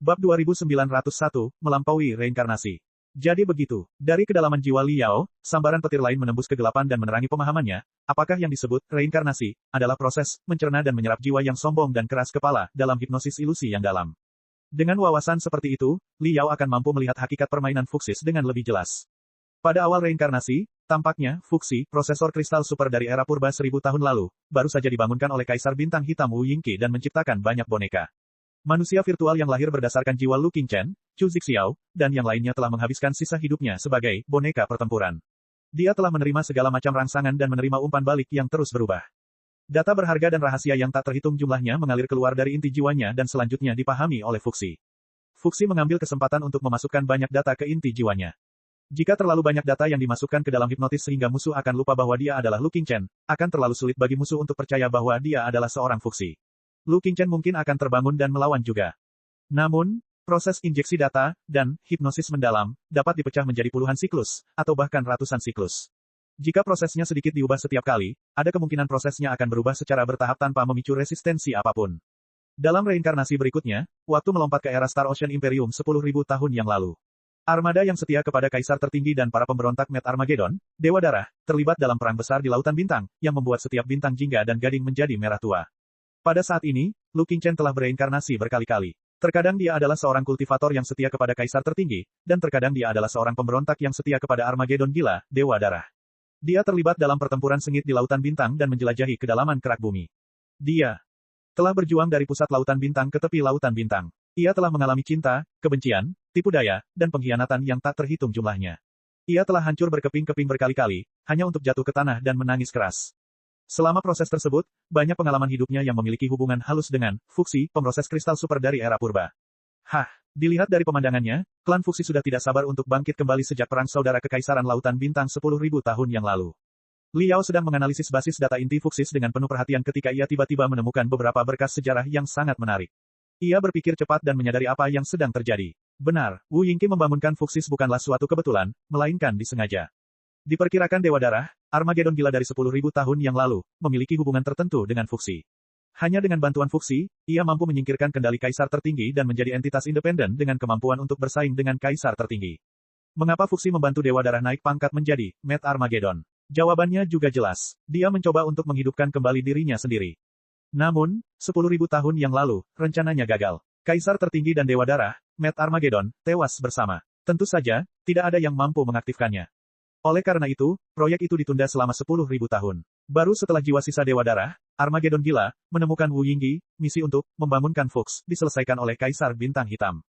Bab 2901, Melampaui Reinkarnasi. Jadi begitu, dari kedalaman jiwa Liao, sambaran petir lain menembus kegelapan dan menerangi pemahamannya, apakah yang disebut reinkarnasi adalah proses mencerna dan menyerap jiwa yang sombong dan keras kepala dalam hipnosis ilusi yang dalam. Dengan wawasan seperti itu, Liao akan mampu melihat hakikat permainan Fuxis dengan lebih jelas. Pada awal reinkarnasi, tampaknya Fuxi, prosesor kristal super dari era purba 1000 tahun lalu, baru saja dibangunkan oleh Kaisar Bintang Hitam Wu Yingqi dan menciptakan banyak boneka. Manusia virtual yang lahir berdasarkan jiwa Lu Qingchen, Chu Zixiao, dan yang lainnya telah menghabiskan sisa hidupnya sebagai boneka pertempuran. Dia telah menerima segala macam rangsangan dan menerima umpan balik yang terus berubah. Data berharga dan rahasia yang tak terhitung jumlahnya mengalir keluar dari inti jiwanya dan selanjutnya dipahami oleh Fuxi. Fuxi mengambil kesempatan untuk memasukkan banyak data ke inti jiwanya. Jika terlalu banyak data yang dimasukkan ke dalam hipnotis sehingga musuh akan lupa bahwa dia adalah Lu Qingchen, akan terlalu sulit bagi musuh untuk percaya bahwa dia adalah seorang Fuxi. Lu Qingchen mungkin akan terbangun dan melawan juga. Namun, proses injeksi data dan hipnosis mendalam dapat dipecah menjadi puluhan siklus, atau bahkan ratusan siklus. Jika prosesnya sedikit diubah setiap kali, ada kemungkinan prosesnya akan berubah secara bertahap tanpa memicu resistensi apapun. Dalam reinkarnasi berikutnya, waktu melompat ke era Star Ocean Imperium 10.000 tahun yang lalu. Armada yang setia kepada Kaisar tertinggi dan para pemberontak Met Armageddon, Dewa Darah, terlibat dalam perang besar di Lautan Bintang, yang membuat setiap bintang jingga dan gading menjadi merah tua. Pada saat ini, Lu Qingchen telah bereinkarnasi berkali-kali. Terkadang dia adalah seorang kultivator yang setia kepada Kaisar tertinggi, dan terkadang dia adalah seorang pemberontak yang setia kepada Armageddon gila, Dewa Darah. Dia terlibat dalam pertempuran sengit di Lautan Bintang dan menjelajahi kedalaman kerak bumi. Dia telah berjuang dari pusat Lautan Bintang ke tepi Lautan Bintang. Ia telah mengalami cinta, kebencian, tipu daya, dan pengkhianatan yang tak terhitung jumlahnya. Ia telah hancur berkeping-keping berkali-kali, hanya untuk jatuh ke tanah dan menangis keras. Selama proses tersebut, banyak pengalaman hidupnya yang memiliki hubungan halus dengan Fuxi, pemroses kristal super dari era purba. Dilihat dari pemandangannya, klan Fuxi sudah tidak sabar untuk bangkit kembali sejak perang saudara kekaisaran Lautan Bintang 10.000 tahun yang lalu. Liao sedang menganalisis basis data inti Fuxis dengan penuh perhatian ketika ia tiba-tiba menemukan beberapa berkas sejarah yang sangat menarik. Ia berpikir cepat dan menyadari apa yang sedang terjadi. Benar, Wu Yingqi membangunkan Fuxis bukanlah suatu kebetulan, melainkan disengaja. Diperkirakan Dewa Darah, Armageddon gila dari 10.000 tahun yang lalu, memiliki hubungan tertentu dengan Fuxi. Hanya dengan bantuan Fuxi, ia mampu menyingkirkan kendali Kaisar tertinggi dan menjadi entitas independen dengan kemampuan untuk bersaing dengan Kaisar tertinggi. Mengapa Fuxi membantu Dewa Darah naik pangkat menjadi Met Armageddon? Jawabannya juga jelas. Dia mencoba untuk menghidupkan kembali dirinya sendiri. Namun, 10.000 tahun yang lalu, rencananya gagal. Kaisar tertinggi dan Dewa Darah, Met Armageddon, tewas bersama. Tentu saja, tidak ada yang mampu mengaktifkannya. Oleh karena itu, proyek itu ditunda selama 10.000 tahun. Baru setelah jiwa sisa Dewa Darah, Armageddon gila, menemukan Wu Yingqi, misi untuk membangunkan Fux diselesaikan oleh Kaisar Bintang Hitam.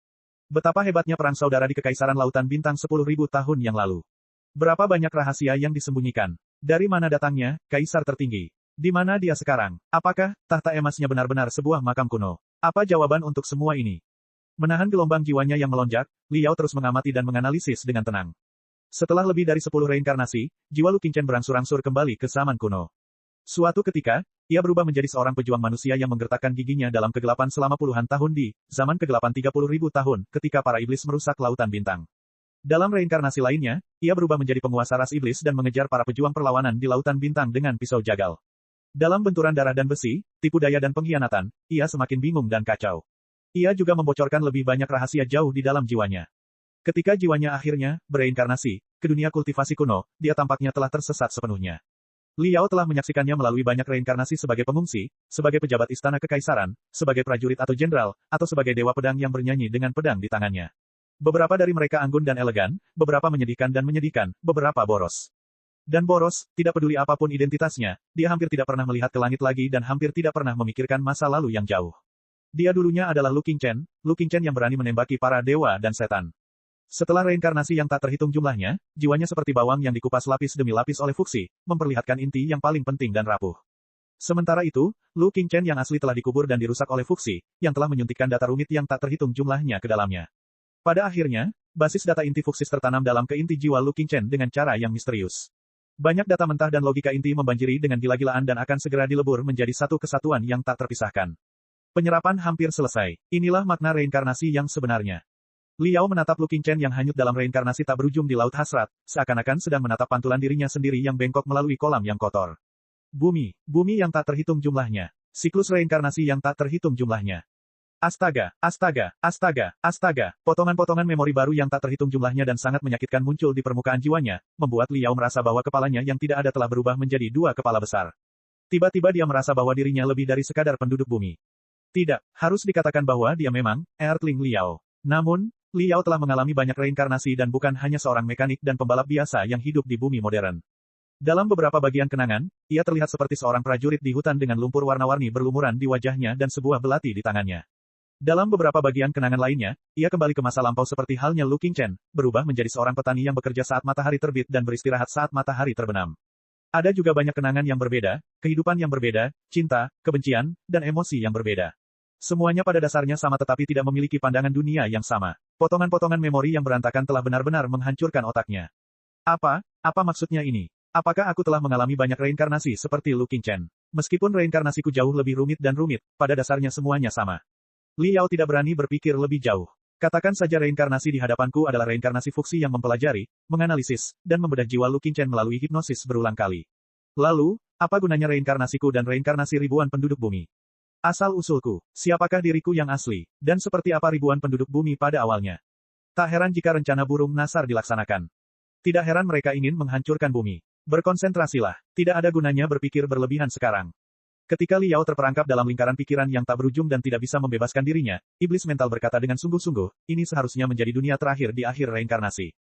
Betapa hebatnya perang saudara di Kekaisaran Lautan Bintang 10.000 tahun yang lalu. Berapa banyak rahasia yang disembunyikan. Dari mana datangnya, Kaisar tertinggi? Di mana dia sekarang? Apakah tahta emasnya benar-benar sebuah makam kuno? Apa jawaban untuk semua ini? Menahan gelombang jiwanya yang melonjak, Liao terus mengamati dan menganalisis dengan tenang. Setelah lebih dari 10 reinkarnasi, jiwa Lu Qingchen berangsur-angsur kembali ke zaman kuno. Suatu ketika, ia berubah menjadi seorang pejuang manusia yang menggertakkan giginya dalam kegelapan selama puluhan tahun di zaman kegelapan 30.000 tahun ketika para iblis merusak Lautan Bintang. Dalam reinkarnasi lainnya, ia berubah menjadi penguasa ras iblis dan mengejar para pejuang perlawanan di Lautan Bintang dengan pisau jagal. Dalam benturan darah dan besi, tipu daya dan pengkhianatan, ia semakin bingung dan kacau. Ia juga membocorkan lebih banyak rahasia jauh di dalam jiwanya. Ketika jiwanya akhirnya bereinkarnasi ke dunia kultivasi kuno, dia tampaknya telah tersesat sepenuhnya. Liao telah menyaksikannya melalui banyak reinkarnasi sebagai pengungsi, sebagai pejabat istana kekaisaran, sebagai prajurit atau jenderal, atau sebagai dewa pedang yang bernyanyi dengan pedang di tangannya. Beberapa dari mereka anggun dan elegan, beberapa menyedihkan dan menyedihkan, beberapa boros. Dan boros, tidak peduli apapun identitasnya, dia hampir tidak pernah melihat ke langit lagi dan hampir tidak pernah memikirkan masa lalu yang jauh. Dia dulunya adalah Lu Qingchen yang berani menembaki para dewa dan setan. Setelah reinkarnasi yang tak terhitung jumlahnya, jiwanya seperti bawang yang dikupas lapis demi lapis oleh Fuxi, memperlihatkan inti yang paling penting dan rapuh. Sementara itu, Lu Qingchen yang asli telah dikubur dan dirusak oleh Fuxi, yang telah menyuntikkan data rumit yang tak terhitung jumlahnya ke dalamnya. Pada akhirnya, basis data inti Fuxis tertanam dalam keinti jiwa Lu Qingchen dengan cara yang misterius. Banyak data mentah dan logika inti membanjiri dengan gila-gilaan dan akan segera dilebur menjadi satu kesatuan yang tak terpisahkan. Penyerapan hampir selesai. Inilah makna reinkarnasi yang sebenarnya. Liao menatap Lu Qingchen yang hanyut dalam reinkarnasi tak berujung di Laut Hasrat, seakan-akan sedang menatap pantulan dirinya sendiri yang bengkok melalui kolam yang kotor. Bumi yang tak terhitung jumlahnya. Siklus reinkarnasi yang tak terhitung jumlahnya. Astaga, astaga, astaga, astaga. Potongan-potongan memori baru yang tak terhitung jumlahnya dan sangat menyakitkan muncul di permukaan jiwanya, membuat Liao merasa bahwa kepalanya yang tidak ada telah berubah menjadi dua kepala besar. Tiba-tiba dia merasa bahwa dirinya lebih dari sekadar penduduk bumi. Tidak, harus dikatakan bahwa dia memang Earthling Liao. Namun, Liao telah mengalami banyak reinkarnasi dan bukan hanya seorang mekanik dan pembalap biasa yang hidup di bumi modern. Dalam beberapa bagian kenangan, ia terlihat seperti seorang prajurit di hutan dengan lumpur warna-warni berlumuran di wajahnya dan sebuah belati di tangannya. Dalam beberapa bagian kenangan lainnya, ia kembali ke masa lampau seperti halnya Lu Qingchen, berubah menjadi seorang petani yang bekerja saat matahari terbit dan beristirahat saat matahari terbenam. Ada juga banyak kenangan yang berbeda, kehidupan yang berbeda, cinta, kebencian, dan emosi yang berbeda. Semuanya pada dasarnya sama tetapi tidak memiliki pandangan dunia yang sama. Potongan-potongan memori yang berantakan telah benar-benar menghancurkan otaknya. Apa maksudnya ini? Apakah aku telah mengalami banyak reinkarnasi seperti Lu Qingchen? Meskipun reinkarnasiku jauh lebih rumit dan rumit, pada dasarnya semuanya sama. Liao tidak berani berpikir lebih jauh. Katakan saja reinkarnasi di hadapanku adalah reinkarnasi Fuxi yang mempelajari, menganalisis, dan membedah jiwa Lu Qingchen melalui hipnosis berulang kali. Lalu, apa gunanya reinkarnasiku dan reinkarnasi ribuan penduduk bumi? Asal-usulku, siapakah diriku yang asli, dan seperti apa ribuan penduduk bumi pada awalnya? Tak heran jika rencana burung Nasar dilaksanakan. Tidak heran mereka ingin menghancurkan bumi. Berkonsentrasilah, tidak ada gunanya berpikir berlebihan sekarang. Ketika Liao terperangkap dalam lingkaran pikiran yang tak berujung dan tidak bisa membebaskan dirinya, iblis mental berkata dengan sungguh-sungguh, ini seharusnya menjadi dunia terakhir di akhir reinkarnasi.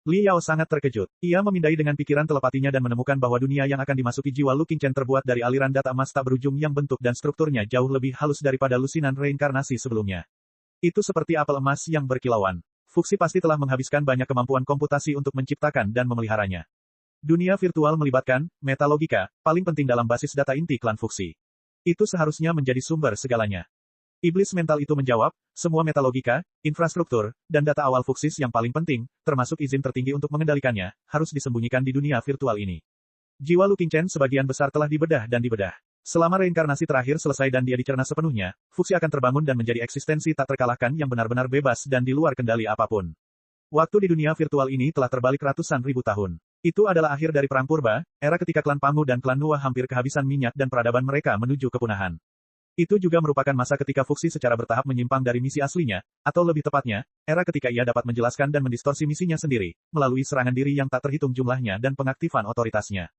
Liao sangat terkejut. Ia memindai dengan pikiran telepatinya dan menemukan bahwa dunia yang akan dimasuki jiwa Lu Qingchen terbuat dari aliran data emas tak berujung yang bentuk dan strukturnya jauh lebih halus daripada lusinan reinkarnasi sebelumnya. Itu seperti apel emas yang berkilauan. Fuxi pasti telah menghabiskan banyak kemampuan komputasi untuk menciptakan dan memeliharanya. Dunia virtual melibatkan metalogika, paling penting dalam basis data inti klan Fuxi. Itu seharusnya menjadi sumber segalanya. Iblis mental itu menjawab, semua metalogika, infrastruktur, dan data awal Fuxis yang paling penting, termasuk izin tertinggi untuk mengendalikannya, harus disembunyikan di dunia virtual ini. Jiwa Lu Qingchen sebagian besar telah dibedah dan dibedah. Selama reinkarnasi terakhir selesai dan dia dicerna sepenuhnya, Fuxi akan terbangun dan menjadi eksistensi tak terkalahkan yang benar-benar bebas dan di luar kendali apapun. Waktu di dunia virtual ini telah terbalik ratusan ribu tahun. Itu adalah akhir dari Perang Purba, era ketika klan Pangu dan klan Nuwa hampir kehabisan minyak dan peradaban mereka menuju kepunahan. Itu juga merupakan masa ketika Fuxi secara bertahap menyimpang dari misi aslinya, atau lebih tepatnya, era ketika ia dapat menjelaskan dan mendistorsi misinya sendiri, melalui serangan diri yang tak terhitung jumlahnya dan pengaktifan otoritasnya.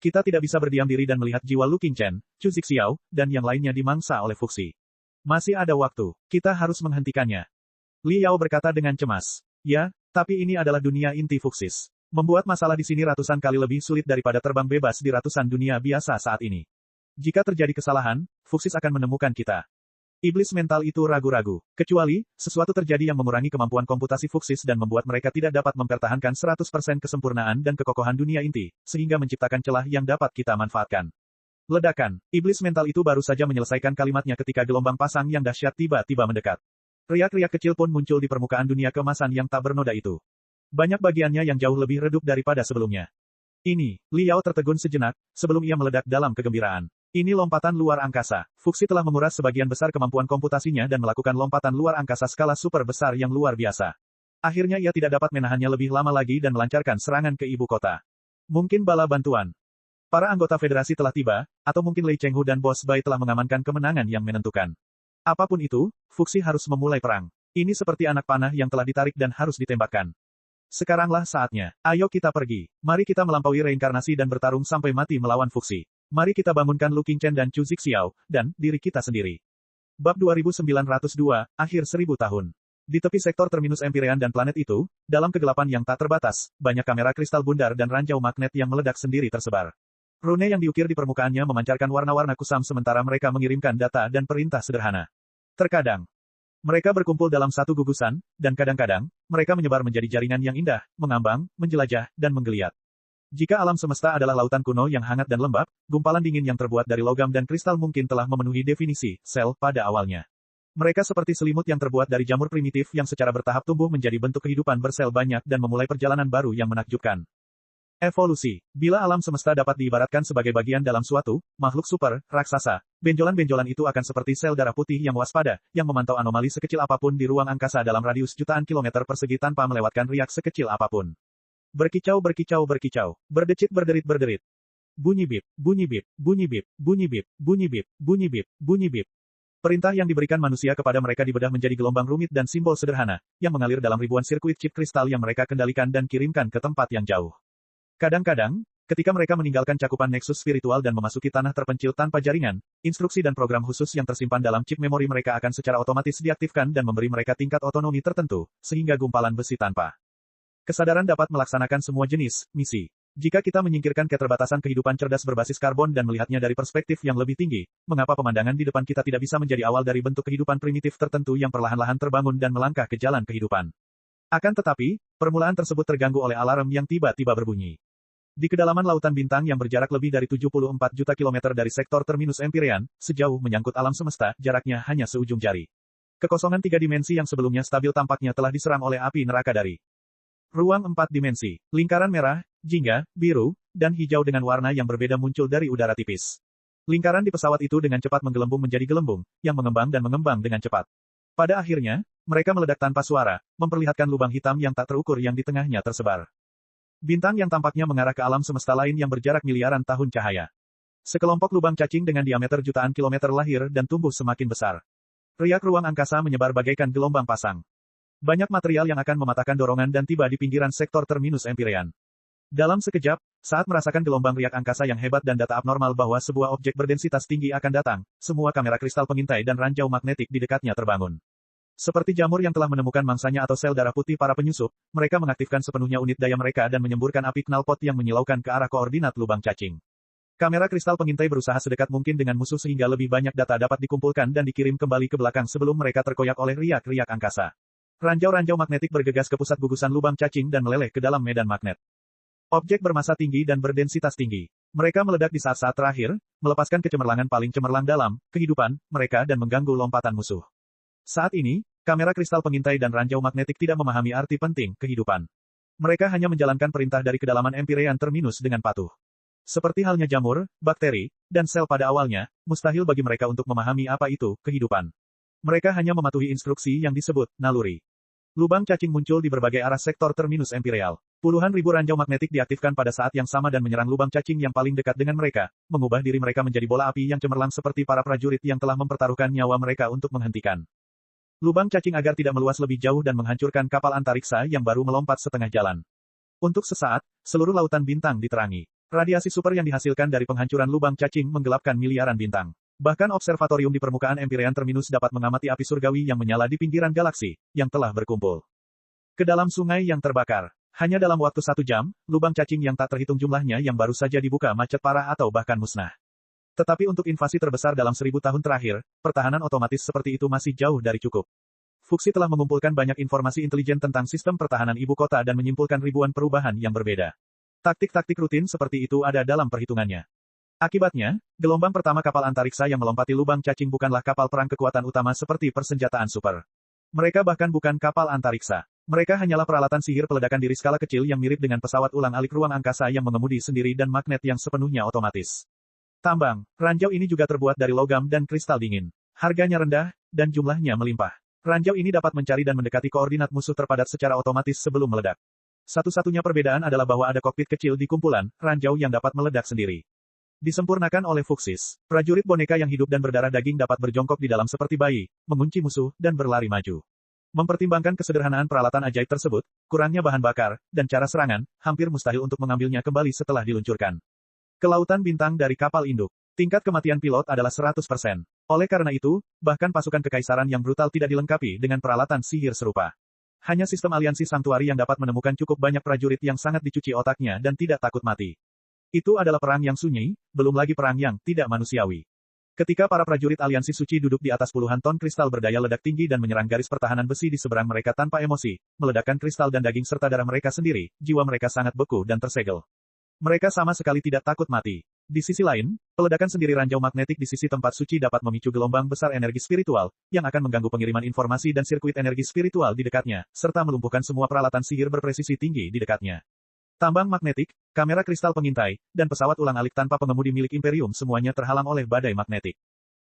Kita tidak bisa berdiam diri dan melihat jiwa Lu Qingchen, Chu Zixiao, dan yang lainnya dimangsa oleh Fuxi. Masih ada waktu, kita harus menghentikannya. Liao berkata dengan cemas. Ya, tapi ini adalah dunia inti Fuxis. Membuat masalah di sini ratusan kali lebih sulit daripada terbang bebas di ratusan dunia biasa saat ini. Jika terjadi kesalahan, Fuxis akan menemukan kita. Iblis mental itu ragu-ragu. Kecuali, sesuatu terjadi yang mengurangi kemampuan komputasi Fuxis dan membuat mereka tidak dapat mempertahankan 100% kesempurnaan dan kekokohan dunia inti, sehingga menciptakan celah yang dapat kita manfaatkan. Ledakan. Iblis mental itu baru saja menyelesaikan kalimatnya ketika gelombang pasang yang dahsyat tiba-tiba mendekat. Riak-riak kecil pun muncul di permukaan dunia keemasan yang tak bernoda itu. Banyak bagiannya yang jauh lebih redup daripada sebelumnya. Ini, Liao tertegun sejenak, sebelum ia meledak dalam kegembiraan. Ini lompatan luar angkasa. Fuxi telah menguras sebagian besar kemampuan komputasinya dan melakukan lompatan luar angkasa skala super besar yang luar biasa. Akhirnya ia tidak dapat menahannya lebih lama lagi dan melancarkan serangan ke ibu kota. Mungkin bala bantuan. Para anggota federasi telah tiba, atau mungkin Lei Chenghu dan Boss Bai telah mengamankan kemenangan yang menentukan. Apapun itu, Fuxi harus memulai perang. Ini seperti anak panah yang telah ditarik dan harus ditembakkan. Sekaranglah saatnya. Ayo kita pergi. Mari kita melampaui reinkarnasi dan bertarung sampai mati melawan Fuxi. Mari kita bangunkan Lu Qingchen dan Chu Zixiao, dan diri kita sendiri. Bab 2902, Akhir 1000 tahun. Di tepi sektor terminus Empyrean dan planet itu, dalam kegelapan yang tak terbatas, banyak kamera kristal bundar dan ranjau magnet yang meledak sendiri tersebar. Rune yang diukir di permukaannya memancarkan warna-warna kusam sementara mereka mengirimkan data dan perintah sederhana. Terkadang, mereka berkumpul dalam satu gugusan, dan kadang-kadang, mereka menyebar menjadi jaringan yang indah, mengambang, menjelajah, dan menggeliat. Jika alam semesta adalah lautan kuno yang hangat dan lembab, gumpalan dingin yang terbuat dari logam dan kristal mungkin telah memenuhi definisi sel pada awalnya. Mereka seperti selimut yang terbuat dari jamur primitif yang secara bertahap tumbuh menjadi bentuk kehidupan bersel banyak dan memulai perjalanan baru yang menakjubkan. Evolusi. Bila alam semesta dapat diibaratkan sebagai bagian dalam suatu makhluk super, raksasa, benjolan-benjolan itu akan seperti sel darah putih yang waspada, yang memantau anomali sekecil apapun di ruang angkasa dalam radius jutaan kilometer persegi tanpa melewatkan riak sekecil apapun. Berkicau berkicau berkicau, berdecit berderit berderit. Bunyi bip, bunyi bip, bunyi bip, bunyi bip, bunyi bip, bunyi bip, bunyi bip. Perintah yang diberikan manusia kepada mereka dibedah menjadi gelombang rumit dan simbol sederhana, yang mengalir dalam ribuan sirkuit chip kristal yang mereka kendalikan dan kirimkan ke tempat yang jauh. Kadang-kadang, ketika mereka meninggalkan cakupan Nexus spiritual dan memasuki tanah terpencil tanpa jaringan, instruksi dan program khusus yang tersimpan dalam chip memori mereka akan secara otomatis diaktifkan dan memberi mereka tingkat otonomi tertentu, sehingga gumpalan besi tanpa kesadaran dapat melaksanakan semua jenis misi. Jika kita menyingkirkan keterbatasan kehidupan cerdas berbasis karbon dan melihatnya dari perspektif yang lebih tinggi, mengapa pemandangan di depan kita tidak bisa menjadi awal dari bentuk kehidupan primitif tertentu yang perlahan-lahan terbangun dan melangkah ke jalan kehidupan? Akan tetapi, permulaan tersebut terganggu oleh alarm yang tiba-tiba berbunyi. Di kedalaman lautan bintang yang berjarak lebih dari 74 juta kilometer dari sektor terminus Empyrean, sejauh menyangkut alam semesta, jaraknya hanya seujung jari. Kekosongan 3 dimensi yang sebelumnya stabil tampaknya telah diserang oleh api neraka dari ruang 4 dimensi. Lingkaran merah, jingga, biru, dan hijau dengan warna yang berbeda muncul dari udara tipis. Lingkaran di pesawat itu dengan cepat menggelembung menjadi gelembung, yang mengembang dan mengembang dengan cepat. Pada akhirnya, mereka meledak tanpa suara, memperlihatkan lubang hitam yang tak terukur yang di tengahnya tersebar. Bintang yang tampaknya mengarah ke alam semesta lain yang berjarak miliaran tahun cahaya. Sekelompok lubang cacing dengan diameter jutaan kilometer lahir dan tumbuh semakin besar. Riak ruang angkasa menyebar bagaikan gelombang pasang. Banyak material yang akan mematahkan dorongan dan tiba di pinggiran sektor terminus Empyrean. Dalam sekejap, saat merasakan gelombang riak angkasa yang hebat dan data abnormal bahwa sebuah objek berdensitas tinggi akan datang, semua kamera kristal pengintai dan ranjau magnetik di dekatnya terbangun. Seperti jamur yang telah menemukan mangsanya atau sel darah putih para penyusup, mereka mengaktifkan sepenuhnya unit daya mereka dan menyemburkan api knalpot yang menyilaukan ke arah koordinat lubang cacing. Kamera kristal pengintai berusaha sedekat mungkin dengan musuh sehingga lebih banyak data dapat dikumpulkan dan dikirim kembali ke belakang sebelum mereka terkoyak oleh riak-riak angkasa. Ranjau-ranjau magnetik bergegas ke pusat gugusan lubang cacing dan meleleh ke dalam medan magnet. Objek bermassa tinggi dan berdensitas tinggi. Mereka meledak di saat-saat terakhir, melepaskan kecemerlangan paling cemerlang dalam kehidupan mereka dan mengganggu lompatan musuh. Saat ini, kamera kristal pengintai dan ranjau magnetik tidak memahami arti penting kehidupan. Mereka hanya menjalankan perintah dari kedalaman Empyrean terminus dengan patuh. Seperti halnya jamur, bakteri, dan sel pada awalnya, mustahil bagi mereka untuk memahami apa itu kehidupan. Mereka hanya mematuhi instruksi yang disebut naluri. Lubang cacing muncul di berbagai arah sektor terminus Empyreal. Puluhan ribu ranjau magnetik diaktifkan pada saat yang sama dan menyerang lubang cacing yang paling dekat dengan mereka, mengubah diri mereka menjadi bola api yang cemerlang seperti para prajurit yang telah mempertaruhkan nyawa mereka untuk menghentikan lubang cacing agar tidak meluas lebih jauh dan menghancurkan kapal antariksa yang baru melompat setengah jalan. Untuk sesaat, seluruh lautan bintang diterangi. Radiasi super yang dihasilkan dari penghancuran lubang cacing menggelapkan miliaran bintang. Bahkan observatorium di permukaan Empyrean terminus dapat mengamati api surgawi yang menyala di pinggiran galaksi, yang telah berkumpul ke dalam sungai yang terbakar. Hanya dalam waktu 1 jam, lubang cacing yang tak terhitung jumlahnya yang baru saja dibuka macet parah atau bahkan musnah. Tetapi untuk invasi terbesar dalam 1000 tahun terakhir, pertahanan otomatis seperti itu masih jauh dari cukup. Fuxi telah mengumpulkan banyak informasi intelijen tentang sistem pertahanan ibu kota dan menyimpulkan ribuan perubahan yang berbeda. Taktik-taktik rutin seperti itu ada dalam perhitungannya. Akibatnya, gelombang pertama kapal antariksa yang melompati lubang cacing bukanlah kapal perang kekuatan utama seperti persenjataan super. Mereka bahkan bukan kapal antariksa. Mereka hanyalah peralatan sihir peledakan diri skala kecil yang mirip dengan pesawat ulang-alik ruang angkasa yang mengemudi sendiri dan magnet yang sepenuhnya otomatis. Tambang, ranjau ini juga terbuat dari logam dan kristal dingin. Harganya rendah, dan jumlahnya melimpah. Ranjau ini dapat mencari dan mendekati koordinat musuh terpadat secara otomatis sebelum meledak. Satu-satunya perbedaan adalah bahwa ada kokpit kecil di kumpulan, ranjau yang dapat meledak sendiri. Disempurnakan oleh Fuxis, prajurit boneka yang hidup dan berdarah daging dapat berjongkok di dalam seperti bayi, mengunci musuh, dan berlari maju. Mempertimbangkan kesederhanaan peralatan ajaib tersebut, kurangnya bahan bakar, dan cara serangan, hampir mustahil untuk mengambilnya kembali setelah diluncurkan. Kelautan bintang dari kapal induk. Tingkat kematian pilot adalah 100%. Oleh karena itu, bahkan pasukan kekaisaran yang brutal tidak dilengkapi dengan peralatan sihir serupa. Hanya sistem aliansi Sanktuari yang dapat menemukan cukup banyak prajurit yang sangat dicuci otaknya dan tidak takut mati. Itu adalah perang yang sunyi, belum lagi perang yang tidak manusiawi. Ketika para prajurit aliansi suci duduk di atas puluhan ton kristal berdaya ledak tinggi dan menyerang garis pertahanan besi di seberang mereka tanpa emosi, meledakkan kristal dan daging serta darah mereka sendiri, jiwa mereka sangat beku dan tersegel. Mereka sama sekali tidak takut mati. Di sisi lain, peledakan sendiri ranjau magnetik di sisi tempat suci dapat memicu gelombang besar energi spiritual, yang akan mengganggu pengiriman informasi dan sirkuit energi spiritual di dekatnya, serta melumpuhkan semua peralatan sihir berpresisi tinggi di dekatnya. Tambang magnetik, kamera kristal pengintai, dan pesawat ulang-alik tanpa pengemudi milik Imperium semuanya terhalang oleh badai magnetik.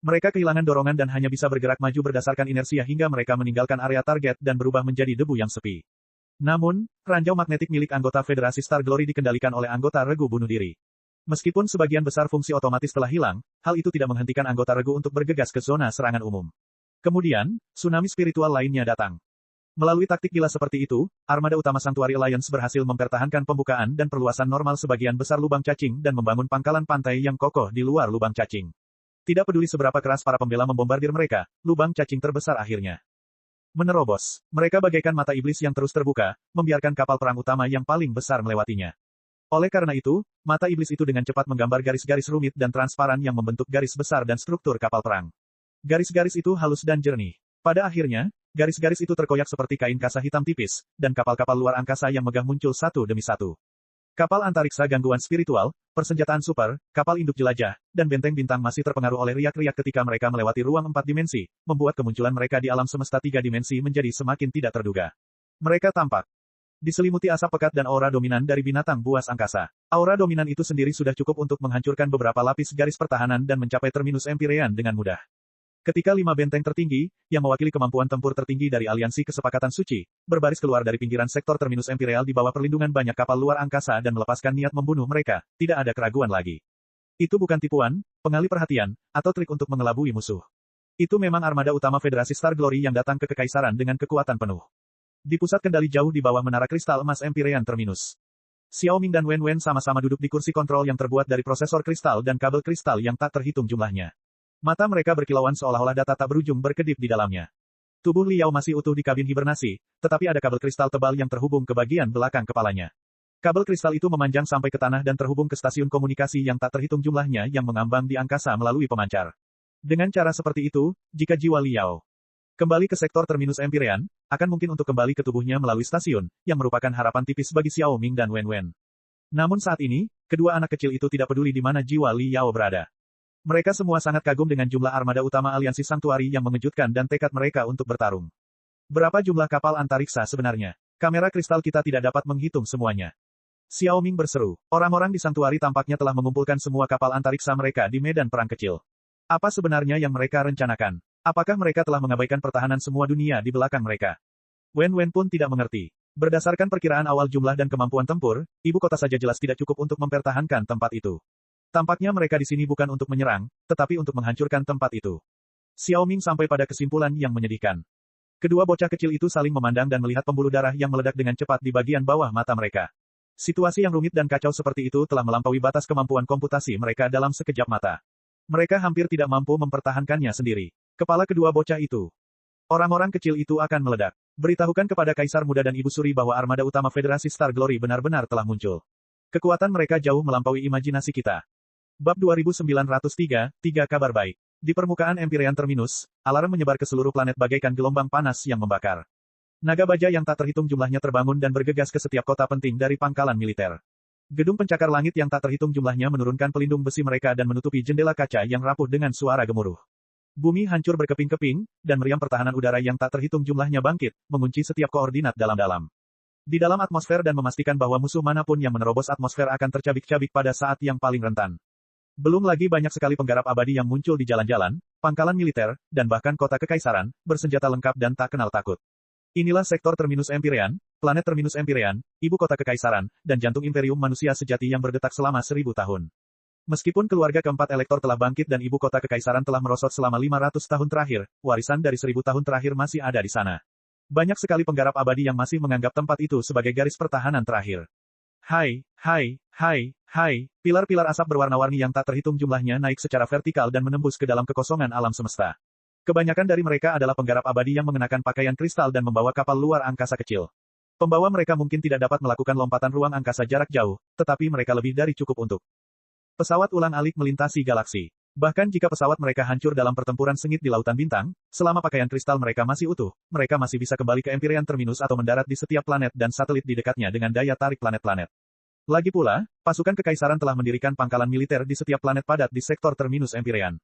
Mereka kehilangan dorongan dan hanya bisa bergerak maju berdasarkan inersia hingga mereka meninggalkan area target dan berubah menjadi debu yang sepi. Namun, ranjau magnetik milik anggota Federasi Star Glory dikendalikan oleh anggota regu bunuh diri. Meskipun sebagian besar fungsi otomatis telah hilang, hal itu tidak menghentikan anggota regu untuk bergegas ke zona serangan umum. Kemudian, tsunami spiritual lainnya datang. Melalui taktik gila seperti itu, armada utama Sanctuary Alliance berhasil mempertahankan pembukaan dan perluasan normal sebagian besar lubang cacing dan membangun pangkalan pantai yang kokoh di luar lubang cacing. Tidak peduli seberapa keras para pembela membombardir mereka, lubang cacing terbesar akhirnya menerobos. Mereka bagaikan mata iblis yang terus terbuka, membiarkan kapal perang utama yang paling besar melewatinya. Oleh karena itu, mata iblis itu dengan cepat menggambar garis-garis rumit dan transparan yang membentuk garis besar dan struktur kapal perang. Garis-garis itu halus dan jernih. Pada akhirnya, garis-garis itu terkoyak seperti kain kasa hitam tipis, dan kapal-kapal luar angkasa yang megah muncul satu demi satu. Kapal antariksa gangguan spiritual, persenjataan super, kapal induk jelajah, dan benteng bintang masih terpengaruh oleh riak-riak ketika mereka melewati ruang 4 dimensi, membuat kemunculan mereka di alam semesta 3 dimensi menjadi semakin tidak terduga. Mereka tampak diselimuti asap pekat dan aura dominan dari binatang buas angkasa. Aura dominan itu sendiri sudah cukup untuk menghancurkan beberapa lapis garis pertahanan dan mencapai terminus Empyrean dengan mudah. Ketika 5 benteng tertinggi, yang mewakili kemampuan tempur tertinggi dari Aliansi Kesepakatan Suci, berbaris keluar dari pinggiran sektor terminus Imperial di bawah perlindungan banyak kapal luar angkasa dan melepaskan niat membunuh mereka, tidak ada keraguan lagi. Itu bukan tipuan, pengalih perhatian, atau trik untuk mengelabui musuh. Itu memang armada utama Federasi Star Glory yang datang ke Kekaisaran dengan kekuatan penuh. Di pusat kendali jauh di bawah menara kristal emas Empyrean Terminus, Xiaoming dan Wen Wen sama-sama duduk di kursi kontrol yang terbuat dari prosesor kristal dan kabel kristal yang tak terhitung jumlahnya. Mata mereka berkilauan seolah-olah data tak berujung berkedip di dalamnya. Tubuh Liao masih utuh di kabin hibernasi, tetapi ada kabel kristal tebal yang terhubung ke bagian belakang kepalanya. Kabel kristal itu memanjang sampai ke tanah dan terhubung ke stasiun komunikasi yang tak terhitung jumlahnya yang mengambang di angkasa melalui pemancar. Dengan cara seperti itu, jika jiwa Liao kembali ke sektor terminus Empyrean, akan mungkin untuk kembali ke tubuhnya melalui stasiun, yang merupakan harapan tipis bagi Xiaoming dan Wen Wen. Namun saat ini, kedua anak kecil itu tidak peduli di mana jiwa Liao berada. Mereka semua sangat kagum dengan jumlah armada utama aliansi Sanctuary yang mengejutkan dan tekad mereka untuk bertarung. Berapa jumlah kapal antariksa sebenarnya? Kamera kristal kita tidak dapat menghitung semuanya. Xiaoming berseru. Orang-orang di Sanctuary tampaknya telah mengumpulkan semua kapal antariksa mereka di medan perang kecil. Apa sebenarnya yang mereka rencanakan? Apakah mereka telah mengabaikan pertahanan semua dunia di belakang mereka? Wen Wen pun tidak mengerti. Berdasarkan perkiraan awal jumlah dan kemampuan tempur, ibu kota saja jelas tidak cukup untuk mempertahankan tempat itu. Tampaknya mereka di sini bukan untuk menyerang, tetapi untuk menghancurkan tempat itu. Xiaoming sampai pada kesimpulan yang menyedihkan. Kedua bocah kecil itu saling memandang dan melihat pembuluh darah yang meledak dengan cepat di bagian bawah mata mereka. Situasi yang rumit dan kacau seperti itu telah melampaui batas kemampuan komputasi mereka dalam sekejap mata. Mereka hampir tidak mampu mempertahankannya sendiri. Kepala kedua bocah itu. Orang-orang kecil itu akan meledak. Beritahukan kepada Kaisar Muda dan Ibu Suri bahwa armada utama Federasi Star Glory benar-benar telah muncul. Kekuatan mereka jauh melampaui imajinasi kita. Bab 2903, 3 kabar baik. Di permukaan Empyrean Terminus, alarm menyebar ke seluruh planet bagaikan gelombang panas yang membakar. Naga baja yang tak terhitung jumlahnya terbangun dan bergegas ke setiap kota penting dari pangkalan militer. Gedung pencakar langit yang tak terhitung jumlahnya menurunkan pelindung besi mereka dan menutupi jendela kaca yang rapuh dengan suara gemuruh. Bumi hancur berkeping-keping, dan meriam pertahanan udara yang tak terhitung jumlahnya bangkit, mengunci setiap koordinat dalam-dalam. Di dalam atmosfer dan memastikan bahwa musuh manapun yang menerobos atmosfer akan tercabik-cabik pada saat yang paling rentan. Belum lagi banyak sekali penggarap abadi yang muncul di jalan-jalan, pangkalan militer, dan bahkan kota kekaisaran, bersenjata lengkap dan tak kenal takut. Inilah sektor terminus Empyrean, planet terminus Empyrean, ibu kota kekaisaran, dan jantung imperium manusia sejati yang berdetak selama 1000 tahun. Meskipun keluarga keempat elektor telah bangkit dan ibu kota kekaisaran telah merosot selama 500 tahun terakhir, warisan dari 1000 tahun terakhir masih ada di sana. Banyak sekali penggarap abadi yang masih menganggap tempat itu sebagai garis pertahanan terakhir. Hai, pilar-pilar asap berwarna-warni yang tak terhitung jumlahnya naik secara vertikal dan menembus ke dalam kekosongan alam semesta. Kebanyakan dari mereka adalah penggarap abadi yang mengenakan pakaian kristal dan membawa kapal luar angkasa kecil. Pembawa mereka mungkin tidak dapat melakukan lompatan ruang angkasa jarak jauh, tetapi mereka lebih dari cukup untuk pesawat ulang-alik melintasi galaksi. Bahkan jika pesawat mereka hancur dalam pertempuran sengit di Lautan Bintang, selama pakaian kristal mereka masih utuh, mereka masih bisa kembali ke Empyrean Terminus atau mendarat di setiap planet dan satelit di dekatnya dengan daya tarik planet-planet. Lagi pula, pasukan kekaisaran telah mendirikan pangkalan militer di setiap planet padat di sektor terminus Empyrean.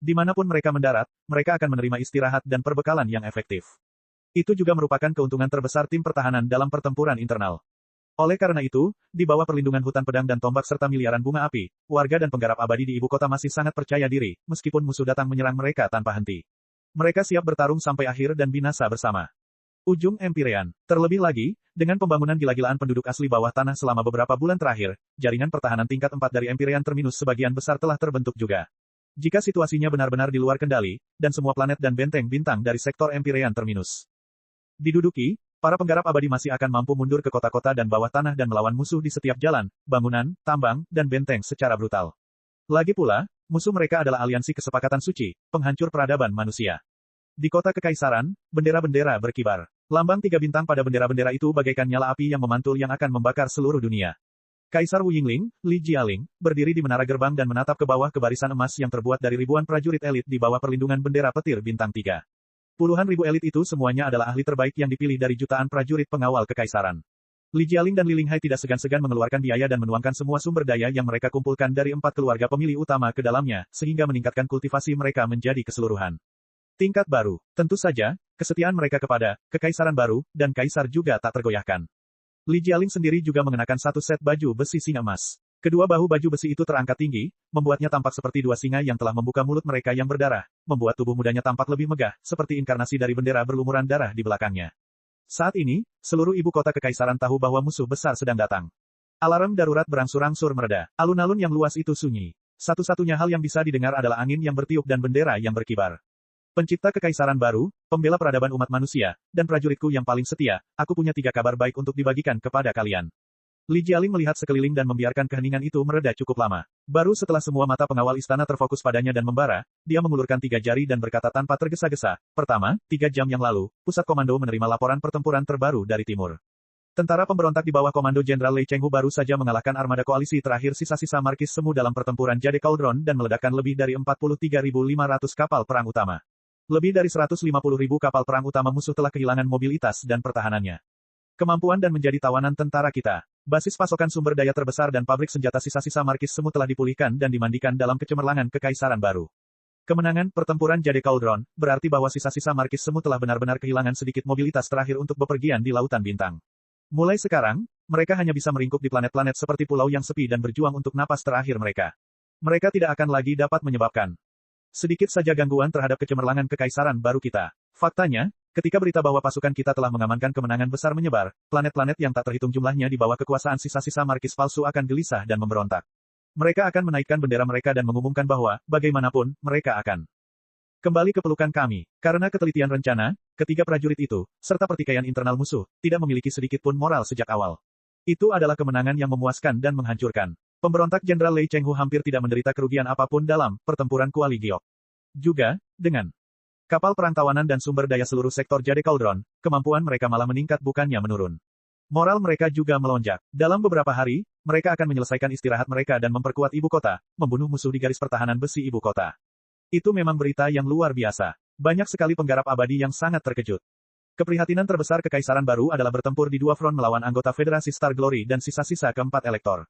Dimanapun mereka mendarat, mereka akan menerima istirahat dan perbekalan yang efektif. Itu juga merupakan keuntungan terbesar tim pertahanan dalam pertempuran internal. Oleh karena itu, di bawah perlindungan hutan pedang dan tombak serta miliaran bunga api, warga dan penggarap abadi di ibu kota masih sangat percaya diri, meskipun musuh datang menyerang mereka tanpa henti. Mereka siap bertarung sampai akhir dan binasa bersama. Ujung Empyrean. Terlebih lagi, dengan pembangunan gila-gilaan penduduk asli bawah tanah selama beberapa bulan terakhir, jaringan pertahanan tingkat 4 dari Empyrean Terminus sebagian besar telah terbentuk juga. Jika situasinya benar-benar di luar kendali, dan semua planet dan benteng bintang dari sektor Empyrean Terminus diduduki, para penggarap abadi masih akan mampu mundur ke kota-kota dan bawah tanah dan melawan musuh di setiap jalan, bangunan, tambang, dan benteng secara brutal. Lagi pula, musuh mereka adalah aliansi kesepakatan suci, penghancur peradaban manusia. Di kota kekaisaran, bendera-bendera berkibar. Lambang 3 bintang pada bendera-bendera itu bagaikan nyala api yang memantul yang akan membakar seluruh dunia. Kaisar Wu Yingling, Li Jialing, berdiri di menara gerbang dan menatap ke bawah ke barisan emas yang terbuat dari ribuan prajurit elit di bawah perlindungan bendera petir bintang 3. Puluhan ribu elit itu semuanya adalah ahli terbaik yang dipilih dari jutaan prajurit pengawal kekaisaran. Li Jialing dan Li Linghai tidak segan-segan mengeluarkan biaya dan menuangkan semua sumber daya yang mereka kumpulkan dari 4 keluarga pemilih utama ke dalamnya, sehingga meningkatkan kultivasi mereka menjadi keseluruhan. Tingkat baru. Tentu saja, kesetiaan mereka kepada kekaisaran baru, dan kaisar juga tak tergoyahkan. Li Jialing sendiri juga mengenakan satu set baju besi singa emas. Kedua bahu baju besi itu terangkat tinggi, membuatnya tampak seperti 2 singa yang telah membuka mulut mereka yang berdarah, membuat tubuh mudanya tampak lebih megah, seperti inkarnasi dari bendera berlumuran darah di belakangnya. Saat ini, seluruh ibu kota kekaisaran tahu bahwa musuh besar sedang datang. Alarm darurat berangsur-angsur mereda. Alun-alun yang luas itu sunyi. Satu-satunya hal yang bisa didengar adalah angin yang bertiup dan bendera yang berkibar. Pencipta kekaisaran baru, pembela peradaban umat manusia, dan prajuritku yang paling setia, aku punya 3 kabar baik untuk dibagikan kepada kalian. Li Jialing melihat sekeliling dan membiarkan keheningan itu mereda cukup lama. Baru setelah semua mata pengawal istana terfokus padanya dan membara, dia mengulurkan 3 jari dan berkata tanpa tergesa-gesa, pertama, 3 jam yang lalu, pusat komando menerima laporan pertempuran terbaru dari timur. Tentara pemberontak di bawah komando Jenderal Lei Chenghu baru saja mengalahkan armada koalisi terakhir sisa-sisa markis semu dalam pertempuran Jade Cauldron dan meledakkan lebih dari 43.500 kapal perang utama. Lebih dari 150.000 kapal perang utama musuh telah kehilangan mobilitas dan pertahanannya. Kemampuan dan menjadi tawanan tentara kita. Basis pasokan sumber daya terbesar dan pabrik senjata sisa-sisa markis semu telah dipulihkan dan dimandikan dalam kecemerlangan kekaisaran baru. Kemenangan pertempuran Jade Cauldron berarti bahwa sisa-sisa markis semu telah benar-benar kehilangan sedikit mobilitas terakhir untuk bepergian di lautan bintang. Mulai sekarang, mereka hanya bisa meringkuk di planet-planet seperti pulau yang sepi dan berjuang untuk napas terakhir mereka. Mereka tidak akan lagi dapat menyebabkan sedikit saja gangguan terhadap kecemerlangan kekaisaran baru kita. Faktanya, ketika berita bahwa pasukan kita telah mengamankan kemenangan besar menyebar, planet-planet yang tak terhitung jumlahnya di bawah kekuasaan sisa-sisa markis palsu akan gelisah dan memberontak. Mereka akan menaikkan bendera mereka dan mengumumkan bahwa, bagaimanapun, mereka akan kembali ke pelukan kami. Karena ketelitian rencana, ketiga prajurit itu, serta pertikaian internal musuh, tidak memiliki sedikit pun moral sejak awal. Itu adalah kemenangan yang memuaskan dan menghancurkan. Pemberontak Jenderal Lei Chenghu hampir tidak menderita kerugian apapun dalam pertempuran Kuali Giok. Juga, dengan kapal perang tawanan dan sumber daya seluruh sektor Jade Cauldron, kemampuan mereka malah meningkat bukannya menurun. Moral mereka juga melonjak. Dalam beberapa hari, mereka akan menyelesaikan istirahat mereka dan memperkuat ibu kota, membunuh musuh di garis pertahanan besi ibu kota. Itu memang berita yang luar biasa. Banyak sekali penggarap abadi yang sangat terkejut. Keprihatinan terbesar kekaisaran baru adalah bertempur di 2 front melawan anggota Federasi Star Glory dan sisa-sisa keempat elektor.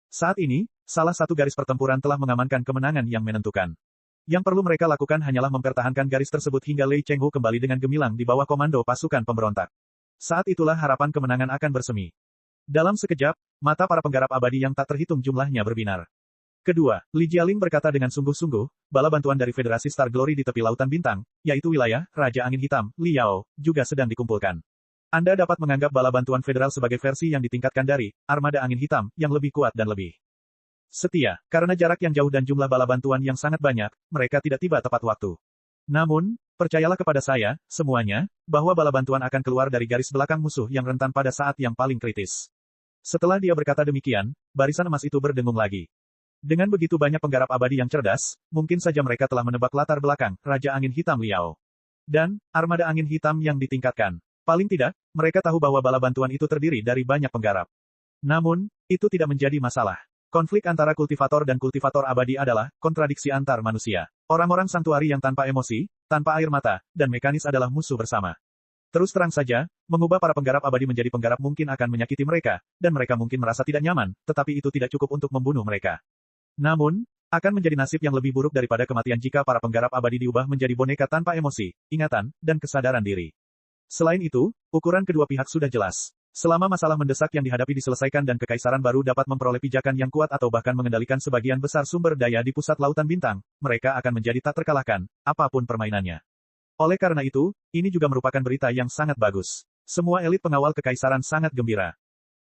Saat ini, salah satu garis pertempuran telah mengamankan kemenangan yang menentukan. Yang perlu mereka lakukan hanyalah mempertahankan garis tersebut hingga Lei Chenghu kembali dengan gemilang di bawah komando pasukan pemberontak. Saat itulah harapan kemenangan akan bersemi. Dalam sekejap, mata para penggarap abadi yang tak terhitung jumlahnya berbinar. Kedua, Li Jialing berkata dengan sungguh-sungguh, bala bantuan dari Federasi Star Glory di tepi Lautan Bintang, yaitu wilayah Raja Angin Hitam, Liao, juga sedang dikumpulkan. Anda dapat menganggap bala bantuan federal sebagai versi yang ditingkatkan dari Armada Angin Hitam, yang lebih kuat dan lebih setia. Karena jarak yang jauh dan jumlah bala bantuan yang sangat banyak, mereka tidak tiba tepat waktu. Namun, percayalah kepada saya, semuanya, bahwa bala bantuan akan keluar dari garis belakang musuh yang rentan pada saat yang paling kritis. Setelah dia berkata demikian, barisan emas itu berdengung lagi. Dengan begitu banyak penggarap abadi yang cerdas, mungkin saja mereka telah menebak latar belakang Raja Angin Hitam Liao. Dan, Armada Angin Hitam yang ditingkatkan. Paling tidak, mereka tahu bahwa bala bantuan itu terdiri dari banyak penggarap. Namun, itu tidak menjadi masalah. Konflik antara kultivator dan kultivator abadi adalah kontradiksi antar manusia. Orang-orang santuari yang tanpa emosi, tanpa air mata, dan mekanis adalah musuh bersama. Terus terang saja, mengubah para penggarap abadi menjadi penggarap mungkin akan menyakiti mereka, dan mereka mungkin merasa tidak nyaman, tetapi itu tidak cukup untuk membunuh mereka. Namun, akan menjadi nasib yang lebih buruk daripada kematian jika para penggarap abadi diubah menjadi boneka tanpa emosi, ingatan, dan kesadaran diri. Selain itu, ukuran kedua pihak sudah jelas. Selama masalah mendesak yang dihadapi diselesaikan dan kekaisaran baru dapat memperoleh pijakan yang kuat atau bahkan mengendalikan sebagian besar sumber daya di pusat Lautan Bintang, mereka akan menjadi tak terkalahkan, apapun permainannya. Oleh karena itu, ini juga merupakan berita yang sangat bagus. Semua elit pengawal kekaisaran sangat gembira.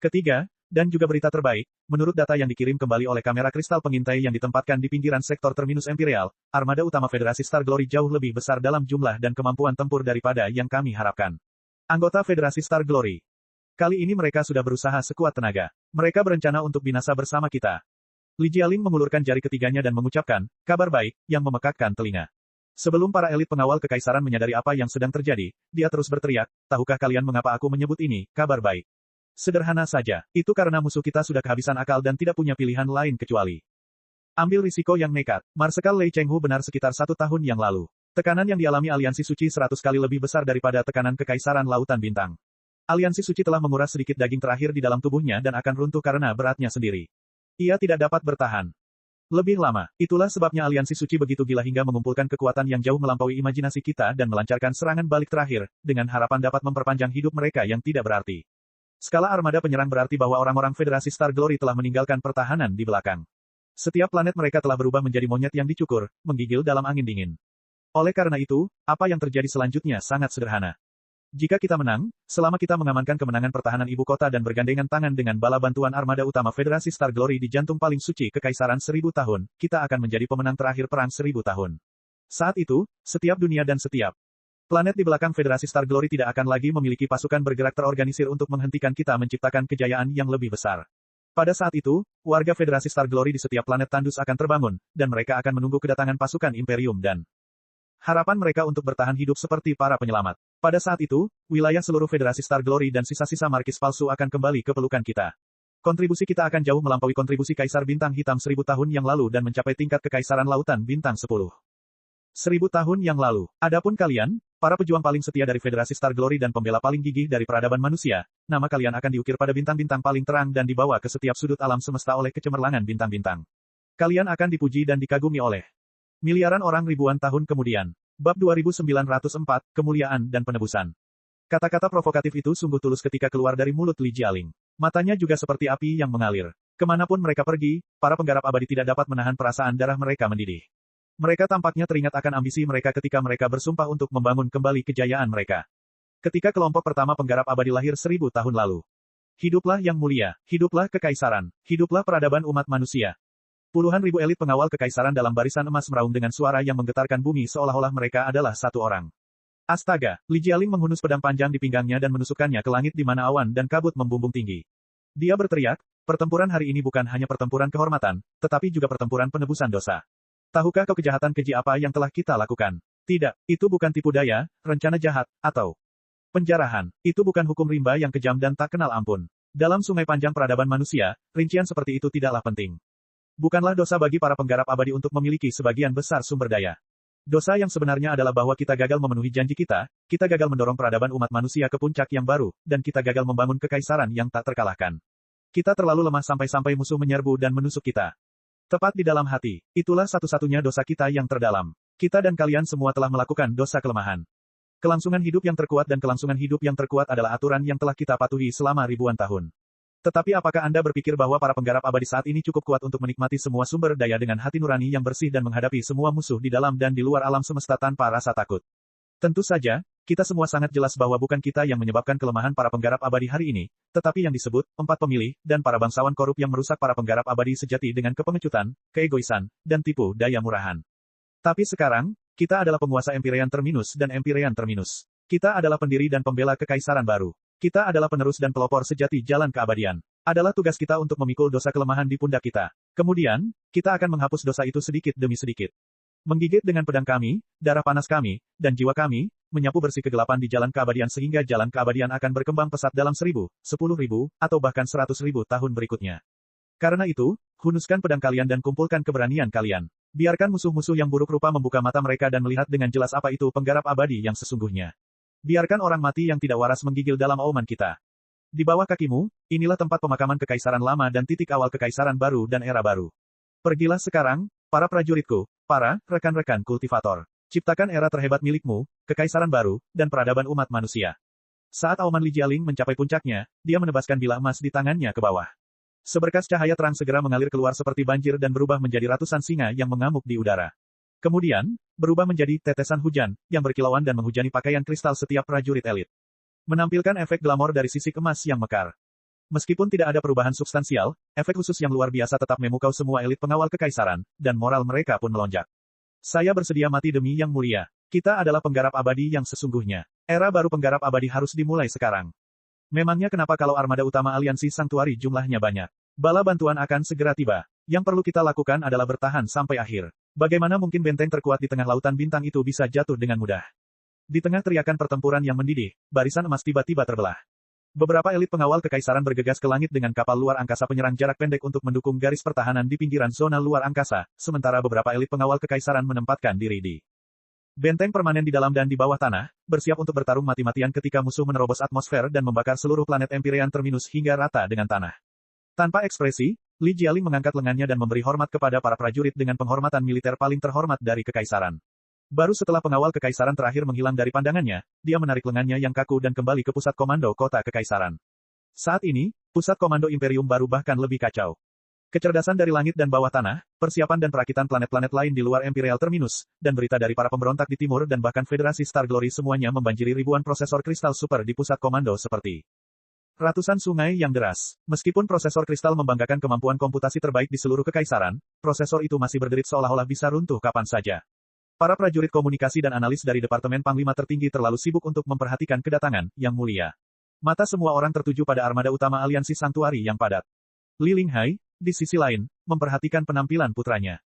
Ketiga, dan juga berita terbaik, menurut data yang dikirim kembali oleh kamera kristal pengintai yang ditempatkan di pinggiran sektor terminus Imperial, armada utama Federasi Star Glory jauh lebih besar dalam jumlah dan kemampuan tempur daripada yang kami harapkan. Anggota Federasi Star Glory. Kali ini mereka sudah berusaha sekuat tenaga. Mereka berencana untuk binasa bersama kita. Li Jialing mengulurkan jari ketiganya dan mengucapkan, kabar baik, yang memekakkan telinga. Sebelum para elit pengawal kekaisaran menyadari apa yang sedang terjadi, dia terus berteriak, tahukah kalian mengapa aku menyebut ini, kabar baik? Sederhana saja, itu karena musuh kita sudah kehabisan akal dan tidak punya pilihan lain kecuali ambil risiko yang nekat. Marsekal Lei Chenghu benar sekitar 1 tahun yang lalu. Tekanan yang dialami aliansi suci 100 kali lebih besar daripada tekanan kekaisaran lautan bintang. Aliansi suci telah menguras sedikit daging terakhir di dalam tubuhnya dan akan runtuh karena beratnya sendiri. Ia tidak dapat bertahan lebih lama. Itulah sebabnya aliansi suci begitu gila hingga mengumpulkan kekuatan yang jauh melampaui imajinasi kita dan melancarkan serangan balik terakhir, dengan harapan dapat memperpanjang hidup mereka yang tidak berarti. Skala armada penyerang berarti bahwa orang-orang Federasi Star Glory telah meninggalkan pertahanan di belakang. Setiap planet mereka telah berubah menjadi monyet yang dicukur, menggigil dalam angin dingin. Oleh karena itu, apa yang terjadi selanjutnya sangat sederhana. Jika kita menang, selama kita mengamankan kemenangan pertahanan ibu kota dan bergandengan tangan dengan bala bantuan armada utama Federasi Star Glory di jantung paling suci kekaisaran 1000 tahun, kita akan menjadi pemenang terakhir perang 1000 tahun. Saat itu, setiap dunia dan setiap planet di belakang Federasi Star Glory tidak akan lagi memiliki pasukan bergerak terorganisir untuk menghentikan kita menciptakan kejayaan yang lebih besar. Pada saat itu, warga Federasi Star Glory di setiap planet tandus akan terbangun, dan mereka akan menunggu kedatangan pasukan Imperium dan harapan mereka untuk bertahan hidup seperti para penyelamat. Pada saat itu, wilayah seluruh Federasi Star Glory dan sisa-sisa markis palsu akan kembali ke pelukan kita. Kontribusi kita akan jauh melampaui kontribusi Kaisar Bintang Hitam 1000 tahun yang lalu dan mencapai tingkat kekaisaran lautan bintang 10. 1000 tahun yang lalu. Adapun kalian, para pejuang paling setia dari Federasi Star Glory dan pembela paling gigih dari peradaban manusia, nama kalian akan diukir pada bintang-bintang paling terang dan dibawa ke setiap sudut alam semesta oleh kecemerlangan bintang-bintang. Kalian akan dipuji dan dikagumi oleh miliaran orang ribuan tahun kemudian. Bab 2904, Kemuliaan dan Penebusan. Kata-kata provokatif itu sungguh tulus ketika keluar dari mulut Li Jialing. Matanya juga seperti api yang mengalir. Kemanapun mereka pergi, para penggarap abadi tidak dapat menahan perasaan darah mereka mendidih. Mereka tampaknya teringat akan ambisi mereka ketika mereka bersumpah untuk membangun kembali kejayaan mereka. Ketika kelompok pertama penggarap abadi lahir 1000 tahun lalu. Hiduplah yang mulia, hiduplah kekaisaran, hiduplah peradaban umat manusia. Puluhan ribu elit pengawal kekaisaran dalam barisan emas meraung dengan suara yang menggetarkan bumi seolah-olah mereka adalah satu orang. Astaga, Li Jialing menghunus pedang panjang di pinggangnya dan menusukkannya ke langit di mana awan dan kabut membumbung tinggi. Dia berteriak, pertempuran hari ini bukan hanya pertempuran kehormatan, tetapi juga pertempuran penebusan dosa. Tahukah kau kejahatan keji apa yang telah kita lakukan? Tidak, itu bukan tipu daya, rencana jahat, atau penjarahan. Itu bukan hukum rimba yang kejam dan tak kenal ampun. Dalam sungai panjang peradaban manusia, rincian seperti itu tidaklah penting. Bukanlah dosa bagi para penggarap abadi untuk memiliki sebagian besar sumber daya. Dosa yang sebenarnya adalah bahwa kita gagal memenuhi janji kita gagal mendorong peradaban umat manusia ke puncak yang baru, dan kita gagal membangun kekaisaran yang tak terkalahkan. Kita terlalu lemah sampai-sampai musuh menyerbu dan menusuk kita. Tepat di dalam hati, itulah satu-satunya dosa kita yang terdalam. Kita dan kalian semua telah melakukan dosa kelemahan. Kelangsungan hidup yang terkuat dan kelangsungan hidup yang terkuat adalah aturan yang telah kita patuhi selama ribuan tahun. Tetapi apakah Anda berpikir bahwa para penggarap abadi saat ini cukup kuat untuk menikmati semua sumber daya dengan hati nurani yang bersih dan menghadapi semua musuh di dalam dan di luar alam semesta tanpa rasa takut? Tentu saja, kita semua sangat jelas bahwa bukan kita yang menyebabkan kelemahan para penggarap abadi hari ini, tetapi yang disebut, 4 pemilih, dan para bangsawan korup yang merusak para penggarap abadi sejati dengan kepengecutan, keegoisan, dan tipu daya murahan. Tapi sekarang, kita adalah penguasa Empyrean Terminus dan Empyrean Terminus. Kita adalah pendiri dan pembela kekaisaran baru. Kita adalah penerus dan pelopor sejati jalan keabadian. Adalah tugas kita untuk memikul dosa kelemahan di pundak kita. Kemudian, kita akan menghapus dosa itu sedikit demi sedikit. Menggigit dengan pedang kami, darah panas kami, dan jiwa kami, menyapu bersih kegelapan di jalan keabadian sehingga jalan keabadian akan berkembang pesat dalam 1000, 10.000, atau bahkan 100.000 tahun berikutnya. Karena itu, hunuskan pedang kalian dan kumpulkan keberanian kalian. Biarkan musuh-musuh yang buruk rupa membuka mata mereka dan melihat dengan jelas apa itu penggarap abadi yang sesungguhnya. Biarkan orang mati yang tidak waras menggigil dalam auman kita. Di bawah kakimu, inilah tempat pemakaman kekaisaran lama dan titik awal kekaisaran baru dan era baru. Pergilah sekarang, para prajuritku, para rekan-rekan kultivator. Ciptakan era terhebat milikmu, kekaisaran baru, dan peradaban umat manusia. Saat auman Li Jialing mencapai puncaknya, dia menebaskan bilah emas di tangannya ke bawah. Seberkas cahaya terang segera mengalir keluar seperti banjir dan berubah menjadi ratusan singa yang mengamuk di udara. Kemudian, berubah menjadi tetesan hujan, yang berkilauan dan menghujani pakaian kristal setiap prajurit elit. Menampilkan efek glamor dari sisik emas yang mekar. Meskipun tidak ada perubahan substansial, efek khusus yang luar biasa tetap memukau semua elit pengawal kekaisaran, dan moral mereka pun melonjak. Saya bersedia mati demi yang mulia. Kita adalah penggarap abadi yang sesungguhnya. Era baru penggarap abadi harus dimulai sekarang. Memangnya kenapa kalau armada utama aliansi Sanctuary jumlahnya banyak? Bala bantuan akan segera tiba. Yang perlu kita lakukan adalah bertahan sampai akhir. Bagaimana mungkin benteng terkuat di tengah lautan bintang itu bisa jatuh dengan mudah? Di tengah teriakan pertempuran yang mendidih, barisan emas tiba-tiba terbelah. Beberapa elit pengawal kekaisaran bergegas ke langit dengan kapal luar angkasa penyerang jarak pendek untuk mendukung garis pertahanan di pinggiran zona luar angkasa, sementara beberapa elit pengawal kekaisaran menempatkan diri di benteng permanen di dalam dan di bawah tanah, bersiap untuk bertarung mati-matian ketika musuh menerobos atmosfer dan membakar seluruh planet Empyrean Terminus hingga rata dengan tanah. Tanpa ekspresi, Li Jialing mengangkat lengannya dan memberi hormat kepada para prajurit dengan penghormatan militer paling terhormat dari kekaisaran. Baru setelah pengawal kekaisaran terakhir menghilang dari pandangannya, dia menarik lengannya yang kaku dan kembali ke pusat komando kota kekaisaran. Saat ini, pusat komando Imperium baru bahkan lebih kacau. Kecerdasan dari langit dan bawah tanah, persiapan dan perakitan planet-planet lain di luar Imperial Terminus, dan berita dari para pemberontak di timur dan bahkan Federasi Star Glory semuanya membanjiri ribuan prosesor kristal super di pusat komando seperti ratusan sungai yang deras. Meskipun prosesor kristal membanggakan kemampuan komputasi terbaik di seluruh kekaisaran, prosesor itu masih berderit seolah-olah bisa runtuh kapan saja. Para prajurit komunikasi dan analis dari Departemen Panglima Tertinggi terlalu sibuk untuk memperhatikan kedatangan Yang Mulia. Mata semua orang tertuju pada armada utama aliansi Sanctuary yang padat. Li Linghai, di sisi lain, memperhatikan penampilan putranya.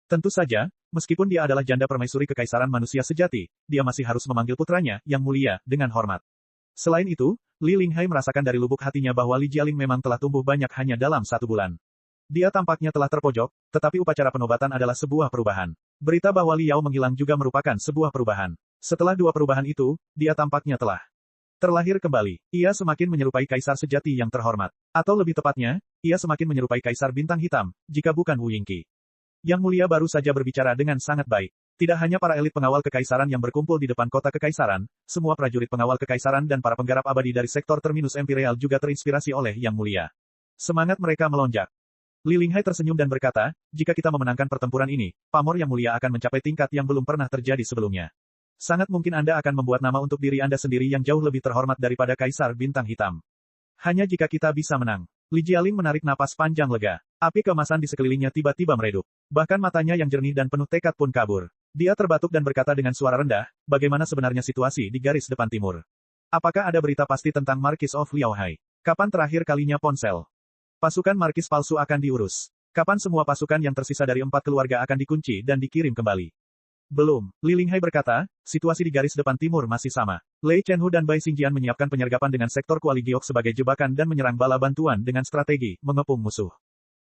Tentu saja, meskipun dia adalah janda permaisuri kekaisaran manusia sejati, dia masih harus memanggil putranya, Yang Mulia, dengan hormat. Selain itu, Li Linghai merasakan dari lubuk hatinya bahwa Li Jialing memang telah tumbuh banyak hanya dalam 1 bulan. Dia tampaknya telah terpojok, tetapi upacara penobatan adalah sebuah perubahan. Berita bahwa Li Yao menghilang juga merupakan sebuah perubahan. Setelah 2 perubahan itu, dia tampaknya telah terlahir kembali. Ia semakin menyerupai kaisar sejati yang terhormat. Atau lebih tepatnya, ia semakin menyerupai kaisar bintang hitam, jika bukan Wu Yingqi. Yang Mulia baru saja berbicara dengan sangat baik. Tidak hanya para elit pengawal kekaisaran yang berkumpul di depan kota kekaisaran, semua prajurit pengawal kekaisaran dan para penggarap abadi dari sektor Terminus Imperial juga terinspirasi oleh Yang Mulia. Semangat mereka melonjak. Li Linghai tersenyum dan berkata, jika kita memenangkan pertempuran ini, pamor Yang Mulia akan mencapai tingkat yang belum pernah terjadi sebelumnya. Sangat mungkin Anda akan membuat nama untuk diri Anda sendiri yang jauh lebih terhormat daripada Kaisar Bintang Hitam. Hanya jika kita bisa menang. Li Jialing menarik napas panjang lega. Api keemasan di sekelilingnya tiba-tiba meredup. Bahkan matanya yang jernih dan penuh tekad pun kabur. Dia terbatuk dan berkata dengan suara rendah, bagaimana sebenarnya situasi di garis depan timur? Apakah ada berita pasti tentang Marquis of Liaohai? Kapan terakhir kalinya ponsel? Pasukan markis palsu akan diurus. Kapan semua pasukan yang tersisa dari 4 keluarga akan dikunci dan dikirim kembali? Belum. Li Linghai berkata, situasi di garis depan timur masih sama. Lei Chenhu dan Bai Xingjian menyiapkan penyergapan dengan sektor Kuali Giok sebagai jebakan dan menyerang bala bantuan dengan strategi mengepung musuh.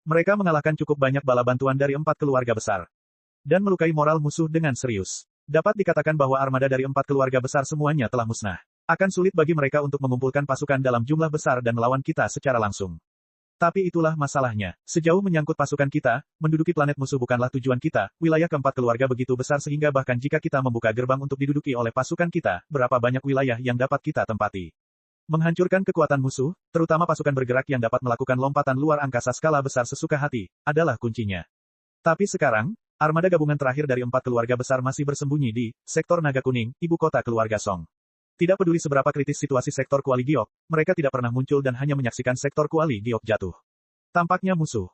Mereka mengalahkan cukup banyak bala bantuan dari 4 keluarga besar. Dan melukai moral musuh dengan serius. Dapat dikatakan bahwa armada dari 4 keluarga besar semuanya telah musnah. Akan sulit bagi mereka untuk mengumpulkan pasukan dalam jumlah besar dan melawan kita secara langsung. Tapi itulah masalahnya. Sejauh menyangkut pasukan kita, menduduki planet musuh bukanlah tujuan kita, wilayah keempat keluarga begitu besar sehingga bahkan jika kita membuka gerbang untuk diduduki oleh pasukan kita, berapa banyak wilayah yang dapat kita tempati. Menghancurkan kekuatan musuh, terutama pasukan bergerak yang dapat melakukan lompatan luar angkasa skala besar sesuka hati, adalah kuncinya. Tapi sekarang, armada gabungan terakhir dari 4 keluarga besar masih bersembunyi di sektor Naga Kuning, ibu kota keluarga Song. Tidak peduli seberapa kritis situasi sektor Kuali Giok, mereka tidak pernah muncul dan hanya menyaksikan sektor Kuali Giok jatuh. Tampaknya musuh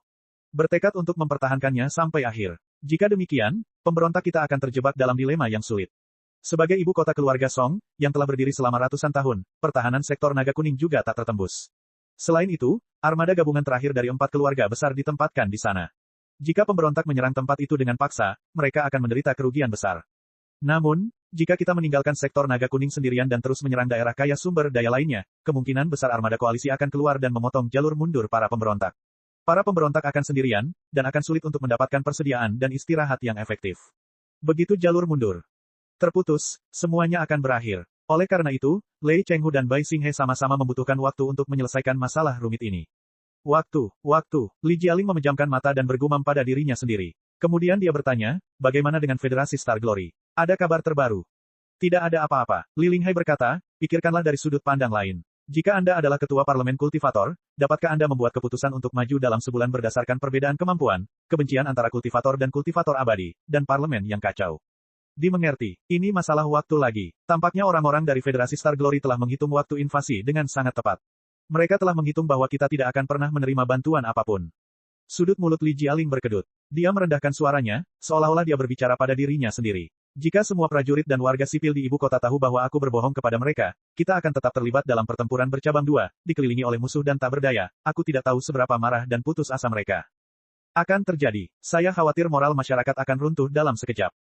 bertekad untuk mempertahankannya sampai akhir. Jika demikian, pemberontak kita akan terjebak dalam dilema yang sulit. Sebagai ibu kota keluarga Song, yang telah berdiri selama ratusan tahun, pertahanan sektor Naga Kuning juga tak tertembus. Selain itu, armada gabungan terakhir dari 4 keluarga besar ditempatkan di sana. Jika pemberontak menyerang tempat itu dengan paksa, mereka akan menderita kerugian besar. Namun, jika kita meninggalkan sektor Naga Kuning sendirian dan terus menyerang daerah kaya sumber daya lainnya, kemungkinan besar armada koalisi akan keluar dan memotong jalur mundur para pemberontak. Para pemberontak akan sendirian, dan akan sulit untuk mendapatkan persediaan dan istirahat yang efektif. Begitu jalur mundur terputus, semuanya akan berakhir. Oleh karena itu, Lei Chenghu dan Bai Xinghe sama-sama membutuhkan waktu untuk menyelesaikan masalah rumit ini. Waktu. Li Jialing memejamkan mata dan bergumam pada dirinya sendiri. Kemudian dia bertanya, bagaimana dengan Federasi Star Glory? Ada kabar terbaru? Tidak ada apa-apa. Li Linghai berkata, pikirkanlah dari sudut pandang lain. Jika Anda adalah ketua parlemen kultivator, dapatkah Anda membuat keputusan untuk maju dalam sebulan berdasarkan perbedaan kemampuan, kebencian antara kultivator dan kultivator abadi, dan parlemen yang kacau? Dimengerti, ini masalah waktu lagi. Tampaknya orang-orang dari Federasi Star Glory telah menghitung waktu invasi dengan sangat tepat. Mereka telah menghitung bahwa kita tidak akan pernah menerima bantuan apapun. Sudut mulut Li Jialing berkedut. Dia merendahkan suaranya, seolah-olah dia berbicara pada dirinya sendiri. Jika semua prajurit dan warga sipil di ibu kota tahu bahwa aku berbohong kepada mereka, kita akan tetap terlibat dalam pertempuran bercabang dua, dikelilingi oleh musuh dan tak berdaya. Aku tidak tahu seberapa marah dan putus asa mereka akan terjadi. Saya khawatir moral masyarakat akan runtuh dalam sekejap.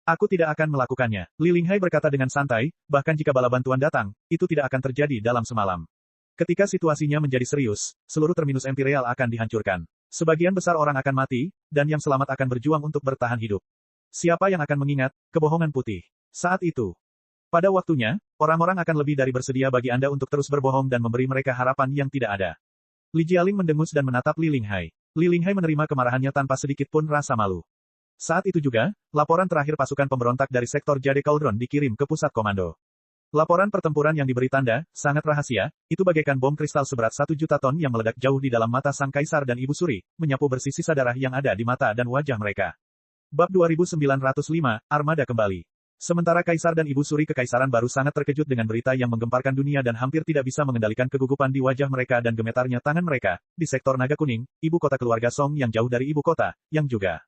Aku tidak akan melakukannya. Li Linghai berkata dengan santai, bahkan jika bala bantuan datang, itu tidak akan terjadi dalam semalam. Ketika situasinya menjadi serius, seluruh terminus imperial akan dihancurkan. Sebagian besar orang akan mati, dan yang selamat akan berjuang untuk bertahan hidup. Siapa yang akan mengingat kebohongan putih? Saat itu, pada waktunya, orang-orang akan lebih dari bersedia bagi Anda untuk terus berbohong dan memberi mereka harapan yang tidak ada. Li Jialing mendengus dan menatap Li Linghai. Li Linghai menerima kemarahannya tanpa sedikit pun rasa malu. Saat itu juga, laporan terakhir pasukan pemberontak dari sektor Jade Cauldron dikirim ke pusat komando. Laporan pertempuran yang diberi tanda, sangat rahasia, itu bagaikan bom kristal seberat 1 juta ton yang meledak jauh di dalam mata Sang Kaisar dan Ibu Suri, menyapu bersih sisa darah yang ada di mata dan wajah mereka. Bab 2905, Armada kembali. Sementara Kaisar dan Ibu Suri Kekaisaran baru sangat terkejut dengan berita yang menggemparkan dunia dan hampir tidak bisa mengendalikan kegugupan di wajah mereka dan gemetarnya tangan mereka, di sektor Naga Kuning, ibu kota keluarga Song yang jauh dari ibu kota, yang juga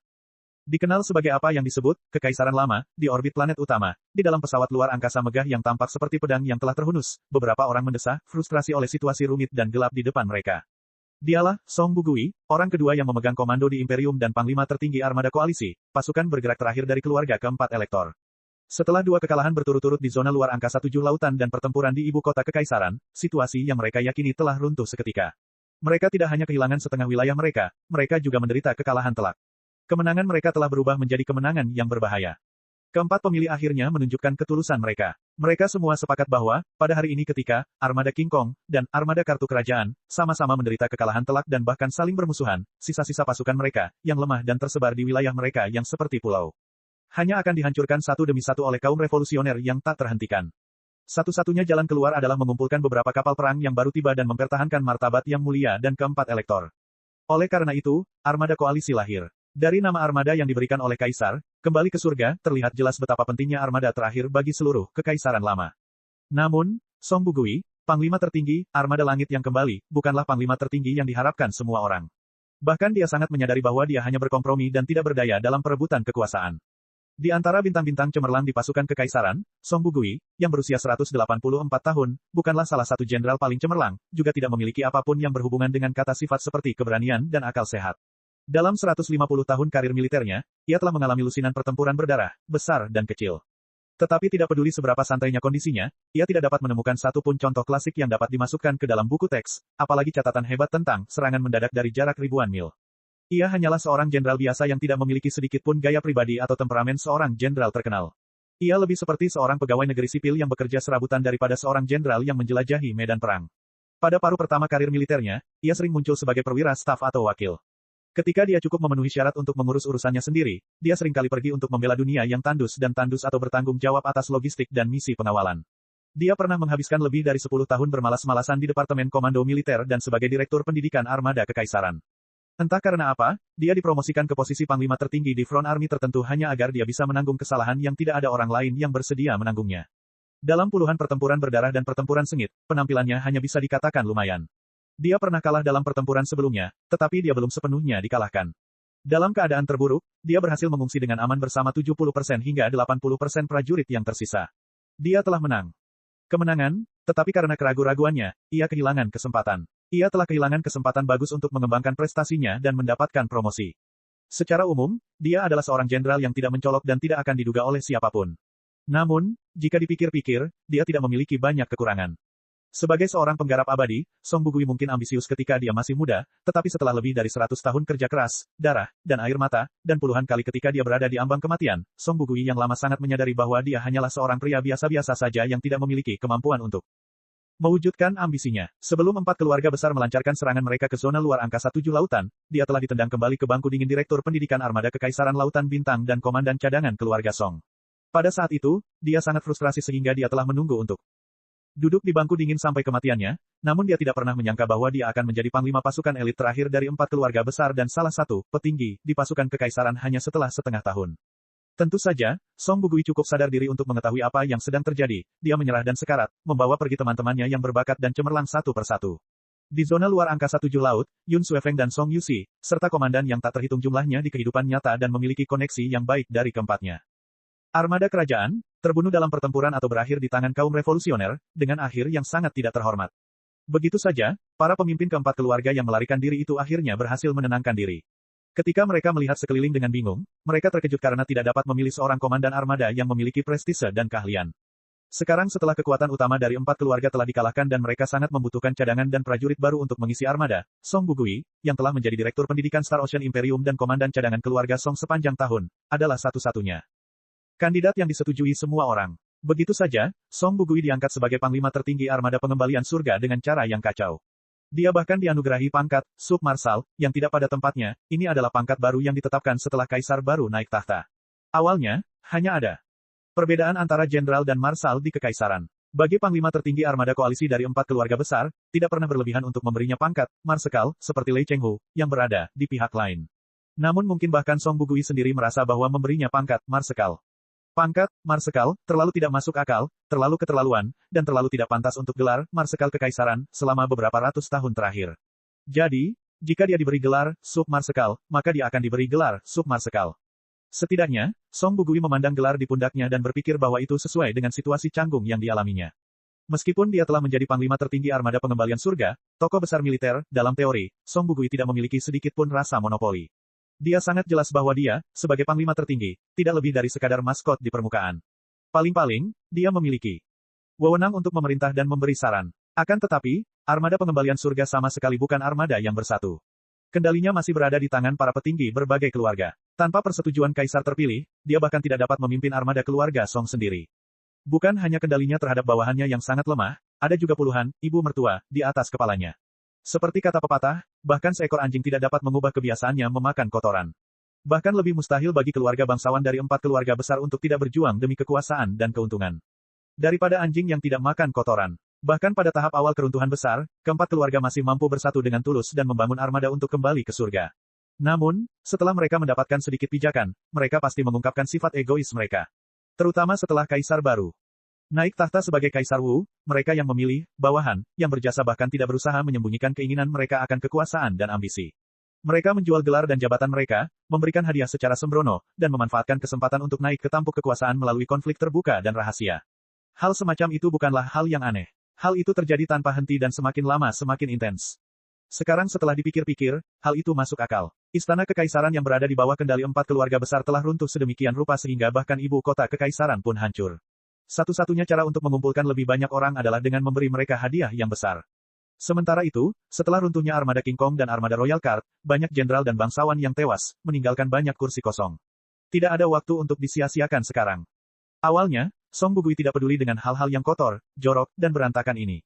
dikenal sebagai apa yang disebut, Kekaisaran Lama, di orbit planet utama, di dalam pesawat luar angkasa megah yang tampak seperti pedang yang telah terhunus, beberapa orang mendesah, frustrasi oleh situasi rumit dan gelap di depan mereka. Dialah, Song Bugui, orang kedua yang memegang komando di Imperium dan Panglima tertinggi Armada Koalisi, pasukan bergerak terakhir dari keluarga keempat Elektor. Setelah 2 kekalahan berturut-turut di zona luar angkasa 7 lautan dan pertempuran di ibu kota Kekaisaran, situasi yang mereka yakini telah runtuh seketika. Mereka tidak hanya kehilangan setengah wilayah mereka juga menderita kekalahan telak. Kemenangan mereka telah berubah menjadi kemenangan yang berbahaya. Keempat pemilih akhirnya menunjukkan ketulusan mereka. Mereka semua sepakat bahwa, pada hari ini ketika, Armada King Kong, dan Armada Kartu Kerajaan, sama-sama menderita kekalahan telak dan bahkan saling bermusuhan, sisa-sisa pasukan mereka, yang lemah dan tersebar di wilayah mereka yang seperti pulau, hanya akan dihancurkan satu demi satu oleh kaum revolusioner yang tak terhentikan. Satu-satunya jalan keluar adalah mengumpulkan beberapa kapal perang yang baru tiba dan mempertahankan martabat yang mulia dan keempat Elektor. Oleh karena itu, Armada Koalisi lahir. Dari nama armada yang diberikan oleh Kaisar, kembali ke surga, terlihat jelas betapa pentingnya armada terakhir bagi seluruh Kekaisaran Lama. Namun, Song Bugui, Panglima tertinggi, armada langit yang kembali, bukanlah Panglima tertinggi yang diharapkan semua orang. Bahkan dia sangat menyadari bahwa dia hanya berkompromi dan tidak berdaya dalam perebutan kekuasaan. Di antara bintang-bintang cemerlang di pasukan Kekaisaran, Song Bugui, yang berusia 184 tahun, bukanlah salah satu jenderal paling cemerlang, juga tidak memiliki apapun yang berhubungan dengan kata sifat seperti keberanian dan akal sehat. Dalam 150 tahun karir militernya, ia telah mengalami lusinan pertempuran berdarah, besar dan kecil. Tetapi tidak peduli seberapa santainya kondisinya, ia tidak dapat menemukan satu pun contoh klasik yang dapat dimasukkan ke dalam buku teks, apalagi catatan hebat tentang serangan mendadak dari jarak ribuan mil. Ia hanyalah seorang jenderal biasa yang tidak memiliki sedikit pun gaya pribadi atau temperamen seorang jenderal terkenal. Ia lebih seperti seorang pegawai negeri sipil yang bekerja serabutan daripada seorang jenderal yang menjelajahi medan perang. Pada paruh pertama karir militernya, ia sering muncul sebagai perwira staf atau wakil. Ketika dia cukup memenuhi syarat untuk mengurus urusannya sendiri, dia seringkali pergi untuk membela dunia yang tandus atau bertanggung jawab atas logistik dan misi pengawalan. Dia pernah menghabiskan lebih dari 10 tahun bermalas-malasan di Departemen Komando Militer dan sebagai Direktur Pendidikan Armada Kekaisaran. Entah karena apa, dia dipromosikan ke posisi Panglima tertinggi di front army tertentu hanya agar dia bisa menanggung kesalahan yang tidak ada orang lain yang bersedia menanggungnya. Dalam puluhan pertempuran berdarah dan pertempuran sengit, penampilannya hanya bisa dikatakan lumayan. Dia pernah kalah dalam pertempuran sebelumnya, tetapi dia belum sepenuhnya dikalahkan. Dalam keadaan terburuk, dia berhasil mengungsi dengan aman bersama 70% hingga 80% prajurit yang tersisa. Dia telah menang. Kemenangan, tetapi karena keraguan-raguannya, ia kehilangan kesempatan. Ia telah kehilangan kesempatan bagus untuk mengembangkan prestasinya dan mendapatkan promosi. Secara umum, dia adalah seorang jenderal yang tidak mencolok dan tidak akan diduga oleh siapapun. Namun, jika dipikir-pikir, dia tidak memiliki banyak kekurangan. Sebagai seorang penggarap abadi, Song Bugui mungkin ambisius ketika dia masih muda, tetapi setelah lebih dari 100 tahun kerja keras, darah, dan air mata, dan puluhan kali ketika dia berada di ambang kematian, Song Bugui yang lama sangat menyadari bahwa dia hanyalah seorang pria biasa-biasa saja yang tidak memiliki kemampuan untuk mewujudkan ambisinya. Sebelum 4 keluarga besar melancarkan serangan mereka ke zona luar angkasa 7 lautan, dia telah ditendang kembali ke bangku dingin Direktur Pendidikan Armada Kekaisaran Lautan Bintang dan Komandan Cadangan keluarga Song. Pada saat itu, dia sangat frustrasi sehingga dia telah menunggu untuk Duduk di bangku dingin sampai kematiannya, namun dia tidak pernah menyangka bahwa dia akan menjadi panglima pasukan elit terakhir dari 4 keluarga besar dan salah satu petinggi di pasukan kekaisaran hanya setelah setengah tahun. Tentu saja, Song Bugui cukup sadar diri untuk mengetahui apa yang sedang terjadi. Dia menyerah dan sekarat, membawa pergi teman-temannya yang berbakat dan cemerlang satu persatu. Di zona luar angkasa 7 laut, Yun Suefeng dan Song Yusi, serta komandan yang tak terhitung jumlahnya di kehidupan nyata dan memiliki koneksi yang baik dari keempatnya. Armada kerajaan, terbunuh dalam pertempuran atau berakhir di tangan kaum revolusioner, dengan akhir yang sangat tidak terhormat. Begitu saja, para pemimpin keempat keluarga yang melarikan diri itu akhirnya berhasil menenangkan diri. Ketika mereka melihat sekeliling dengan bingung, mereka terkejut karena tidak dapat memilih seorang komandan armada yang memiliki prestise dan keahlian. Sekarang setelah kekuatan utama dari 4 keluarga telah dikalahkan dan mereka sangat membutuhkan cadangan dan prajurit baru untuk mengisi armada, Song Bugui, yang telah menjadi Direktur Pendidikan Star Ocean Imperium dan komandan cadangan keluarga Song sepanjang tahun, adalah satu-satunya kandidat yang disetujui semua orang. Begitu saja, Song Bugui diangkat sebagai panglima tertinggi armada pengembalian surga dengan cara yang kacau. Dia bahkan dianugerahi pangkat Sub-Marsal, yang tidak pada tempatnya. Ini adalah pangkat baru yang ditetapkan setelah kaisar baru naik tahta. Awalnya, hanya ada perbedaan antara jenderal dan marsal di kekaisaran. Bagi panglima tertinggi armada koalisi dari 4 keluarga besar, tidak pernah berlebihan untuk memberinya pangkat marsekal, seperti Lei Chenghu, yang berada di pihak lain. Namun mungkin bahkan Song Bugui sendiri merasa bahwa memberinya pangkat marsekal marsekal, terlalu tidak masuk akal, terlalu keterlaluan, dan terlalu tidak pantas untuk gelar marsekal kekaisaran selama beberapa ratus tahun terakhir. Jadi, jika dia diberi gelar sub-marsekal, maka dia akan diberi gelar sub-marsekal. Setidaknya, Song Bugui memandang gelar di pundaknya dan berpikir bahwa itu sesuai dengan situasi canggung yang dialaminya. Meskipun dia telah menjadi panglima tertinggi armada pengembalian surga, tokoh besar militer, dalam teori, Song Bugui tidak memiliki sedikit pun rasa monopoli. Dia sangat jelas bahwa dia, sebagai panglima tertinggi, tidak lebih dari sekadar maskot di permukaan. Paling-paling, dia memiliki wewenang untuk memerintah dan memberi saran. Akan tetapi, armada pengembalian surga sama sekali bukan armada yang bersatu. Kendalinya masih berada di tangan para petinggi berbagai keluarga. Tanpa persetujuan kaisar terpilih, dia bahkan tidak dapat memimpin armada keluarga Song sendiri. Bukan hanya kendalinya terhadap bawahannya yang sangat lemah, ada juga puluhan ibu mertua di atas kepalanya. Seperti kata pepatah, bahkan seekor anjing tidak dapat mengubah kebiasaannya memakan kotoran. Bahkan lebih mustahil bagi keluarga bangsawan dari 4 keluarga besar untuk tidak berjuang demi kekuasaan dan keuntungan. Daripada anjing yang tidak makan kotoran. Bahkan pada tahap awal keruntuhan besar, keempat keluarga masih mampu bersatu dengan tulus dan membangun armada untuk kembali ke surga. Namun, setelah mereka mendapatkan sedikit pijakan, mereka pasti mengungkapkan sifat egois mereka. Terutama setelah kaisar baru naik tahta sebagai Kaisar Wu, mereka yang memilih, bawahan, yang berjasa bahkan tidak berusaha menyembunyikan keinginan mereka akan kekuasaan dan ambisi. Mereka menjual gelar dan jabatan mereka, memberikan hadiah secara sembrono, dan memanfaatkan kesempatan untuk naik ke tampuk kekuasaan melalui konflik terbuka dan rahasia. Hal semacam itu bukanlah hal yang aneh. Hal itu terjadi tanpa henti dan semakin lama semakin intens. Sekarang setelah dipikir-pikir, hal itu masuk akal. Istana kekaisaran yang berada di bawah kendali 4 keluarga besar telah runtuh sedemikian rupa sehingga bahkan ibu kota kekaisaran pun hancur. Satu-satunya cara untuk mengumpulkan lebih banyak orang adalah dengan memberi mereka hadiah yang besar. Sementara itu, setelah runtuhnya armada King Kong dan armada Royal Guard, banyak jenderal dan bangsawan yang tewas, meninggalkan banyak kursi kosong. Tidak ada waktu untuk disia-siakan sekarang. Awalnya, Song Bugui tidak peduli dengan hal-hal yang kotor, jorok, dan berantakan ini.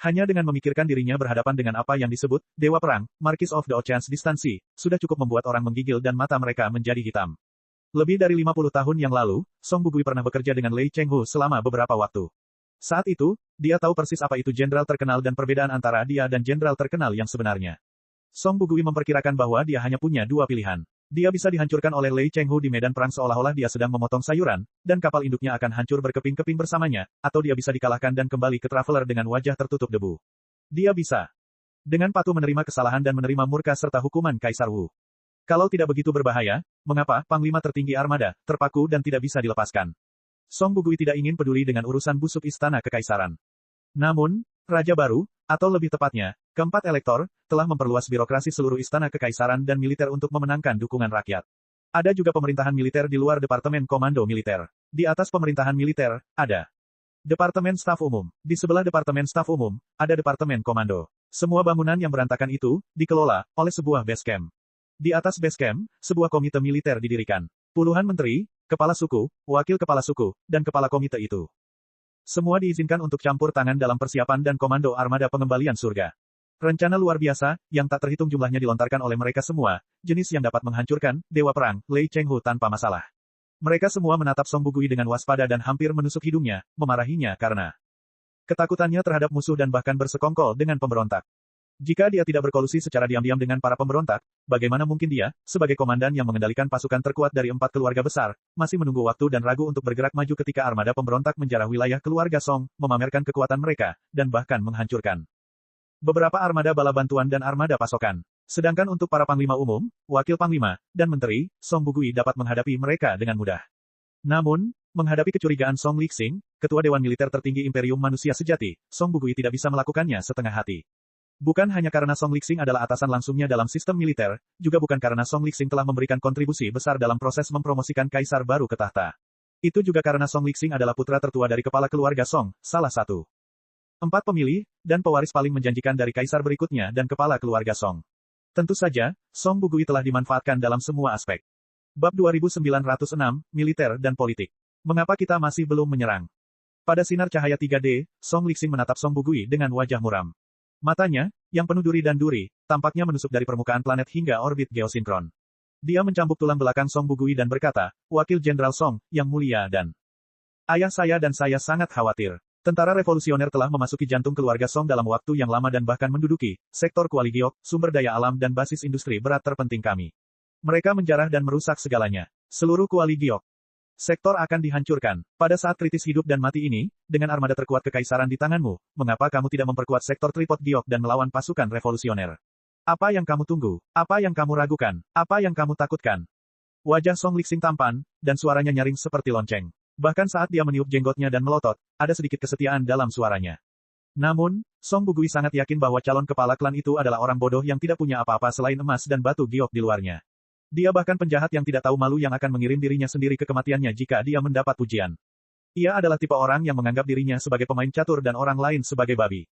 Hanya dengan memikirkan dirinya berhadapan dengan apa yang disebut Dewa Perang, Marquis of the Ocean's Distancy, sudah cukup membuat orang menggigil dan mata mereka menjadi hitam. Lebih dari 50 tahun yang lalu, Song Bugui pernah bekerja dengan Lei Chenghu selama beberapa waktu. Saat itu, dia tahu persis apa itu jenderal terkenal dan perbedaan antara dia dan jenderal terkenal yang sebenarnya. Song Bugui memperkirakan bahwa dia hanya punya dua pilihan. Dia bisa dihancurkan oleh Lei Chenghu di medan perang seolah-olah dia sedang memotong sayuran, dan kapal induknya akan hancur berkeping-keping bersamanya, atau dia bisa dikalahkan dan kembali ke Traveler dengan wajah tertutup debu. Dia bisa dengan patuh menerima kesalahan dan menerima murka serta hukuman Kaisar Wu. Kalau tidak begitu berbahaya, mengapa panglima tertinggi armada terpaku dan tidak bisa dilepaskan? Song Bugui tidak ingin peduli dengan urusan busuk istana kekaisaran. Namun, raja baru, atau lebih tepatnya, keempat elektor, telah memperluas birokrasi seluruh istana kekaisaran dan militer untuk memenangkan dukungan rakyat. Ada juga pemerintahan militer di luar Departemen Komando Militer. Di atas pemerintahan militer, ada Departemen Staf Umum. Di sebelah Departemen Staf Umum, ada Departemen Komando. Semua bangunan yang berantakan itu, dikelola oleh sebuah base camp. Di atas base camp, sebuah komite militer didirikan. Puluhan menteri, kepala suku, wakil kepala suku, dan kepala komite itu. Semua diizinkan untuk campur tangan dalam persiapan dan komando armada pengembalian surga. Rencana luar biasa, yang tak terhitung jumlahnya dilontarkan oleh mereka semua, jenis yang dapat menghancurkan Dewa Perang, Lei Chenghu tanpa masalah. Mereka semua menatap Song Bugui dengan waspada dan hampir menusuk hidungnya, memarahinya karena Ketakutannya terhadap musuh dan bahkan bersekongkol dengan pemberontak. Jika dia tidak berkolusi secara diam-diam dengan para pemberontak, bagaimana mungkin dia, sebagai komandan yang mengendalikan pasukan terkuat dari 4 keluarga besar, masih menunggu waktu dan ragu untuk bergerak maju ketika armada pemberontak menjarah wilayah keluarga Song, memamerkan kekuatan mereka, dan bahkan menghancurkan beberapa armada bala bantuan dan armada pasokan. Sedangkan untuk para panglima umum, wakil panglima, dan menteri, Song Bugui dapat menghadapi mereka dengan mudah. Namun, menghadapi kecurigaan Song Lixing, ketua Dewan Militer tertinggi Imperium Manusia Sejati, Song Bugui tidak bisa melakukannya setengah hati. Bukan hanya karena Song Lixing adalah atasan langsungnya dalam sistem militer, juga bukan karena Song Lixing telah memberikan kontribusi besar dalam proses mempromosikan kaisar baru ke tahta. Itu juga karena Song Lixing adalah putra tertua dari kepala keluarga Song, salah satu 4 pemilih, dan pewaris paling menjanjikan dari kaisar berikutnya dan kepala keluarga Song. Tentu saja, Song Bugui telah dimanfaatkan dalam semua aspek. Bab 2906, Militer dan Politik. Mengapa kita masih belum menyerang? Pada sinar cahaya 3D, Song Lixing menatap Song Bugui dengan wajah muram. Matanya, yang penuh duri dan duri, tampaknya menusuk dari permukaan planet hingga orbit geosinkron. Dia mencambuk tulang belakang Song Bugui dan berkata, Wakil Jenderal Song, yang mulia dan ayah saya dan saya sangat khawatir. Tentara revolusioner telah memasuki jantung keluarga Song dalam waktu yang lama dan bahkan menduduki sektor Kuali Giok, sumber daya alam dan basis industri berat terpenting kami. Mereka menjarah dan merusak segalanya. Seluruh Kuali Giok sektor akan dihancurkan. Pada saat kritis hidup dan mati ini, dengan armada terkuat kekaisaran di tanganmu, mengapa kamu tidak memperkuat sektor Tripod Giok dan melawan pasukan revolusioner? Apa yang kamu tunggu? Apa yang kamu ragukan? Apa yang kamu takutkan? Wajah Song Lixing tampan, dan suaranya nyaring seperti lonceng. Bahkan saat dia meniup jenggotnya dan melotot, ada sedikit kesetiaan dalam suaranya. Namun, Song Bugui sangat yakin bahwa calon kepala klan itu adalah orang bodoh yang tidak punya apa-apa selain emas dan batu giok di luarnya. Dia bahkan penjahat yang tidak tahu malu yang akan mengirim dirinya sendiri ke kematiannya jika dia mendapat pujian. Ia adalah tipe orang yang menganggap dirinya sebagai pemain catur dan orang lain sebagai babi.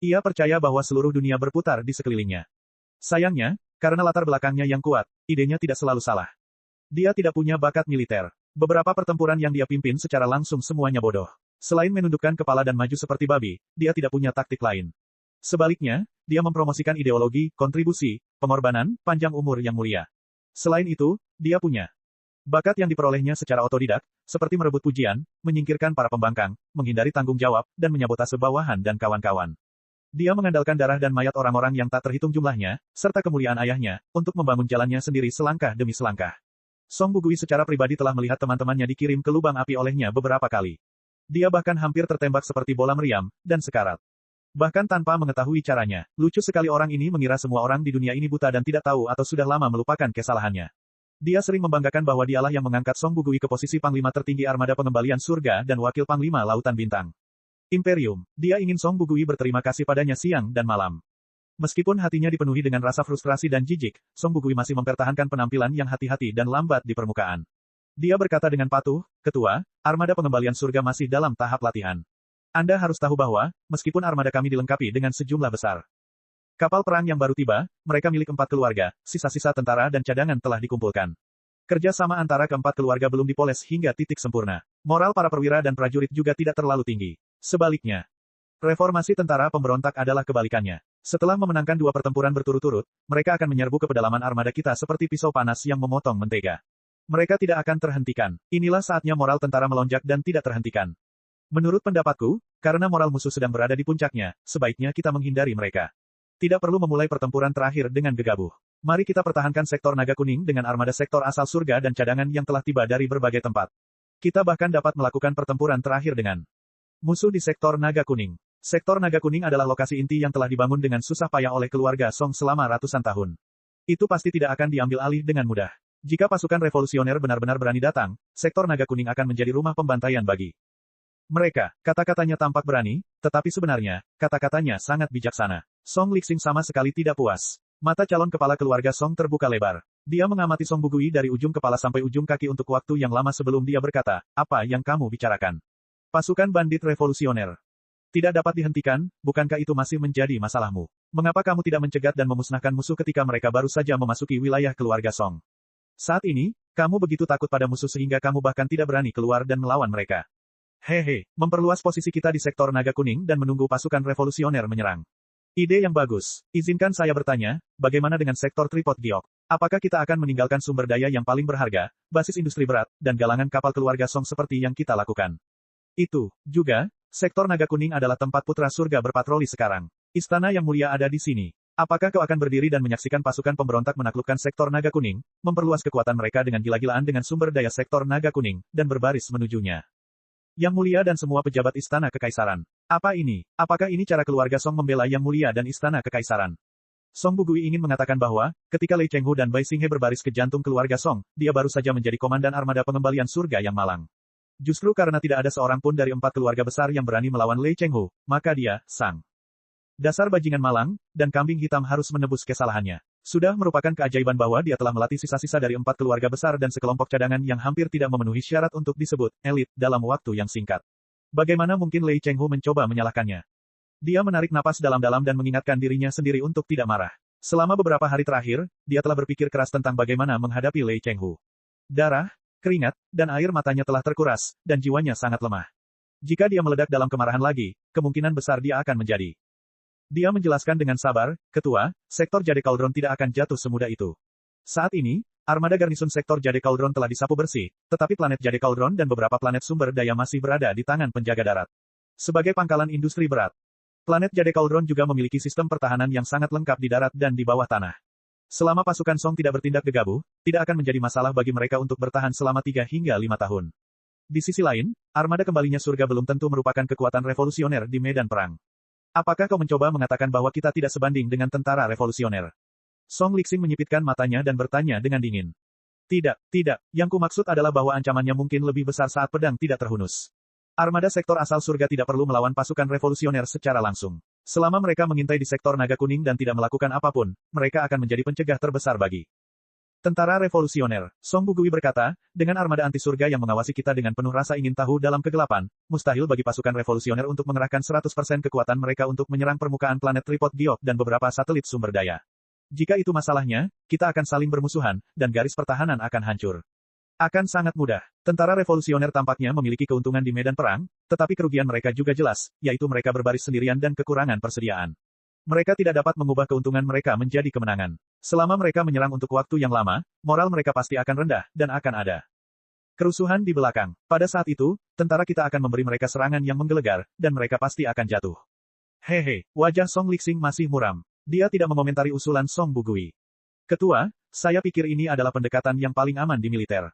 Ia percaya bahwa seluruh dunia berputar di sekelilingnya. Sayangnya, karena latar belakangnya yang kuat, idenya tidak selalu salah. Dia tidak punya bakat militer. Beberapa pertempuran yang dia pimpin secara langsung semuanya bodoh. Selain menundukkan kepala dan maju seperti babi, dia tidak punya taktik lain. Sebaliknya, dia mempromosikan ideologi, kontribusi, pengorbanan, panjang umur yang mulia. Selain itu, dia punya bakat yang diperolehnya secara otodidak, seperti merebut pujian, menyingkirkan para pembangkang, menghindari tanggung jawab, dan menyabotase bawahan dan kawan-kawan. Dia mengandalkan darah dan mayat orang-orang yang tak terhitung jumlahnya, serta kemuliaan ayahnya, untuk membangun jalannya sendiri selangkah demi selangkah. Song Bugui secara pribadi telah melihat teman-temannya dikirim ke lubang api olehnya beberapa kali. Dia bahkan hampir tertembak seperti bola meriam, dan sekarat. Bahkan tanpa mengetahui caranya, lucu sekali orang ini mengira semua orang di dunia ini buta dan tidak tahu atau sudah lama melupakan kesalahannya. Dia sering membanggakan bahwa dialah yang mengangkat Song Bugui ke posisi Panglima tertinggi Armada Pengembalian Surga dan Wakil Panglima Lautan Bintang Imperium. Dia ingin Song Bugui berterima kasih padanya siang dan malam. Meskipun hatinya dipenuhi dengan rasa frustrasi dan jijik, Song Bugui masih mempertahankan penampilan yang hati-hati dan lambat di permukaan. Dia berkata dengan patuh, Ketua, Armada Pengembalian Surga masih dalam tahap latihan. Anda harus tahu bahwa, meskipun armada kami dilengkapi dengan sejumlah besar kapal perang yang baru tiba, mereka milik 4 keluarga, sisa-sisa tentara dan cadangan telah dikumpulkan. Kerja sama antara keempat keluarga belum dipoles hingga titik sempurna. Moral para perwira dan prajurit juga tidak terlalu tinggi. Sebaliknya, reformasi tentara pemberontak adalah kebalikannya. Setelah memenangkan 2 pertempuran berturut-turut, mereka akan menyerbu ke pedalaman armada kita seperti pisau panas yang memotong mentega. Mereka tidak akan terhentikan. Inilah saatnya moral tentara melonjak dan tidak terhentikan. Menurut pendapatku, karena moral musuh sedang berada di puncaknya, sebaiknya kita menghindari mereka. Tidak perlu memulai pertempuran terakhir dengan gegabah. Mari kita pertahankan sektor naga kuning dengan armada sektor asal surga dan cadangan yang telah tiba dari berbagai tempat. Kita bahkan dapat melakukan pertempuran terakhir dengan musuh di sektor naga kuning. Sektor naga kuning adalah lokasi inti yang telah dibangun dengan susah payah oleh keluarga Song selama ratusan tahun. Itu pasti tidak akan diambil alih dengan mudah. Jika pasukan revolusioner benar-benar berani datang, sektor naga kuning akan menjadi rumah pembantaian bagi mereka. Kata-katanya tampak berani, tetapi sebenarnya, kata-katanya sangat bijaksana. Song Lixing sama sekali tidak puas. Mata calon kepala keluarga Song terbuka lebar. Dia mengamati Song Bugui dari ujung kepala sampai ujung kaki untuk waktu yang lama sebelum dia berkata, apa yang kamu bicarakan? Pasukan bandit revolusioner tidak dapat dihentikan, bukankah itu masih menjadi masalahmu? Mengapa kamu tidak mencegat dan memusnahkan musuh ketika mereka baru saja memasuki wilayah keluarga Song? Saat ini, kamu begitu takut pada musuh sehingga kamu bahkan tidak berani keluar dan melawan mereka. Hehe, memperluas posisi kita di sektor naga kuning dan menunggu pasukan revolusioner menyerang. Ide yang bagus. Izinkan saya bertanya, bagaimana dengan sektor Tripod Giok? Apakah kita akan meninggalkan sumber daya yang paling berharga, basis industri berat, dan galangan kapal keluarga Song seperti yang kita lakukan? Itu, juga, sektor naga kuning adalah tempat putra surga berpatroli sekarang. Istana yang mulia ada di sini. Apakah kau akan berdiri dan menyaksikan pasukan pemberontak menaklukkan sektor naga kuning, memperluas kekuatan mereka dengan gila-gilaan dengan sumber daya sektor naga kuning, dan berbaris menujunya? Yang mulia dan semua pejabat istana kekaisaran. Apa ini? Apakah ini cara keluarga Song membela Yang mulia dan istana kekaisaran? Song Bugui ingin mengatakan bahwa, ketika Lei Chenghu dan Bai Xinghe berbaris ke jantung keluarga Song, dia baru saja menjadi komandan armada pengembalian surga yang malang. Justru karena tidak ada seorang pun dari 4 keluarga besar yang berani melawan Lei Chenghu, maka dia, sang dasar bajingan malang, dan kambing hitam harus menebus kesalahannya. Sudah merupakan keajaiban bahwa dia telah melatih sisa-sisa dari 4 keluarga besar dan sekelompok cadangan yang hampir tidak memenuhi syarat untuk disebut elit dalam waktu yang singkat. Bagaimana mungkin Lei Chenghu mencoba menyalahkannya? Dia menarik napas dalam-dalam dan mengingatkan dirinya sendiri untuk tidak marah. Selama beberapa hari terakhir, dia telah berpikir keras tentang bagaimana menghadapi Lei Chenghu. Darah, keringat, dan air matanya telah terkuras, dan jiwanya sangat lemah. Jika dia meledak dalam kemarahan lagi, kemungkinan besar dia akan menjadi. Dia menjelaskan dengan sabar, Ketua, sektor Jade Cauldron tidak akan jatuh semudah itu. Saat ini, armada garnisun sektor Jade Cauldron telah disapu bersih, tetapi planet Jade Cauldron dan beberapa planet sumber daya masih berada di tangan penjaga darat. Sebagai pangkalan industri berat, planet Jade Cauldron juga memiliki sistem pertahanan yang sangat lengkap di darat dan di bawah tanah. Selama pasukan Song tidak bertindak gegabah, tidak akan menjadi masalah bagi mereka untuk bertahan selama 3 hingga 5 tahun. Di sisi lain, armada kembalinya surga belum tentu merupakan kekuatan revolusioner di medan perang. Apakah kau mencoba mengatakan bahwa kita tidak sebanding dengan tentara revolusioner? Song Lixing menyipitkan matanya dan bertanya dengan dingin. Tidak, tidak, yang kumaksud adalah bahwa ancamannya mungkin lebih besar saat pedang tidak terhunus. Armada sektor asal surga tidak perlu melawan pasukan revolusioner secara langsung. Selama mereka mengintai di sektor naga kuning dan tidak melakukan apapun, mereka akan menjadi pencegah terbesar bagi tentara revolusioner. Song Bugui berkata, dengan armada anti surga yang mengawasi kita dengan penuh rasa ingin tahu dalam kegelapan, mustahil bagi pasukan revolusioner untuk mengerahkan 100% kekuatan mereka untuk menyerang permukaan planet Tripod Giok dan beberapa satelit sumber daya. Jika itu masalahnya, kita akan saling bermusuhan, dan garis pertahanan akan hancur. Akan sangat mudah. Tentara revolusioner tampaknya memiliki keuntungan di medan perang, tetapi kerugian mereka juga jelas, yaitu mereka berbaris sendirian dan kekurangan persediaan. Mereka tidak dapat mengubah keuntungan mereka menjadi kemenangan. Selama mereka menyerang untuk waktu yang lama, moral mereka pasti akan rendah, dan akan ada kerusuhan di belakang. Pada saat itu, tentara kita akan memberi mereka serangan yang menggelegar, dan mereka pasti akan jatuh. Hehe, wajah Song Lixing masih muram. Dia tidak mengomentari usulan Song Bugui. Ketua, saya pikir ini adalah pendekatan yang paling aman di militer.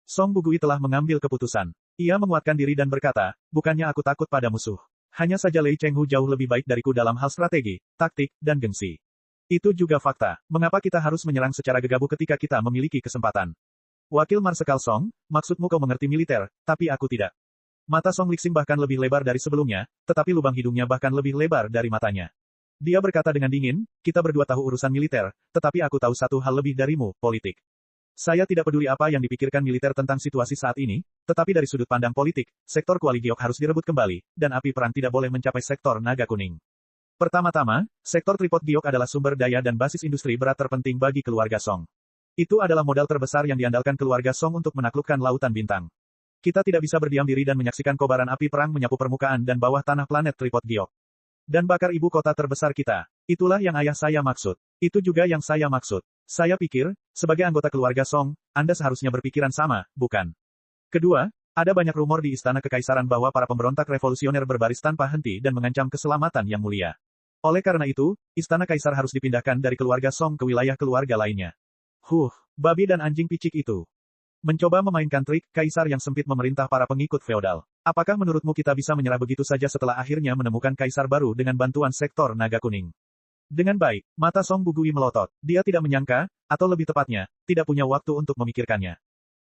Song Bugui telah mengambil keputusan. Ia menguatkan diri dan berkata, bukannya aku takut pada musuh. Hanya saja Lei Chenghu jauh lebih baik dariku dalam hal strategi, taktik, dan gengsi. Itu juga fakta. Mengapa kita harus menyerang secara gegabah ketika kita memiliki kesempatan? Wakil Marsekal Song, maksudmu kau mengerti militer, tapi aku tidak. Mata Song Lixing bahkan lebih lebar dari sebelumnya, tetapi lubang hidungnya bahkan lebih lebar dari matanya. Dia berkata dengan dingin, kita berdua tahu urusan militer, tetapi aku tahu satu hal lebih darimu, politik. Saya tidak peduli apa yang dipikirkan militer tentang situasi saat ini, tetapi dari sudut pandang politik, sektor Kuali Giok harus direbut kembali, dan api perang tidak boleh mencapai sektor naga kuning. Pertama-tama, sektor Tripod Giok adalah sumber daya dan basis industri berat terpenting bagi keluarga Song. Itu adalah modal terbesar yang diandalkan keluarga Song untuk menaklukkan Lautan Bintang. Kita tidak bisa berdiam diri dan menyaksikan kobaran api perang menyapu permukaan dan bawah tanah planet Tripod Giok. Dan bakar ibu kota terbesar kita. Itulah yang ayah saya maksud. Itu juga yang saya maksud. Saya pikir, sebagai anggota keluarga Song, Anda seharusnya berpikiran sama, bukan? Kedua, ada banyak rumor di Istana Kekaisaran bahwa para pemberontak revolusioner berbaris tanpa henti dan mengancam keselamatan yang mulia. Oleh karena itu, Istana Kaisar harus dipindahkan dari keluarga Song ke wilayah keluarga lainnya. Babi dan anjing picik itu. Mencoba memainkan trik Kaisar yang sempit memerintah para pengikut feodal. Apakah menurutmu kita bisa menyerah begitu saja setelah akhirnya menemukan Kaisar baru dengan bantuan sektor naga kuning? Dengan baik, mata Song Bugui melotot. Dia tidak menyangka, atau lebih tepatnya, tidak punya waktu untuk memikirkannya.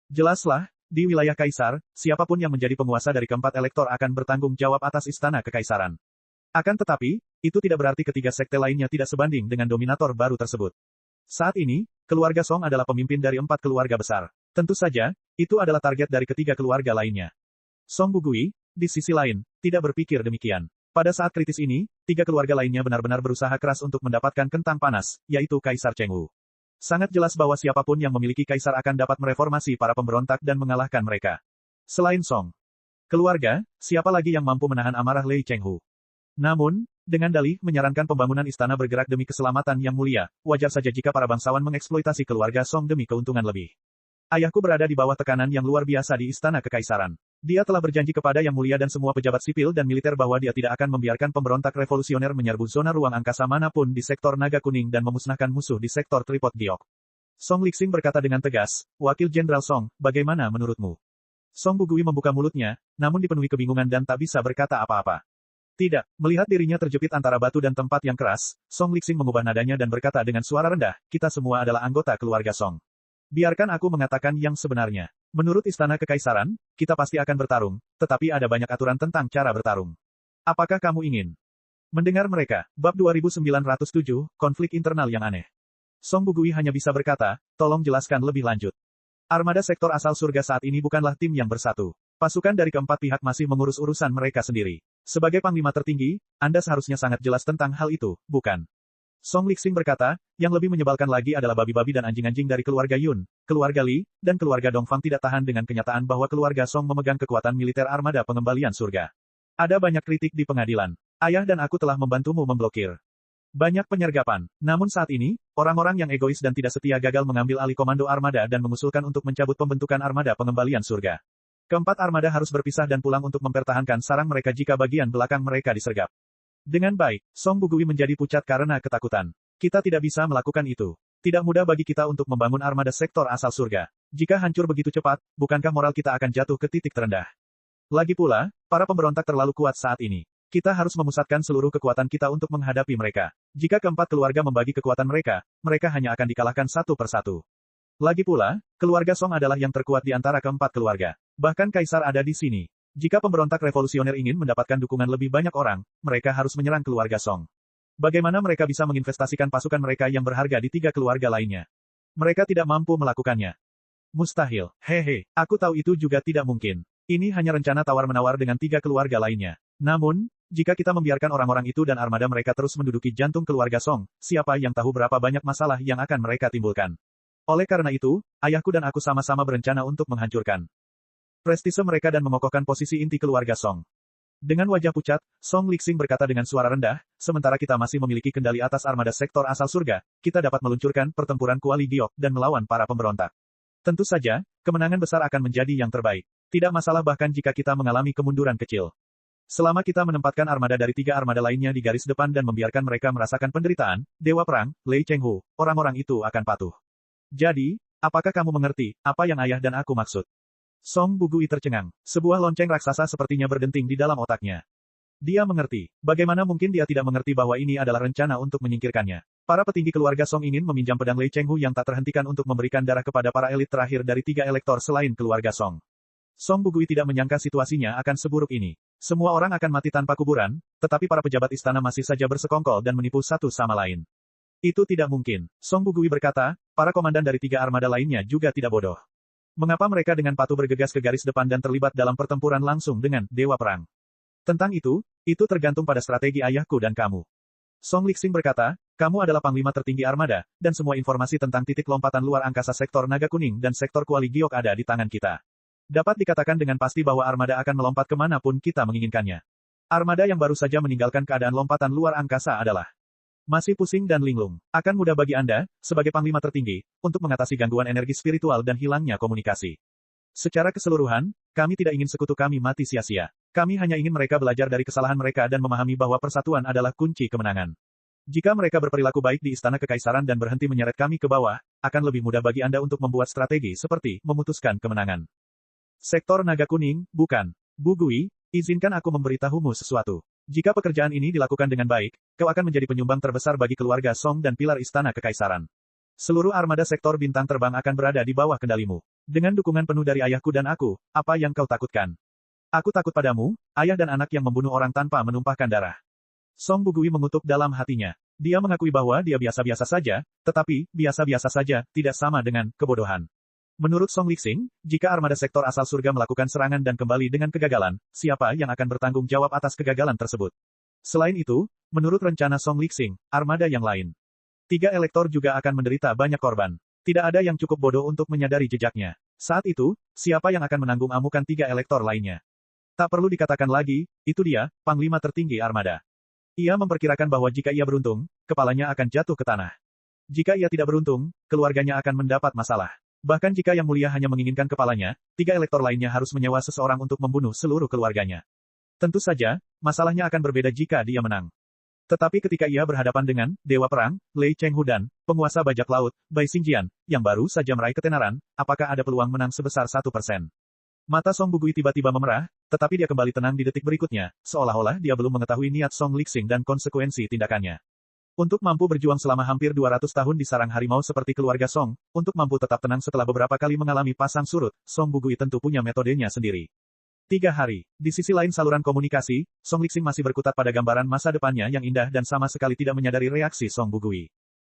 Jelaslah, di wilayah Kaisar, siapapun yang menjadi penguasa dari keempat elektor akan bertanggung jawab atas Istana Kekaisaran. Akan tetapi, itu tidak berarti ketiga sekte lainnya tidak sebanding dengan dominator baru tersebut. Saat ini, keluarga Song adalah pemimpin dari 4 keluarga besar. Tentu saja, itu adalah target dari ketiga keluarga lainnya. Song Bugui, di sisi lain, tidak berpikir demikian. Pada saat kritis ini, 3 keluarga lainnya benar-benar berusaha keras untuk mendapatkan kentang panas, yaitu Kaisar Chenghu. Sangat jelas bahwa siapapun yang memiliki kaisar akan dapat mereformasi para pemberontak dan mengalahkan mereka. Selain Song keluarga, siapa lagi yang mampu menahan amarah Lei Chenghu? Namun, dengan dalih menyarankan pembangunan istana bergerak demi keselamatan yang mulia, wajar saja jika para bangsawan mengeksploitasi keluarga Song demi keuntungan lebih. Ayahku berada di bawah tekanan yang luar biasa di Istana Kekaisaran. Dia telah berjanji kepada Yang Mulia dan semua pejabat sipil dan militer bahwa dia tidak akan membiarkan pemberontak revolusioner menyerbu zona ruang angkasa manapun di sektor naga kuning dan memusnahkan musuh di sektor tripod giok. Song Lixing berkata dengan tegas, Wakil Jenderal Song, bagaimana menurutmu? Song Bugui membuka mulutnya, namun dipenuhi kebingungan dan tak bisa berkata apa-apa. Tidak, melihat dirinya terjepit antara batu dan tempat yang keras, Song Lixing mengubah nadanya dan berkata dengan suara rendah, kita semua adalah anggota keluarga Song. Biarkan aku mengatakan yang sebenarnya. Menurut Istana Kekaisaran, kita pasti akan bertarung, tetapi ada banyak aturan tentang cara bertarung. Apakah kamu ingin mendengar mereka? Bab 2907, Konflik Internal yang Aneh. Song Bugui hanya bisa berkata, tolong jelaskan lebih lanjut. Armada sektor asal surga saat ini bukanlah tim yang bersatu. Pasukan dari keempat pihak masih mengurus urusan mereka sendiri. Sebagai panglima tertinggi, Anda seharusnya sangat jelas tentang hal itu, bukan? Song Lixing berkata, yang lebih menyebalkan lagi adalah babi-babi dan anjing-anjing dari keluarga Yun, keluarga Li, dan keluarga Dongfang tidak tahan dengan kenyataan bahwa keluarga Song memegang kekuatan militer armada pengembalian surga. Ada banyak kritik di pengadilan. Ayah dan aku telah membantumu memblokir banyak penyergapan. Namun saat ini, orang-orang yang egois dan tidak setia gagal mengambil alih komando armada dan mengusulkan untuk mencabut pembentukan armada pengembalian surga. Keempat armada harus berpisah dan pulang untuk mempertahankan sarang mereka jika bagian belakang mereka disergap. Dengan baik, Song Bugui menjadi pucat karena ketakutan. Kita tidak bisa melakukan itu. Tidak mudah bagi kita untuk membangun armada sektor asal surga. Jika hancur begitu cepat, bukankah moral kita akan jatuh ke titik terendah? Lagi pula, para pemberontak terlalu kuat saat ini. Kita harus memusatkan seluruh kekuatan kita untuk menghadapi mereka. Jika keempat keluarga membagi kekuatan mereka, mereka hanya akan dikalahkan satu persatu. Lagi pula, keluarga Song adalah yang terkuat di antara keempat keluarga. Bahkan Kaisar ada di sini. Jika pemberontak revolusioner ingin mendapatkan dukungan lebih banyak orang, mereka harus menyerang keluarga Song. Bagaimana mereka bisa menginvestasikan pasukan mereka yang berharga di tiga keluarga lainnya? Mereka tidak mampu melakukannya. Mustahil. Hehe, aku tahu itu juga tidak mungkin. Ini hanya rencana tawar-menawar dengan tiga keluarga lainnya. Namun, jika kita membiarkan orang-orang itu dan armada mereka terus menduduki jantung keluarga Song, siapa yang tahu berapa banyak masalah yang akan mereka timbulkan? Oleh karena itu, ayahku dan aku sama-sama berencana untuk menghancurkan prestise mereka dan mengokohkan posisi inti keluarga Song. Dengan wajah pucat, Song Lixing berkata dengan suara rendah, sementara kita masih memiliki kendali atas armada sektor asal surga, kita dapat meluncurkan pertempuran kuali giok dan melawan para pemberontak. Tentu saja, kemenangan besar akan menjadi yang terbaik. Tidak masalah bahkan jika kita mengalami kemunduran kecil. Selama kita menempatkan armada dari tiga armada lainnya di garis depan dan membiarkan mereka merasakan penderitaan, Dewa Perang, Lei Chenghu, orang-orang itu akan patuh. Jadi, apakah kamu mengerti apa yang ayah dan aku maksud? Song Bugui tercengang. Sebuah lonceng raksasa sepertinya berdenting di dalam otaknya. Dia mengerti. Bagaimana mungkin dia tidak mengerti bahwa ini adalah rencana untuk menyingkirkannya? Para petinggi keluarga Song ingin meminjam pedang Lei Chenghu yang tak terhentikan untuk memberikan darah kepada para elit terakhir dari tiga elektor selain keluarga Song. Song Bugui tidak menyangka situasinya akan seburuk ini. Semua orang akan mati tanpa kuburan, tetapi para pejabat istana masih saja bersekongkol dan menipu satu sama lain. Itu tidak mungkin. Song Bugui berkata, para komandan dari tiga armada lainnya juga tidak bodoh. Mengapa mereka dengan patuh bergegas ke garis depan dan terlibat dalam pertempuran langsung dengan Dewa Perang? Tentang itu tergantung pada strategi ayahku dan kamu. Song Lixing berkata, kamu adalah panglima tertinggi armada, dan semua informasi tentang titik lompatan luar angkasa sektor naga kuning dan sektor kuali giok ada di tangan kita. Dapat dikatakan dengan pasti bahwa armada akan melompat kemanapun kita menginginkannya. Armada yang baru saja meninggalkan keadaan lompatan luar angkasa adalah masih pusing dan linglung. Akan mudah bagi Anda, sebagai panglima tertinggi, untuk mengatasi gangguan energi spiritual dan hilangnya komunikasi. Secara keseluruhan, kami tidak ingin sekutu kami mati sia-sia. Kami hanya ingin mereka belajar dari kesalahan mereka dan memahami bahwa persatuan adalah kunci kemenangan. Jika mereka berperilaku baik di Istana Kekaisaran dan berhenti menyeret kami ke bawah, akan lebih mudah bagi Anda untuk membuat strategi seperti memutuskan kemenangan. Sektor naga kuning, bukan. Bugui, izinkan aku memberitahumu sesuatu. Jika pekerjaan ini dilakukan dengan baik, kau akan menjadi penyumbang terbesar bagi keluarga Song dan pilar Istana Kekaisaran. Seluruh armada sektor bintang terbang akan berada di bawah kendalimu. Dengan dukungan penuh dari ayahku dan aku, apa yang kau takutkan? Aku takut padamu, ayah dan anak yang membunuh orang tanpa menumpahkan darah. Song Bugui mengutuk dalam hatinya. Dia mengakui bahwa dia biasa-biasa saja, tetapi, biasa-biasa saja, tidak sama dengan kebodohan. Menurut Song Lixing, jika armada sektor asal surga melakukan serangan dan kembali dengan kegagalan, siapa yang akan bertanggung jawab atas kegagalan tersebut? Selain itu, menurut rencana Song Lixing, armada yang lain. Tiga elektor juga akan menderita banyak korban. Tidak ada yang cukup bodoh untuk menyadari jejaknya. Saat itu, siapa yang akan menanggung amukan tiga elektor lainnya? Tak perlu dikatakan lagi, itu dia, panglima tertinggi armada. Ia memperkirakan bahwa jika ia beruntung, kepalanya akan jatuh ke tanah. Jika ia tidak beruntung, keluarganya akan mendapat masalah. Bahkan jika Yang Mulia hanya menginginkan kepalanya, 3 elektor lainnya harus menyewa seseorang untuk membunuh seluruh keluarganya. Tentu saja, masalahnya akan berbeda jika dia menang. Tetapi ketika ia berhadapan dengan Dewa Perang, Lei Chenghu dan penguasa bajak laut, Bai Xingjian, yang baru saja meraih ketenaran, apakah ada peluang menang sebesar 1%? Mata Song Bugui tiba-tiba memerah, tetapi dia kembali tenang di detik berikutnya, seolah-olah dia belum mengetahui niat Song Lixing dan konsekuensi tindakannya. Untuk mampu berjuang selama hampir 200 tahun di sarang harimau seperti keluarga Song, untuk mampu tetap tenang setelah beberapa kali mengalami pasang surut, Song Bugui tentu punya metodenya sendiri. 3 hari. Di sisi lain saluran komunikasi, Song Lixing masih berkutat pada gambaran masa depannya yang indah dan sama sekali tidak menyadari reaksi Song Bugui.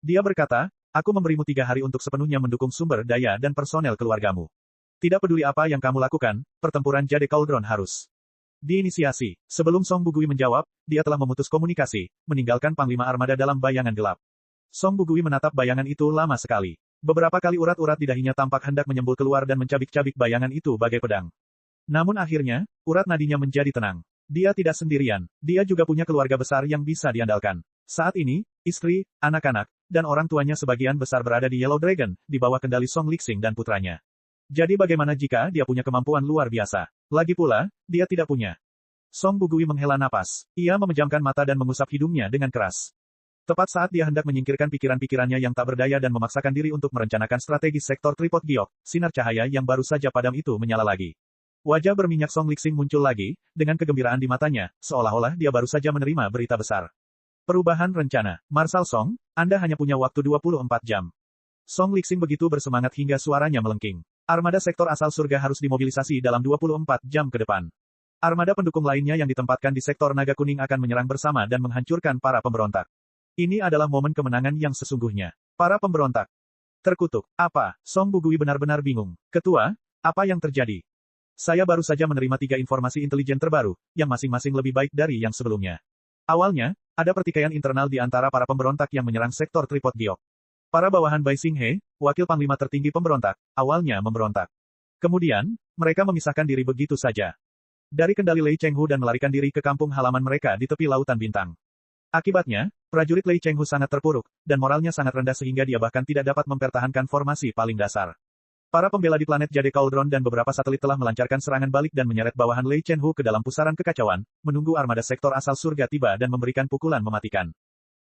Dia berkata, aku memberimu 3 hari untuk sepenuhnya mendukung sumber daya dan personel keluargamu. Tidak peduli apa yang kamu lakukan, pertempuran Jade Cauldron harus diinisiasi. Sebelum Song Bugui menjawab, dia telah memutus komunikasi, meninggalkan Panglima Armada dalam bayangan gelap. Song Bugui menatap bayangan itu lama sekali. Beberapa kali urat-urat di dahinya tampak hendak menyembul keluar dan mencabik-cabik bayangan itu bagai pedang. Namun akhirnya, urat nadinya menjadi tenang. Dia tidak sendirian. Dia juga punya keluarga besar yang bisa diandalkan. Saat ini, istri, anak-anak, dan orang tuanya sebagian besar berada di Yellow Dragon, di bawah kendali Song Lixing dan putranya. Jadi bagaimana jika dia punya kemampuan luar biasa? Lagi pula, dia tidak punya. Song Bugui menghela napas. Ia memejamkan mata dan mengusap hidungnya dengan keras. Tepat saat dia hendak menyingkirkan pikiran-pikirannya yang tak berdaya dan memaksakan diri untuk merencanakan strategi sektor Tripod Giok, sinar cahaya yang baru saja padam itu menyala lagi. Wajah berminyak Song Lixing muncul lagi, dengan kegembiraan di matanya, seolah-olah dia baru saja menerima berita besar. Perubahan rencana. Marshal Song, Anda hanya punya waktu 24 jam. Song Lixing begitu bersemangat hingga suaranya melengking. Armada sektor asal surga harus dimobilisasi dalam 24 jam ke depan. Armada pendukung lainnya yang ditempatkan di sektor naga kuning akan menyerang bersama dan menghancurkan para pemberontak. Ini adalah momen kemenangan yang sesungguhnya. Para pemberontak terkutuk. Apa? Song Bugui benar-benar bingung. Ketua, apa yang terjadi? Saya baru saja menerima 3 informasi intelijen terbaru, yang masing-masing lebih baik dari yang sebelumnya. Awalnya, ada pertikaian internal di antara para pemberontak yang menyerang sektor Tripod Giok. Para bawahan Bai Xinghe, wakil panglima tertinggi pemberontak, awalnya memberontak. Kemudian, mereka memisahkan diri begitu saja dari kendali Lei Chenghu dan melarikan diri ke kampung halaman mereka di tepi Lautan Bintang. Akibatnya, prajurit Lei Chenghu sangat terpuruk, dan moralnya sangat rendah sehingga dia bahkan tidak dapat mempertahankan formasi paling dasar. Para pembela di planet Jade Cauldron dan beberapa satelit telah melancarkan serangan balik dan menyeret bawahan Lei Chenghu ke dalam pusaran kekacauan, menunggu armada sektor asal surga tiba dan memberikan pukulan mematikan.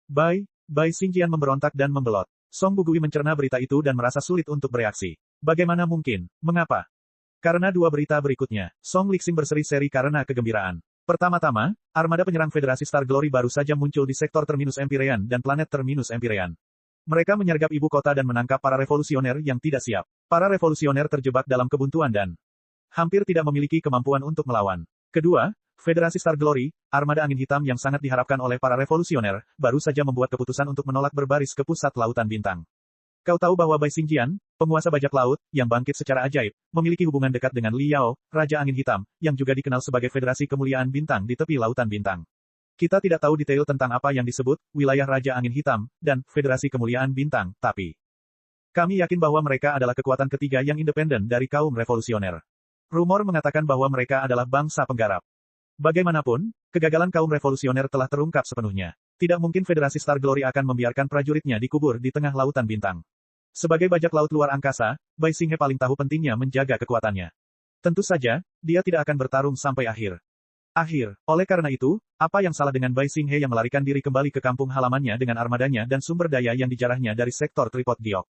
Bai Xingjian memberontak dan membelot. Song Bugui mencerna berita itu dan merasa sulit untuk bereaksi. Bagaimana mungkin? Mengapa? Karena 2 berita berikutnya, Song Lixing berseri-seri karena kegembiraan. Pertama-tama, armada penyerang Federasi Star Glory baru saja muncul di sektor Terminus Empyrean dan planet Terminus Empyrean. Mereka menyergap ibu kota dan menangkap para revolusioner yang tidak siap. Para revolusioner terjebak dalam kebuntuan dan hampir tidak memiliki kemampuan untuk melawan. Kedua, Federasi Star Glory, armada angin hitam yang sangat diharapkan oleh para revolusioner, baru saja membuat keputusan untuk menolak berbaris ke pusat Lautan Bintang. Kau tahu bahwa Bai Xingjian, penguasa bajak laut, yang bangkit secara ajaib, memiliki hubungan dekat dengan Li Yao, Raja Angin Hitam, yang juga dikenal sebagai Federasi Kemuliaan Bintang di tepi Lautan Bintang. Kita tidak tahu detail tentang apa yang disebut, wilayah Raja Angin Hitam, dan Federasi Kemuliaan Bintang, tapi kami yakin bahwa mereka adalah kekuatan ketiga yang independen dari kaum revolusioner. Rumor mengatakan bahwa mereka adalah bangsa penggarap. Bagaimanapun, kegagalan kaum revolusioner telah terungkap sepenuhnya. Tidak mungkin Federasi Star Glory akan membiarkan prajuritnya dikubur di tengah Lautan Bintang. Sebagai bajak laut luar angkasa, Bai Xinghe paling tahu pentingnya menjaga kekuatannya. Tentu saja, dia tidak akan bertarung sampai akhir. Oleh karena itu, apa yang salah dengan Bai Xinghe yang melarikan diri kembali ke kampung halamannya dengan armadanya dan sumber daya yang dijarahnya dari sektor Tripod Giok?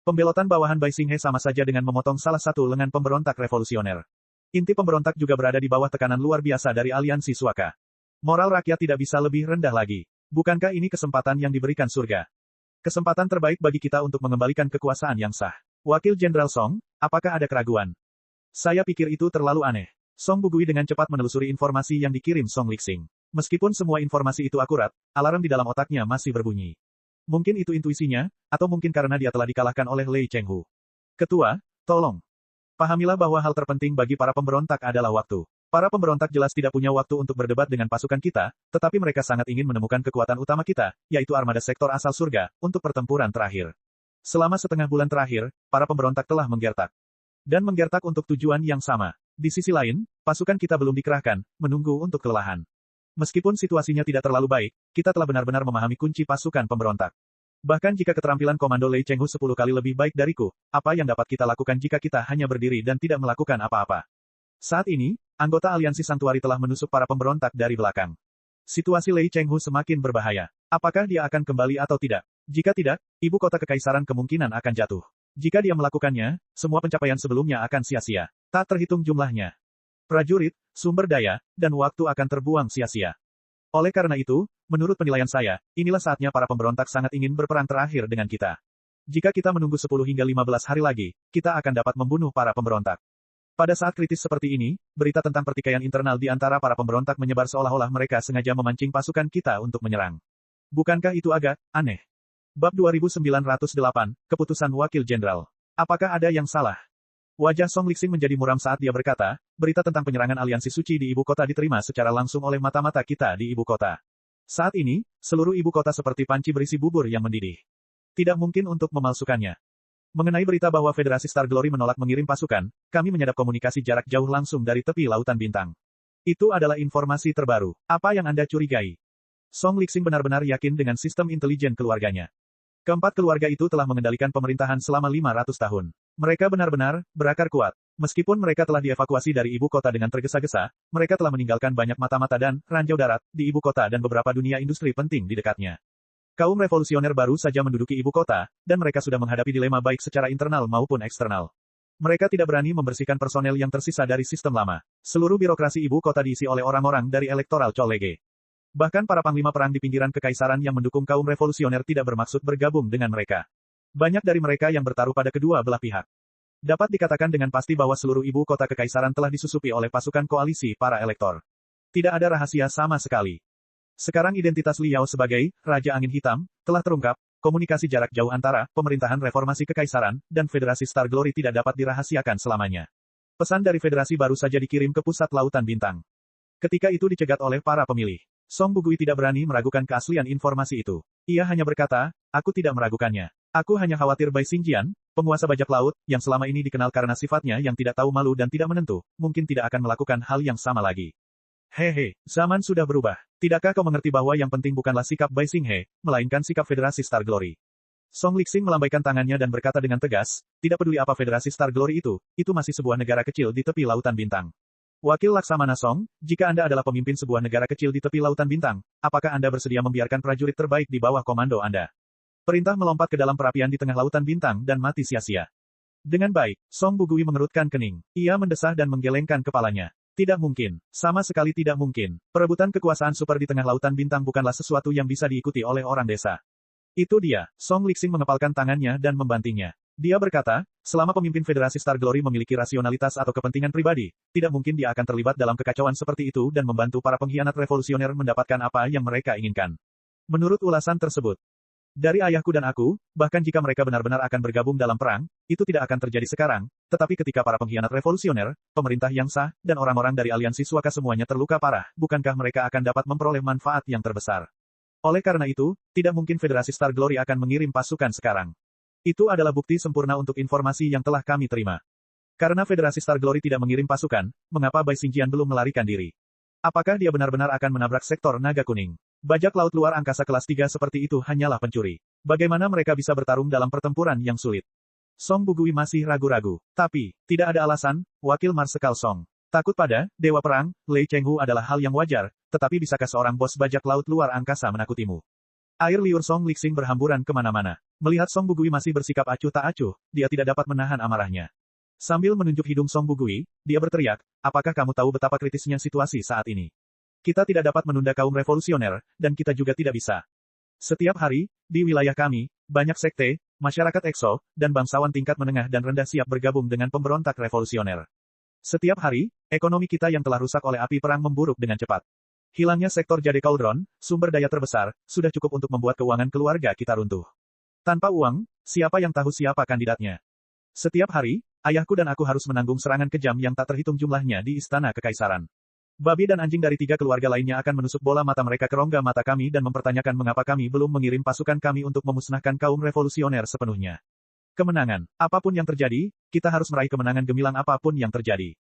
Pembelotan bawahan Bai Xinghe sama saja dengan memotong salah satu lengan pemberontak revolusioner. Inti pemberontak juga berada di bawah tekanan luar biasa dari aliansi Suaka. Moral rakyat tidak bisa lebih rendah lagi. Bukankah ini kesempatan yang diberikan surga? Kesempatan terbaik bagi kita untuk mengembalikan kekuasaan yang sah. Wakil Jenderal Song, apakah ada keraguan? Saya pikir itu terlalu aneh. Song Bugui dengan cepat menelusuri informasi yang dikirim Song Lixing. Meskipun semua informasi itu akurat, alarm di dalam otaknya masih berbunyi. Mungkin itu intuisinya, atau mungkin karena dia telah dikalahkan oleh Lei Chenghu. Ketua, tolong. Pahamilah bahwa hal terpenting bagi para pemberontak adalah waktu. Para pemberontak jelas tidak punya waktu untuk berdebat dengan pasukan kita, tetapi mereka sangat ingin menemukan kekuatan utama kita, yaitu armada sektor asal surga, untuk pertempuran terakhir. Selama setengah bulan terakhir, para pemberontak telah menggertak. Dan menggertak untuk tujuan yang sama. Di sisi lain, pasukan kita belum dikerahkan, menunggu untuk kelelahan. Meskipun situasinya tidak terlalu baik, kita telah benar-benar memahami kunci pasukan pemberontak. Bahkan jika keterampilan Komando Lei Chenghu 10 kali lebih baik dariku, apa yang dapat kita lakukan jika kita hanya berdiri dan tidak melakukan apa-apa? Saat ini, anggota aliansi Santuari telah menusuk para pemberontak dari belakang. Situasi Lei Chenghu semakin berbahaya. Apakah dia akan kembali atau tidak? Jika tidak, ibu kota kekaisaran kemungkinan akan jatuh. Jika dia melakukannya, semua pencapaian sebelumnya akan sia-sia. Tak terhitung jumlahnya. Prajurit, sumber daya, dan waktu akan terbuang sia-sia. Oleh karena itu, menurut penilaian saya, inilah saatnya para pemberontak sangat ingin berperang terakhir dengan kita. Jika kita menunggu 10 hingga 15 hari lagi, kita akan dapat membunuh para pemberontak. Pada saat kritis seperti ini, berita tentang pertikaian internal di antara para pemberontak menyebar seolah-olah mereka sengaja memancing pasukan kita untuk menyerang. Bukankah itu agak aneh? Bab 2908, Keputusan Wakil Jenderal. Apakah ada yang salah? Wajah Song Lixing menjadi muram saat dia berkata, berita tentang penyerangan aliansi suci di ibu kota diterima secara langsung oleh mata-mata kita di ibu kota. Saat ini, seluruh ibu kota seperti panci berisi bubur yang mendidih. Tidak mungkin untuk memalsukannya. Mengenai berita bahwa Federasi Star Glory menolak mengirim pasukan, kami menyadap komunikasi jarak jauh langsung dari tepi Lautan Bintang. Itu adalah informasi terbaru. Apa yang Anda curigai? Song Lixing benar-benar yakin dengan sistem intelijen keluarganya. Keempat keluarga itu telah mengendalikan pemerintahan selama 500 tahun. Mereka benar-benar berakar kuat. Meskipun mereka telah dievakuasi dari ibu kota dengan tergesa-gesa, mereka telah meninggalkan banyak mata-mata dan ranjau darat di ibu kota dan beberapa dunia industri penting di dekatnya. Kaum revolusioner baru saja menduduki ibu kota, dan mereka sudah menghadapi dilema baik secara internal maupun eksternal. Mereka tidak berani membersihkan personel yang tersisa dari sistem lama. Seluruh birokrasi ibu kota diisi oleh orang-orang dari elektoral Cholege. Bahkan para panglima perang di pinggiran kekaisaran yang mendukung kaum revolusioner tidak bermaksud bergabung dengan mereka. Banyak dari mereka yang bertaruh pada kedua belah pihak. Dapat dikatakan dengan pasti bahwa seluruh ibu kota kekaisaran telah disusupi oleh pasukan koalisi para elektor. Tidak ada rahasia sama sekali. Sekarang identitas Liao sebagai Raja Angin Hitam telah terungkap, komunikasi jarak jauh antara pemerintahan reformasi kekaisaran dan Federasi Star Glory tidak dapat dirahasiakan selamanya. Pesan dari federasi baru saja dikirim ke pusat Lautan Bintang. Ketika itu dicegat oleh para pemilih. Song Bugui tidak berani meragukan keaslian informasi itu. Ia hanya berkata, aku tidak meragukannya. Aku hanya khawatir Bai Xingjian, penguasa bajak laut, yang selama ini dikenal karena sifatnya yang tidak tahu malu dan tidak menentu, mungkin tidak akan melakukan hal yang sama lagi. Hehe, zaman sudah berubah. Tidakkah kau mengerti bahwa yang penting bukanlah sikap Bai Xinghe, melainkan sikap Federasi Star Glory? Song Lixing melambaikan tangannya dan berkata dengan tegas, tidak peduli apa Federasi Star Glory itu masih sebuah negara kecil di tepi Lautan Bintang. Wakil Laksamana Song, jika Anda adalah pemimpin sebuah negara kecil di tepi Lautan Bintang, apakah Anda bersedia membiarkan prajurit terbaik di bawah komando Anda? Perintah melompat ke dalam perapian di tengah Lautan Bintang dan mati sia-sia. Dengan baik, Song Bugui mengerutkan kening. Ia mendesah dan menggelengkan kepalanya. Tidak mungkin. Sama sekali tidak mungkin. Perebutan kekuasaan super di tengah Lautan Bintang bukanlah sesuatu yang bisa diikuti oleh orang desa. Itu dia. Song Lixing mengepalkan tangannya dan membantingnya. Dia berkata, selama pemimpin Federasi Star Glory memiliki rasionalitas atau kepentingan pribadi, tidak mungkin dia akan terlibat dalam kekacauan seperti itu dan membantu para pengkhianat revolusioner mendapatkan apa yang mereka inginkan. Menurut ulasan tersebut, dari ayahku dan aku, bahkan jika mereka benar-benar akan bergabung dalam perang, itu tidak akan terjadi sekarang, tetapi ketika para pengkhianat revolusioner, pemerintah yang sah, dan orang-orang dari aliansi Suaka semuanya terluka parah, bukankah mereka akan dapat memperoleh manfaat yang terbesar? Oleh karena itu, tidak mungkin Federasi Star Glory akan mengirim pasukan sekarang. Itu adalah bukti sempurna untuk informasi yang telah kami terima. Karena Federasi Star Glory tidak mengirim pasukan, mengapa Bai Xingjian belum melarikan diri? Apakah dia benar-benar akan menabrak sektor naga kuning? Bajak laut luar angkasa kelas 3 seperti itu hanyalah pencuri. Bagaimana mereka bisa bertarung dalam pertempuran yang sulit? Song Bugui masih ragu-ragu. Tapi, tidak ada alasan, Wakil Marsekal Song. Takut pada Dewa Perang, Lei Chenghu adalah hal yang wajar, tetapi bisakah seorang bos bajak laut luar angkasa menakutimu? Air liur Song Lixing berhamburan kemana-mana. Melihat Song Bugui masih bersikap acuh tak acuh, dia tidak dapat menahan amarahnya. Sambil menunjuk hidung Song Bugui, dia berteriak, apakah kamu tahu betapa kritisnya situasi saat ini? Kita tidak dapat menunda kaum revolusioner, dan kita juga tidak bisa. Setiap hari, di wilayah kami, banyak sekte, masyarakat EXO, dan bangsawan tingkat menengah dan rendah siap bergabung dengan pemberontak revolusioner. Setiap hari, ekonomi kita yang telah rusak oleh api perang memburuk dengan cepat. Hilangnya sektor Jade Cauldron, sumber daya terbesar, sudah cukup untuk membuat keuangan keluarga kita runtuh. Tanpa uang, siapa yang tahu siapa kandidatnya? Setiap hari, ayahku dan aku harus menanggung serangan kejam yang tak terhitung jumlahnya di Istana Kekaisaran. Babi dan anjing dari 3 keluarga lainnya akan menusuk bola mata mereka ke rongga mata kami dan mempertanyakan mengapa kami belum mengirim pasukan kami untuk memusnahkan kaum revolusioner sepenuhnya. Kemenangan. Apapun yang terjadi, kita harus meraih kemenangan gemilang apapun yang terjadi.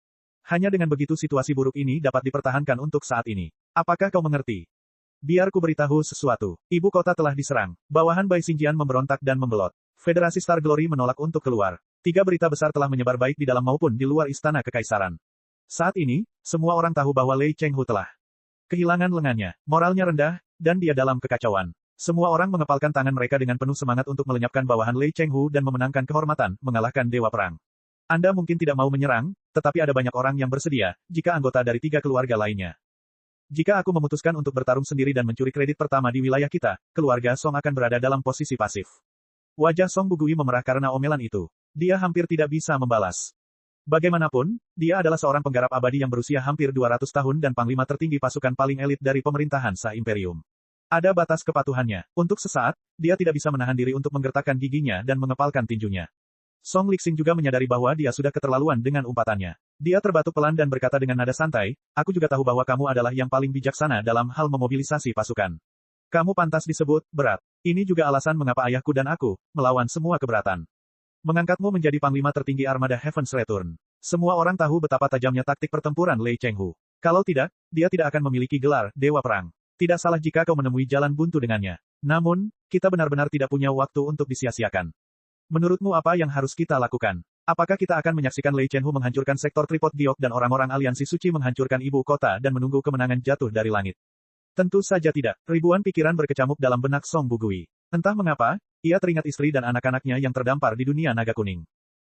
Hanya dengan begitu situasi buruk ini dapat dipertahankan untuk saat ini. Apakah kau mengerti? Biar ku beritahu sesuatu. Ibu kota telah diserang. Bawahan Bai Xingjian memberontak dan membelot. Federasi Star Glory menolak untuk keluar. 3 berita besar telah menyebar baik di dalam maupun di luar istana kekaisaran. Saat ini, semua orang tahu bahwa Lei Chenghu telah kehilangan lengannya, moralnya rendah, dan dia dalam kekacauan. Semua orang mengepalkan tangan mereka dengan penuh semangat untuk melenyapkan bawahan Lei Chenghu dan memenangkan kehormatan, mengalahkan Dewa Perang. Anda mungkin tidak mau menyerang, tetapi ada banyak orang yang bersedia, jika anggota dari 3 keluarga lainnya. Jika aku memutuskan untuk bertarung sendiri dan mencuri kredit pertama di wilayah kita, keluarga Song akan berada dalam posisi pasif. Wajah Song Bugui memerah karena omelan itu. Dia hampir tidak bisa membalas. Bagaimanapun, dia adalah seorang penggarap abadi yang berusia hampir 200 tahun dan panglima tertinggi pasukan paling elit dari pemerintahan Sha Imperium. Ada batas kepatuhannya. Untuk sesaat, dia tidak bisa menahan diri untuk menggertakkan giginya dan mengepalkan tinjunya. Song Lixing juga menyadari bahwa dia sudah keterlaluan dengan umpatannya. Dia terbatuk pelan dan berkata dengan nada santai, aku juga tahu bahwa kamu adalah yang paling bijaksana dalam hal memobilisasi pasukan. Kamu pantas disebut berat. Ini juga alasan mengapa ayahku dan aku melawan semua keberatan. Mengangkatmu menjadi panglima tertinggi armada Heaven's Return. Semua orang tahu betapa tajamnya taktik pertempuran Lei Chenghu. Kalau tidak, dia tidak akan memiliki gelar Dewa Perang. Tidak salah jika kau menemui jalan buntu dengannya. Namun, kita benar-benar tidak punya waktu untuk disia-siakan. Menurutmu apa yang harus kita lakukan? Apakah kita akan menyaksikan Lei Chenghu menghancurkan sektor Tripod Giok dan orang-orang aliansi suci menghancurkan ibu kota dan menunggu kemenangan jatuh dari langit? Tentu saja tidak. Ribuan pikiran berkecamuk dalam benak Song Bugui. Entah mengapa, ia teringat istri dan anak-anaknya yang terdampar di dunia naga kuning.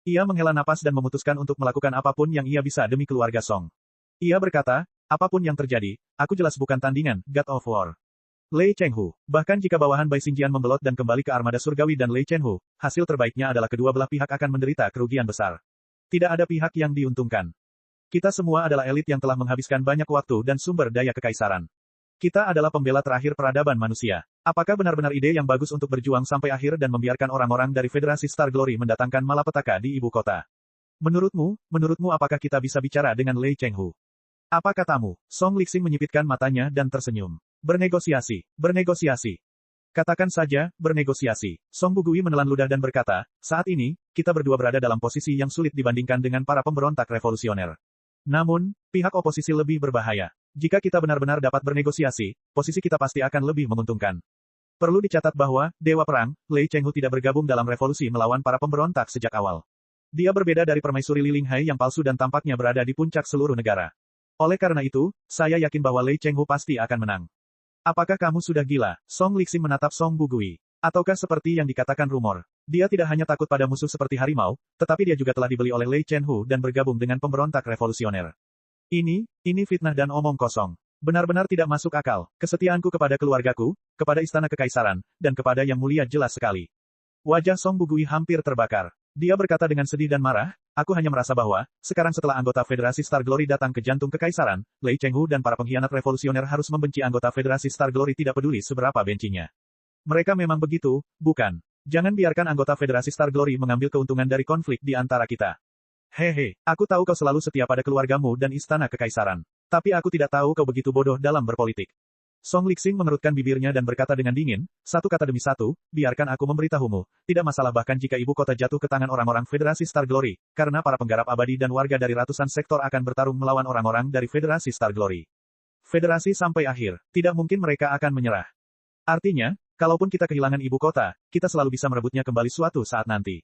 Ia menghela napas dan memutuskan untuk melakukan apapun yang ia bisa demi keluarga Song. Ia berkata, apapun yang terjadi, aku jelas bukan tandingan, God of War. Lei Chenghu. Bahkan jika bawahan Bai Xingjian membelot dan kembali ke armada surgawi dan Lei Chenghu, hasil terbaiknya adalah kedua belah pihak akan menderita kerugian besar. Tidak ada pihak yang diuntungkan. Kita semua adalah elit yang telah menghabiskan banyak waktu dan sumber daya kekaisaran. Kita adalah pembela terakhir peradaban manusia. Apakah benar-benar ide yang bagus untuk berjuang sampai akhir dan membiarkan orang-orang dari Federasi Star Glory mendatangkan malapetaka di ibu kota? Menurutmu apakah kita bisa bicara dengan Lei Chenghu? Apa katamu? Song Lixing menyipitkan matanya dan tersenyum. Bernegosiasi. Katakan saja, bernegosiasi. Song Bugui menelan ludah dan berkata, saat ini, kita berdua berada dalam posisi yang sulit dibandingkan dengan para pemberontak revolusioner. Namun, pihak oposisi lebih berbahaya. Jika kita benar-benar dapat bernegosiasi, posisi kita pasti akan lebih menguntungkan. Perlu dicatat bahwa, Dewa Perang, Lei Chenghu tidak bergabung dalam revolusi melawan para pemberontak sejak awal. Dia berbeda dari permaisuri Li Linghai yang palsu dan tampaknya berada di puncak seluruh negara. Oleh karena itu, saya yakin bahwa Lei Chenghu pasti akan menang. Apakah kamu sudah gila? Song Lixing menatap Song Bugui. Ataukah seperti yang dikatakan rumor? Dia tidak hanya takut pada musuh seperti harimau, tetapi dia juga telah dibeli oleh Lei Chenghu dan bergabung dengan pemberontak revolusioner. Ini fitnah dan omong kosong. Benar-benar tidak masuk akal. Kesetiaanku kepada keluargaku, kepada istana kekaisaran, dan kepada yang mulia jelas sekali. Wajah Song Bugui hampir terbakar. Dia berkata dengan sedih dan marah, aku hanya merasa bahwa, sekarang setelah anggota Federasi Star Glory datang ke jantung kekaisaran, Lei Chenghu dan para pengkhianat revolusioner harus membenci anggota Federasi Star Glory tidak peduli seberapa bencinya. Mereka memang begitu, bukan? Jangan biarkan anggota Federasi Star Glory mengambil keuntungan dari konflik di antara kita. Hehe, aku tahu kau selalu setia pada keluargamu dan istana kekaisaran. Tapi aku tidak tahu kau begitu bodoh dalam berpolitik. Song Lixing mengerutkan bibirnya dan berkata dengan dingin, satu kata demi satu, biarkan aku memberitahumu, tidak masalah bahkan jika ibu kota jatuh ke tangan orang-orang Federasi Star Glory, karena para penggarap abadi dan warga dari ratusan sektor akan bertarung melawan orang-orang dari Federasi Star Glory. Federasi sampai akhir, tidak mungkin mereka akan menyerah. Artinya, kalaupun kita kehilangan ibu kota, kita selalu bisa merebutnya kembali suatu saat nanti.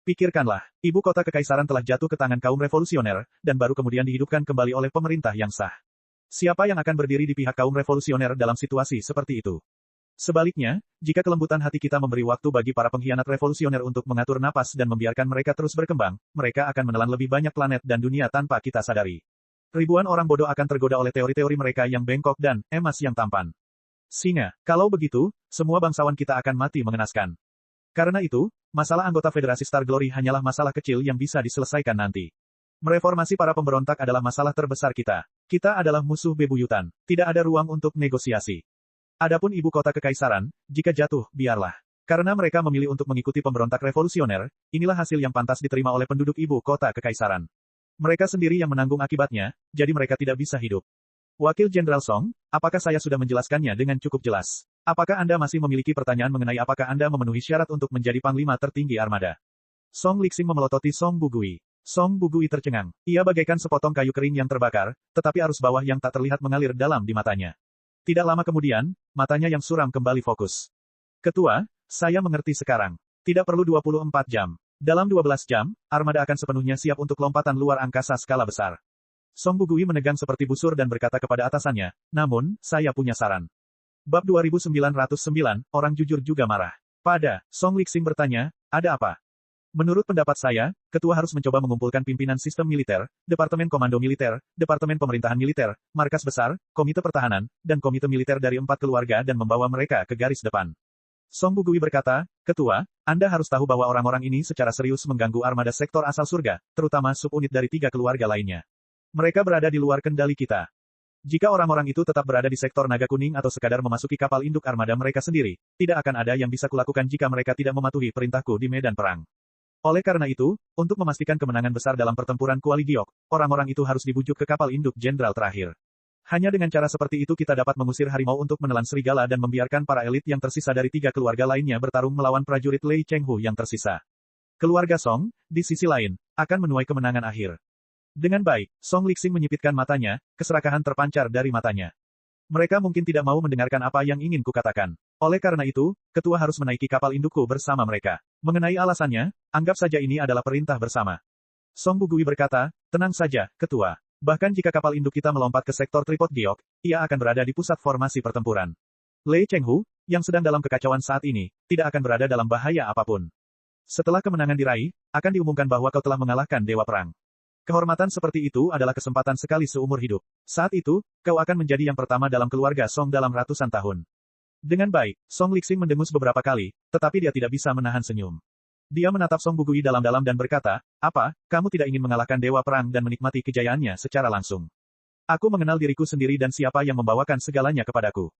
Pikirkanlah, ibu kota kekaisaran telah jatuh ke tangan kaum revolusioner, dan baru kemudian dihidupkan kembali oleh pemerintah yang sah. Siapa yang akan berdiri di pihak kaum revolusioner dalam situasi seperti itu? Sebaliknya, jika kelembutan hati kita memberi waktu bagi para pengkhianat revolusioner untuk mengatur napas dan membiarkan mereka terus berkembang, mereka akan menelan lebih banyak planet dan dunia tanpa kita sadari. Ribuan orang bodoh akan tergoda oleh teori-teori mereka yang bengkok dan emas yang tampan. Singa, kalau begitu, semua bangsawan kita akan mati mengenaskan. Karena itu, masalah anggota Federasi Star Glory hanyalah masalah kecil yang bisa diselesaikan nanti. Mereformasi para pemberontak adalah masalah terbesar kita. Kita adalah musuh bebuyutan. Tidak ada ruang untuk negosiasi. Adapun ibu kota kekaisaran, jika jatuh, biarlah. Karena mereka memilih untuk mengikuti pemberontak revolusioner, inilah hasil yang pantas diterima oleh penduduk ibu kota kekaisaran. Mereka sendiri yang menanggung akibatnya, jadi mereka tidak bisa hidup. Wakil Jenderal Song, apakah saya sudah menjelaskannya dengan cukup jelas? Apakah Anda masih memiliki pertanyaan mengenai apakah Anda memenuhi syarat untuk menjadi panglima tertinggi armada? Song Lixing memelototi Song Bugui. Song Bugui tercengang. Ia bagaikan sepotong kayu kering yang terbakar, tetapi arus bawah yang tak terlihat mengalir dalam di matanya. Tidak lama kemudian, matanya yang suram kembali fokus. Ketua, saya mengerti sekarang. Tidak perlu 24 jam. Dalam 12 jam, armada akan sepenuhnya siap untuk lompatan luar angkasa skala besar. Song Bugui menegang seperti busur dan berkata kepada atasannya, namun, saya punya saran. Bab 2909, orang jujur juga marah. Pada, Song Lixing bertanya, ada apa? Menurut pendapat saya, ketua harus mencoba mengumpulkan pimpinan sistem militer, departemen komando militer, departemen pemerintahan militer, markas besar, komite pertahanan, dan komite militer dari 4 keluarga dan membawa mereka ke garis depan. Song Bugui berkata, Ketua, Anda harus tahu bahwa orang-orang ini secara serius mengganggu armada sektor asal surga, terutama subunit dari 3 keluarga lainnya. Mereka berada di luar kendali kita. Jika orang-orang itu tetap berada di sektor naga kuning atau sekadar memasuki kapal induk armada mereka sendiri, tidak akan ada yang bisa kulakukan jika mereka tidak mematuhi perintahku di medan perang. Oleh karena itu, untuk memastikan kemenangan besar dalam pertempuran Kuali Giok, orang-orang itu harus dibujuk ke kapal induk jenderal terakhir. Hanya dengan cara seperti itu kita dapat mengusir harimau untuk menelan serigala dan membiarkan para elit yang tersisa dari 3 keluarga lainnya bertarung melawan prajurit Lei Chenghu yang tersisa. Keluarga Song, di sisi lain, akan menuai kemenangan akhir. Dengan baik, Song Lixing menyipitkan matanya, keserakahan terpancar dari matanya. Mereka mungkin tidak mau mendengarkan apa yang ingin kukatakan. Oleh karena itu, ketua harus menaiki kapal indukku bersama mereka. Mengenai alasannya, anggap saja ini adalah perintah bersama. Song Bugui berkata, tenang saja, ketua. Bahkan jika kapal induk kita melompat ke sektor Tripod Giok, ia akan berada di pusat formasi pertempuran. Lei Chenghu, yang sedang dalam kekacauan saat ini, tidak akan berada dalam bahaya apapun. Setelah kemenangan diraih, akan diumumkan bahwa kau telah mengalahkan Dewa Perang. Kehormatan seperti itu adalah kesempatan sekali seumur hidup. Saat itu, kau akan menjadi yang pertama dalam keluarga Song dalam ratusan tahun. Dengan baik, Song Lixing mendengus beberapa kali, tetapi dia tidak bisa menahan senyum. Dia menatap Song Bugui dalam-dalam dan berkata, apa, kamu tidak ingin mengalahkan Dewa Perang dan menikmati kejayaannya secara langsung? Aku mengenal diriku sendiri dan siapa yang membawakan segalanya kepadaku.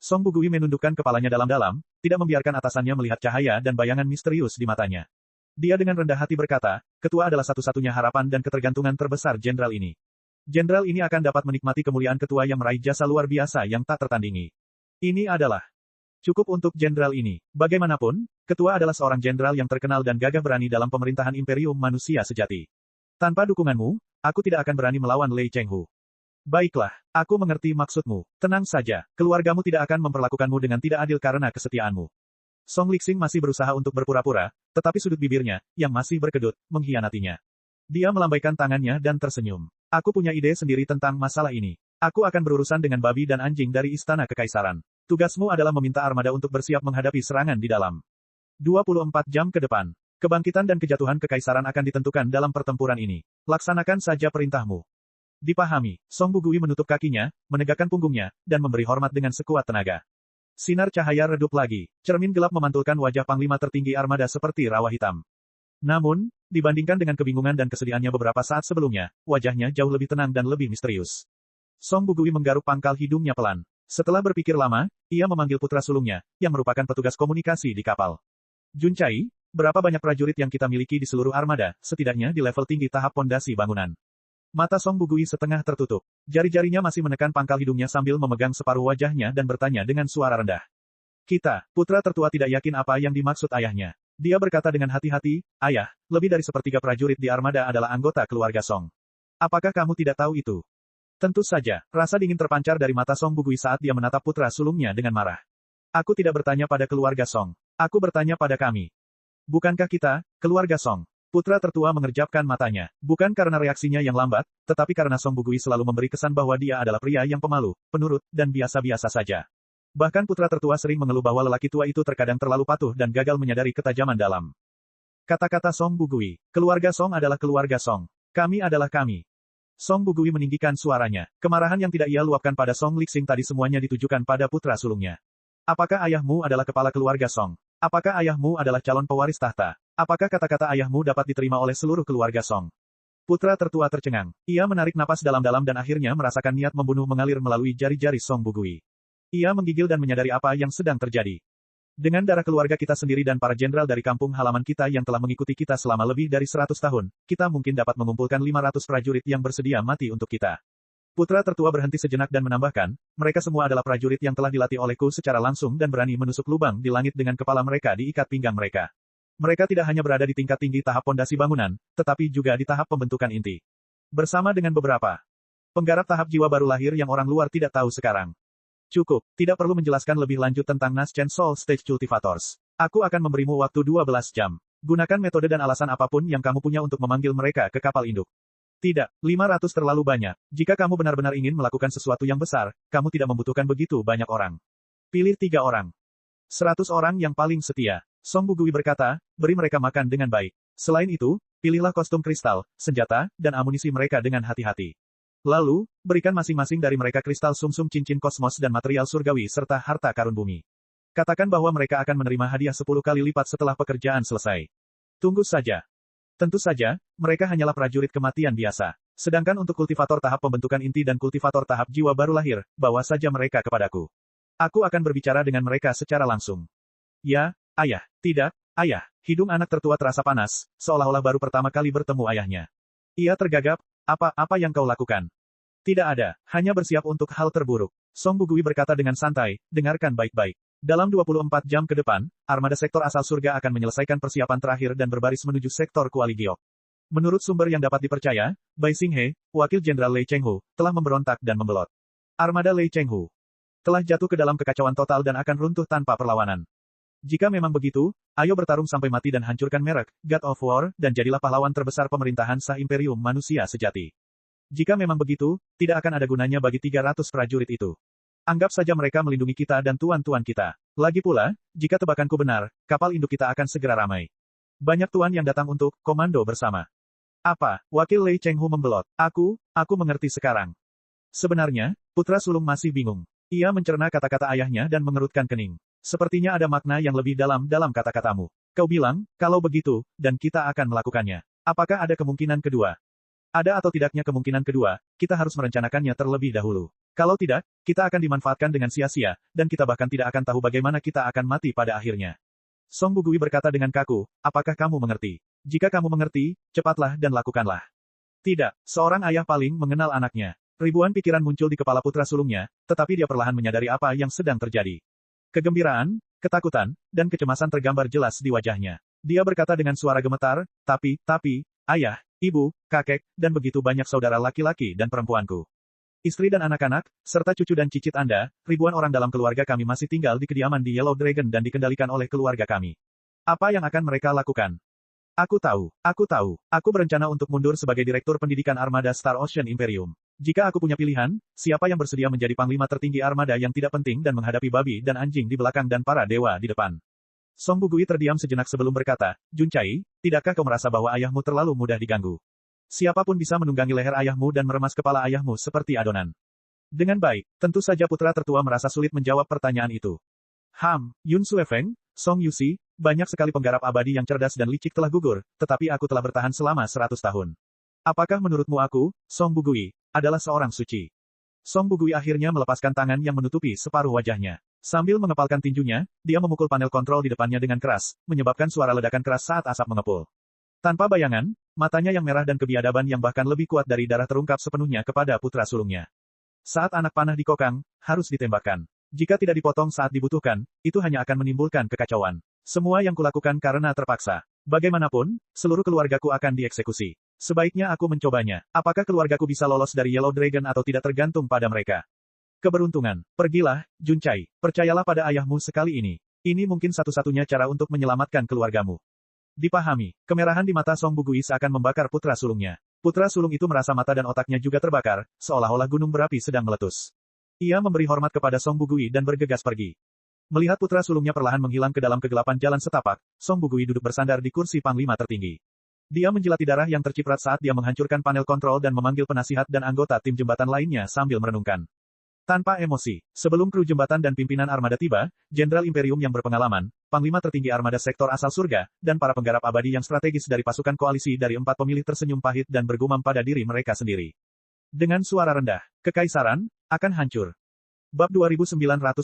Song Bugui menundukkan kepalanya dalam-dalam, tidak membiarkan atasannya melihat cahaya dan bayangan misterius di matanya. Dia dengan rendah hati berkata, ketua adalah satu-satunya harapan dan ketergantungan terbesar jenderal ini. Jenderal ini akan dapat menikmati kemuliaan ketua yang meraih jasa luar biasa yang tak tertandingi. Ini adalah cukup untuk jenderal ini. Bagaimanapun, ketua adalah seorang jenderal yang terkenal dan gagah berani dalam pemerintahan imperium manusia sejati. Tanpa dukunganmu, aku tidak akan berani melawan Lei Chenghu. Baiklah, aku mengerti maksudmu. Tenang saja, keluargamu tidak akan memperlakukanmu dengan tidak adil karena kesetiaanmu. Song Lixing masih berusaha untuk berpura-pura, tetapi sudut bibirnya, yang masih berkedut, mengkhianatinya. Dia melambaikan tangannya dan tersenyum. Aku punya ide sendiri tentang masalah ini. Aku akan berurusan dengan babi dan anjing dari Istana Kekaisaran. Tugasmu adalah meminta armada untuk bersiap menghadapi serangan di dalam 24 jam ke depan. Kebangkitan dan kejatuhan Kekaisaran akan ditentukan dalam pertempuran ini. Laksanakan saja perintahmu. Dipahami, Song Bugui menutup kakinya, menegakkan punggungnya, dan memberi hormat dengan sekuat tenaga. Sinar cahaya redup lagi. Cermin gelap memantulkan wajah panglima tertinggi armada seperti rawa hitam. Namun, dibandingkan dengan kebingungan dan kesedihannya beberapa saat sebelumnya, wajahnya jauh lebih tenang dan lebih misterius. Song Bugui menggaruk pangkal hidungnya pelan. Setelah berpikir lama, ia memanggil putra sulungnya, yang merupakan petugas komunikasi di kapal. Jun Chai, berapa banyak prajurit yang kita miliki di seluruh armada, setidaknya di level tinggi tahap pondasi bangunan? Mata Song Bugui setengah tertutup. Jari-jarinya masih menekan pangkal hidungnya sambil memegang separuh wajahnya dan bertanya dengan suara rendah. Kita, putra tertua tidak yakin apa yang dimaksud ayahnya. Dia berkata dengan hati-hati, ayah, lebih dari sepertiga prajurit di armada adalah anggota keluarga Song. Apakah kamu tidak tahu itu? Tentu saja, rasa dingin terpancar dari mata Song Bugui saat dia menatap putra sulungnya dengan marah. Aku tidak bertanya pada keluarga Song. Aku bertanya pada kami. Bukankah kita, keluarga Song? Putra tertua mengerjapkan matanya, bukan karena reaksinya yang lambat, tetapi karena Song Bugui selalu memberi kesan bahwa dia adalah pria yang pemalu, penurut, dan biasa-biasa saja. Bahkan putra tertua sering mengeluh bahwa lelaki tua itu terkadang terlalu patuh dan gagal menyadari ketajaman dalam. Kata-kata Song Bugui, keluarga Song adalah keluarga Song. Kami adalah kami. Song Bugui meninggikan suaranya. Kemarahan yang tidak ia luapkan pada Song Lixing tadi semuanya ditujukan pada putra sulungnya. Apakah ayahmu adalah kepala keluarga Song? Apakah ayahmu adalah calon pewaris tahta? Apakah kata-kata ayahmu dapat diterima oleh seluruh keluarga Song? Putra tertua tercengang. Ia menarik napas dalam-dalam dan akhirnya merasakan niat membunuh mengalir melalui jari-jari Song Bugui. Ia menggigil dan menyadari apa yang sedang terjadi. Dengan darah keluarga kita sendiri dan para jenderal dari kampung halaman kita yang telah mengikuti kita selama lebih dari 100 tahun, kita mungkin dapat mengumpulkan 500 prajurit yang bersedia mati untuk kita. Putra tertua berhenti sejenak dan menambahkan, mereka semua adalah prajurit yang telah dilatih olehku secara langsung dan berani menusuk lubang di langit dengan kepala mereka diikat pinggang mereka. Mereka tidak hanya berada di tingkat tinggi tahap pondasi bangunan, tetapi juga di tahap pembentukan inti. Bersama dengan beberapa penggarap tahap jiwa baru lahir yang orang luar tidak tahu sekarang. Cukup, tidak perlu menjelaskan lebih lanjut tentang Naschen Soul Stage Cultivators. Aku akan memberimu waktu 12 jam. Gunakan metode dan alasan apapun yang kamu punya untuk memanggil mereka ke kapal induk. Tidak, 500 terlalu banyak. Jika kamu benar-benar ingin melakukan sesuatu yang besar, kamu tidak membutuhkan begitu banyak orang. Pilih 3 orang. 100 orang yang paling setia. Song Bugui berkata, beri mereka makan dengan baik. Selain itu, pilihlah kostum kristal, senjata, dan amunisi mereka dengan hati-hati. Lalu, berikan masing-masing dari mereka kristal sumsum cincin kosmos dan material surgawi serta harta karun bumi. Katakan bahwa mereka akan menerima hadiah 10 kali lipat setelah pekerjaan selesai. Tunggu saja. Tentu saja, mereka hanyalah prajurit kematian biasa. Sedangkan untuk kultivator tahap pembentukan inti dan kultivator tahap jiwa baru lahir, bawa saja mereka kepadaku. Aku akan berbicara dengan mereka secara langsung. Ya, ayah. Tidak, ayah. Hidung anak tertua terasa panas, seolah-olah baru pertama kali bertemu ayahnya. Ia tergagap, apa yang kau lakukan? Tidak ada, hanya bersiap untuk hal terburuk. Song Bugui berkata dengan santai, dengarkan baik-baik. Dalam 24 jam ke depan, armada sektor asal surga akan menyelesaikan persiapan terakhir dan berbaris menuju sektor Kuali Giok. Menurut sumber yang dapat dipercaya, Bai Xinghe, wakil jenderal Lei Chenghu, telah memberontak dan membelot. Armada Lei Chenghu telah jatuh ke dalam kekacauan total dan akan runtuh tanpa perlawanan. Jika memang begitu, ayo bertarung sampai mati dan hancurkan merek God of War, dan jadilah pahlawan terbesar pemerintahan sah imperium manusia sejati. Jika memang begitu, tidak akan ada gunanya bagi 300 prajurit itu. Anggap saja mereka melindungi kita dan tuan-tuan kita. Lagi pula, jika tebakanku benar, kapal induk kita akan segera ramai. Banyak tuan yang datang untuk komando bersama. Apa? Wakil Lei Chenghu membelot. Aku mengerti sekarang. Sebenarnya, putra sulung masih bingung. Ia mencerna kata-kata ayahnya dan mengerutkan kening. Sepertinya ada makna yang lebih dalam kata-katamu. Kau bilang, kalau begitu, dan kita akan melakukannya. Apakah ada kemungkinan kedua? Ada atau tidaknya kemungkinan kedua, kita harus merencanakannya terlebih dahulu. Kalau tidak, kita akan dimanfaatkan dengan sia-sia, dan kita bahkan tidak akan tahu bagaimana kita akan mati pada akhirnya. Song Bugui berkata dengan kaku, apakah kamu mengerti? Jika kamu mengerti, cepatlah dan lakukanlah. Tidak, seorang ayah paling mengenal anaknya. Ribuan pikiran muncul di kepala putra sulungnya, tetapi dia perlahan menyadari apa yang sedang terjadi. Kegembiraan, ketakutan, dan kecemasan tergambar jelas di wajahnya. Dia berkata dengan suara gemetar, tapi, ayah, ibu, kakek, dan begitu banyak saudara laki-laki dan perempuanku. Istri dan anak-anak, serta cucu dan cicit Anda, ribuan orang dalam keluarga kami masih tinggal di kediaman di Yellow Dragon dan dikendalikan oleh keluarga kami. Apa yang akan mereka lakukan? Aku tahu. Aku berencana untuk mundur sebagai Direktur Pendidikan Armada Star Ocean Imperium. Jika aku punya pilihan, siapa yang bersedia menjadi panglima tertinggi armada yang tidak penting dan menghadapi babi dan anjing di belakang dan para dewa di depan? Song Bugui terdiam sejenak sebelum berkata, Juncai, tidakkah kau merasa bahwa ayahmu terlalu mudah diganggu? Siapapun bisa menunggangi leher ayahmu dan meremas kepala ayahmu seperti adonan. Dengan baik, tentu saja putra tertua merasa sulit menjawab pertanyaan itu. Yun Suefeng, Song Yusi, banyak sekali penggarap abadi yang cerdas dan licik telah gugur, tetapi aku telah bertahan selama 100 tahun. Apakah menurutmu aku, Song Bugui, adalah seorang suci? Song Bugui akhirnya melepaskan tangan yang menutupi separuh wajahnya. Sambil mengepalkan tinjunya, dia memukul panel kontrol di depannya dengan keras, menyebabkan suara ledakan keras saat asap mengepul. Tanpa bayangan, matanya yang merah dan kebiadaban yang bahkan lebih kuat dari darah terungkap sepenuhnya kepada putra sulungnya. Saat anak panah dikokang, harus ditembakkan. Jika tidak dipotong saat dibutuhkan, itu hanya akan menimbulkan kekacauan. Semua yang kulakukan karena terpaksa. Bagaimanapun, seluruh keluargaku akan dieksekusi. Sebaiknya aku mencobanya. Apakah keluargaku bisa lolos dari Yellow Dragon atau tidak tergantung pada mereka? Keberuntungan. Pergilah, Juncai. Percayalah pada ayahmu sekali ini. Ini mungkin satu-satunya cara untuk menyelamatkan keluargamu. Dipahami, kemerahan di mata Song Bugui seakan membakar putra sulungnya. Putra sulung itu merasa mata dan otaknya juga terbakar, seolah-olah gunung berapi sedang meletus. Ia memberi hormat kepada Song Bugui dan bergegas pergi. Melihat putra sulungnya perlahan menghilang ke dalam kegelapan jalan setapak, Song Bugui duduk bersandar di kursi panglima tertinggi. Dia menjelati darah yang terciprat saat dia menghancurkan panel kontrol dan memanggil penasihat dan anggota tim jembatan lainnya sambil merenungkan. Tanpa emosi, sebelum kru jembatan dan pimpinan armada tiba, Jenderal Imperium yang berpengalaman, Panglima tertinggi armada sektor asal surga, dan para penggarap abadi yang strategis dari pasukan koalisi dari 4 pemilih tersenyum pahit dan bergumam pada diri mereka sendiri. Dengan suara rendah, kekaisaran akan hancur. Bab 2910,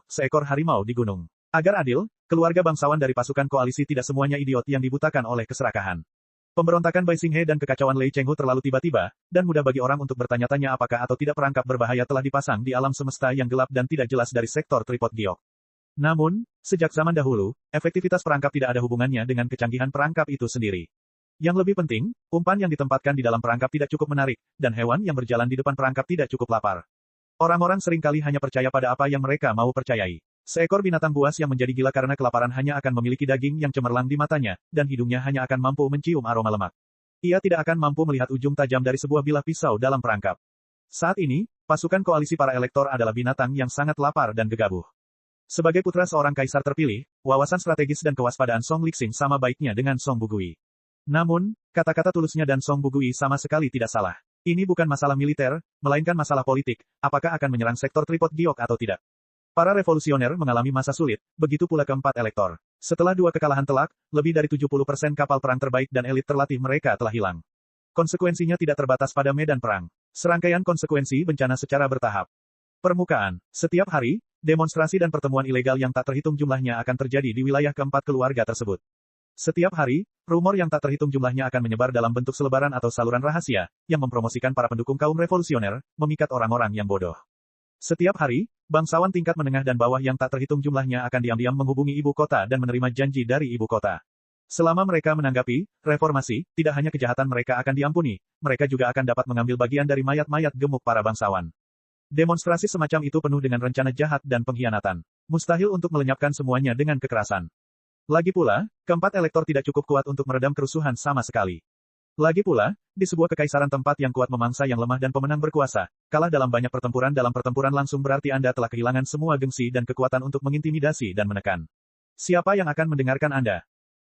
seekor harimau di gunung. Agar adil, keluarga bangsawan dari pasukan koalisi tidak semuanya idiot yang dibutakan oleh keserakahan. Pemberontakan Bai Xinghe dan kekacauan Lei Chenghu terlalu tiba-tiba, dan mudah bagi orang untuk bertanya-tanya apakah atau tidak perangkap berbahaya telah dipasang di alam semesta yang gelap dan tidak jelas dari sektor Tripod Giok. Namun, sejak zaman dahulu, efektivitas perangkap tidak ada hubungannya dengan kecanggihan perangkap itu sendiri. Yang lebih penting, umpan yang ditempatkan di dalam perangkap tidak cukup menarik, dan hewan yang berjalan di depan perangkap tidak cukup lapar. Orang-orang seringkali hanya percaya pada apa yang mereka mau percayai. Seekor binatang buas yang menjadi gila karena kelaparan hanya akan memiliki daging yang cemerlang di matanya, dan hidungnya hanya akan mampu mencium aroma lemak. Ia tidak akan mampu melihat ujung tajam dari sebuah bilah pisau dalam perangkap. Saat ini, pasukan koalisi para elektor adalah binatang yang sangat lapar dan gegabah. Sebagai putra seorang kaisar terpilih, wawasan strategis dan kewaspadaan Song Lixing sama baiknya dengan Song Bugui. Namun, kata-kata tulusnya dan Song Bugui sama sekali tidak salah. Ini bukan masalah militer, melainkan masalah politik, apakah akan menyerang sektor Tripod Giok atau tidak. Para revolusioner mengalami masa sulit, begitu pula keempat elektor. Setelah 2 kekalahan telak, lebih dari 70% kapal perang terbaik dan elit terlatih mereka telah hilang. Konsekuensinya tidak terbatas pada medan perang. Serangkaian konsekuensi bencana secara bertahap. Permukaan. Setiap hari, demonstrasi dan pertemuan ilegal yang tak terhitung jumlahnya akan terjadi di wilayah keempat keluarga tersebut. Setiap hari, rumor yang tak terhitung jumlahnya akan menyebar dalam bentuk selebaran atau saluran rahasia, yang mempromosikan para pendukung kaum revolusioner, memikat orang-orang yang bodoh. Setiap hari, bangsawan tingkat menengah dan bawah yang tak terhitung jumlahnya akan diam-diam menghubungi ibu kota dan menerima janji dari ibu kota. Selama mereka menanggapi reformasi, tidak hanya kejahatan mereka akan diampuni, mereka juga akan dapat mengambil bagian dari mayat-mayat gemuk para bangsawan. Demonstrasi semacam itu penuh dengan rencana jahat dan pengkhianatan. Mustahil untuk melenyapkan semuanya dengan kekerasan. Lagi pula, keempat elektor tidak cukup kuat untuk meredam kerusuhan sama sekali. Lagi pula, di sebuah kekaisaran tempat yang kuat memangsa yang lemah dan pemenang berkuasa, kalah dalam banyak pertempuran dalam pertempuran langsung berarti Anda telah kehilangan semua gengsi dan kekuatan untuk mengintimidasi dan menekan. Siapa yang akan mendengarkan Anda?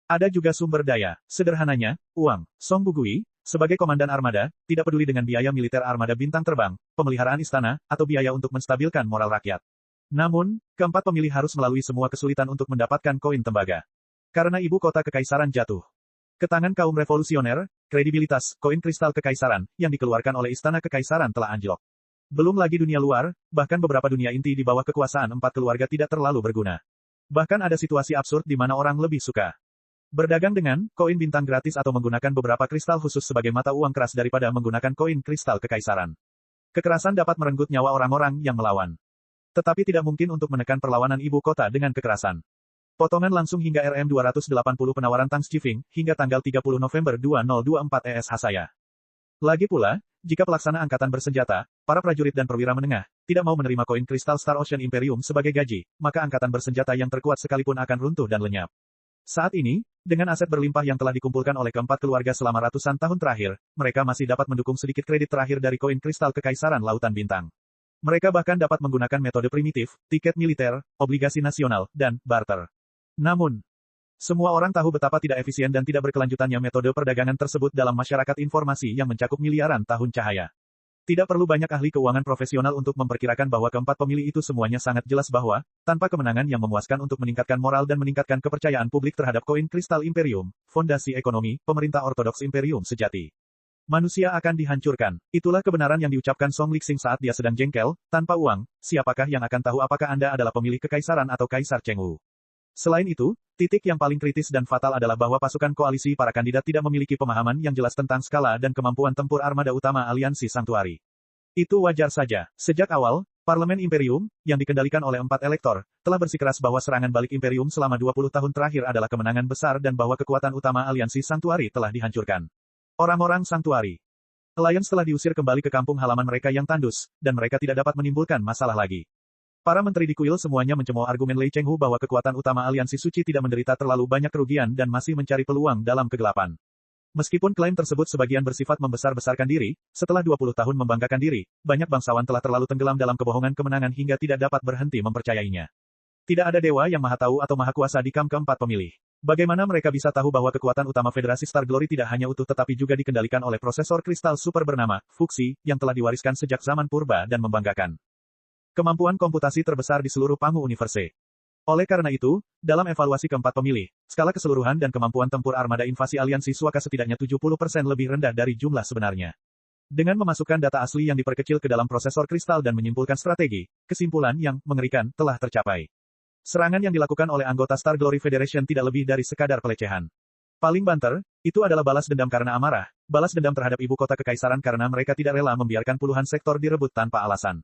Ada juga sumber daya, sederhananya, uang. Song Bugui, sebagai komandan armada, tidak peduli dengan biaya militer armada bintang terbang, pemeliharaan istana, atau biaya untuk menstabilkan moral rakyat. Namun, keempat pemilih harus melalui semua kesulitan untuk mendapatkan koin tembaga. Karena ibu kota kekaisaran jatuh ke tangan kaum revolusioner, kredibilitas koin kristal kekaisaran yang dikeluarkan oleh istana kekaisaran telah anjlok. Belum lagi dunia luar, bahkan beberapa dunia inti di bawah kekuasaan empat keluarga tidak terlalu berguna. Bahkan ada situasi absurd di mana orang lebih suka berdagang dengan koin bintang gratis atau menggunakan beberapa kristal khusus sebagai mata uang keras daripada menggunakan koin kristal kekaisaran. Kekerasan dapat merenggut nyawa orang-orang yang melawan. Tetapi tidak mungkin untuk menekan perlawanan ibu kota dengan kekerasan. Potongan langsung hingga RM280 penawaran Thanksgiving, hingga tanggal 30 November 2024 ESH saya. Lagi pula, jika pelaksana angkatan bersenjata, para prajurit dan perwira menengah, tidak mau menerima koin kristal Star Ocean Imperium sebagai gaji, maka angkatan bersenjata yang terkuat sekalipun akan runtuh dan lenyap. Saat ini, dengan aset berlimpah yang telah dikumpulkan oleh keempat keluarga selama ratusan tahun terakhir, mereka masih dapat mendukung sedikit kredit terakhir dari koin kristal kekaisaran Lautan Bintang. Mereka bahkan dapat menggunakan metode primitif, tiket militer, obligasi nasional, dan barter. Namun, semua orang tahu betapa tidak efisien dan tidak berkelanjutannya metode perdagangan tersebut dalam masyarakat informasi yang mencakup miliaran tahun cahaya. Tidak perlu banyak ahli keuangan profesional untuk memperkirakan bahwa keempat pemilih itu semuanya sangat jelas bahwa, tanpa kemenangan yang memuaskan untuk meningkatkan moral dan meningkatkan kepercayaan publik terhadap koin kristal Imperium, fondasi ekonomi, pemerintah ortodoks Imperium sejati, manusia akan dihancurkan. Itulah kebenaran yang diucapkan Song Lixing saat dia sedang jengkel, tanpa uang, siapakah yang akan tahu apakah Anda adalah pemilih kekaisaran atau Kaisar Chengwu. Selain itu, titik yang paling kritis dan fatal adalah bahwa pasukan koalisi para kandidat tidak memiliki pemahaman yang jelas tentang skala dan kemampuan tempur armada utama aliansi Sanctuary. Itu wajar saja. Sejak awal, Parlemen Imperium, yang dikendalikan oleh 4 elektor, telah bersikeras bahwa serangan balik Imperium selama 20 tahun terakhir adalah kemenangan besar dan bahwa kekuatan utama aliansi Sanctuary telah dihancurkan. Orang-orang Sanctuary Alliance telah diusir kembali ke kampung halaman mereka yang tandus, dan mereka tidak dapat menimbulkan masalah lagi. Para menteri di kuil semuanya mencemooh argumen Lei Chenghu bahwa kekuatan utama aliansi suci tidak menderita terlalu banyak kerugian dan masih mencari peluang dalam kegelapan. Meskipun klaim tersebut sebagian bersifat membesar-besarkan diri, setelah 20 tahun membanggakan diri, banyak bangsawan telah terlalu tenggelam dalam kebohongan kemenangan hingga tidak dapat berhenti mempercayainya. Tidak ada dewa yang maha tahu atau maha kuasa di kamp keempat pemilih. Bagaimana mereka bisa tahu bahwa kekuatan utama Federasi Star Glory tidak hanya utuh tetapi juga dikendalikan oleh prosesor kristal super bernama Fuxi, yang telah diwariskan sejak zaman purba dan membanggakan kemampuan komputasi terbesar di seluruh Pangu Universe. Oleh karena itu, dalam evaluasi keempat pemilih, skala keseluruhan dan kemampuan tempur armada invasi aliansi Suaka setidaknya 70% lebih rendah dari jumlah sebenarnya. Dengan memasukkan data asli yang diperkecil ke dalam prosesor kristal dan menyimpulkan strategi, kesimpulan yang mengerikan telah tercapai. Serangan yang dilakukan oleh anggota Star Glory Federation tidak lebih dari sekadar pelecehan. Paling banter, itu adalah balas dendam karena amarah, balas dendam terhadap ibu kota kekaisaran karena mereka tidak rela membiarkan puluhan sektor direbut tanpa alasan.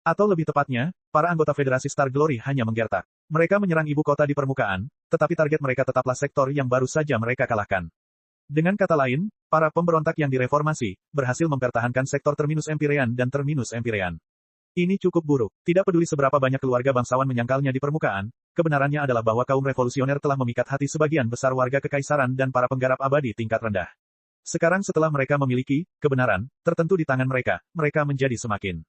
Atau lebih tepatnya, para anggota Federasi Star Glory hanya menggertak. Mereka menyerang ibu kota di permukaan, tetapi target mereka tetaplah sektor yang baru saja mereka kalahkan. Dengan kata lain, para pemberontak yang direformasi, berhasil mempertahankan sektor Terminus Empyrean dan Terminus Empyrean. Ini cukup buruk. Tidak peduli seberapa banyak keluarga bangsawan menyangkalnya di permukaan, kebenarannya adalah bahwa kaum revolusioner telah memikat hati sebagian besar warga kekaisaran dan para penggarap abadi tingkat rendah. Sekarang setelah mereka memiliki kebenaran tertentu di tangan mereka, mereka menjadi semakin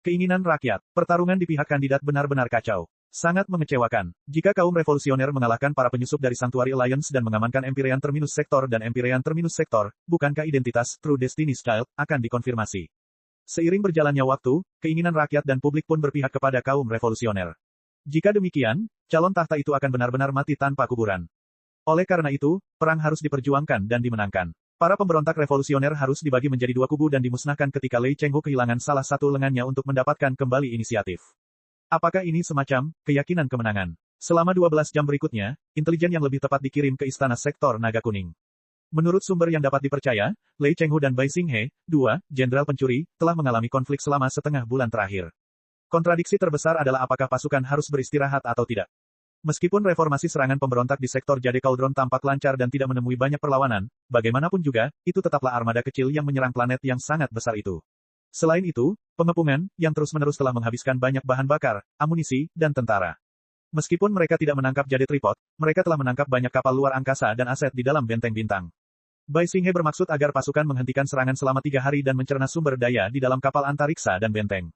keinginan rakyat. Pertarungan di pihak kandidat benar-benar kacau. Sangat mengecewakan. Jika kaum revolusioner mengalahkan para penyusup dari Sanctuary Alliance dan mengamankan Empyrean Terminus Sector dan Empyrean Terminus Sector, bukankah identitas True Destiny's Child akan dikonfirmasi? Seiring berjalannya waktu, keinginan rakyat dan publik pun berpihak kepada kaum revolusioner. Jika demikian, calon tahta itu akan benar-benar mati tanpa kuburan. Oleh karena itu, perang harus diperjuangkan dan dimenangkan. Para pemberontak revolusioner harus dibagi menjadi dua kubu dan dimusnahkan ketika Lei Chenghu kehilangan salah satu lengannya untuk mendapatkan kembali inisiatif. Apakah ini semacam keyakinan kemenangan? Selama 12 jam berikutnya, intelijen yang lebih tepat dikirim ke istana sektor naga kuning. Menurut sumber yang dapat dipercaya, Lei Chenghu dan Bai Xinghe, dua jenderal pencuri, telah mengalami konflik selama setengah bulan terakhir. Kontradiksi terbesar adalah apakah pasukan harus beristirahat atau tidak. Meskipun reformasi serangan pemberontak di sektor Jade Cauldron tampak lancar dan tidak menemui banyak perlawanan, bagaimanapun juga, itu tetaplah armada kecil yang menyerang planet yang sangat besar itu. Selain itu, pengepungan, yang terus-menerus telah menghabiskan banyak bahan bakar, amunisi, dan tentara. Meskipun mereka tidak menangkap Jade Tripod, mereka telah menangkap banyak kapal luar angkasa dan aset di dalam benteng bintang. Bai Xinghe bermaksud agar pasukan menghentikan serangan selama 3 hari dan mencerna sumber daya di dalam kapal antariksa dan benteng.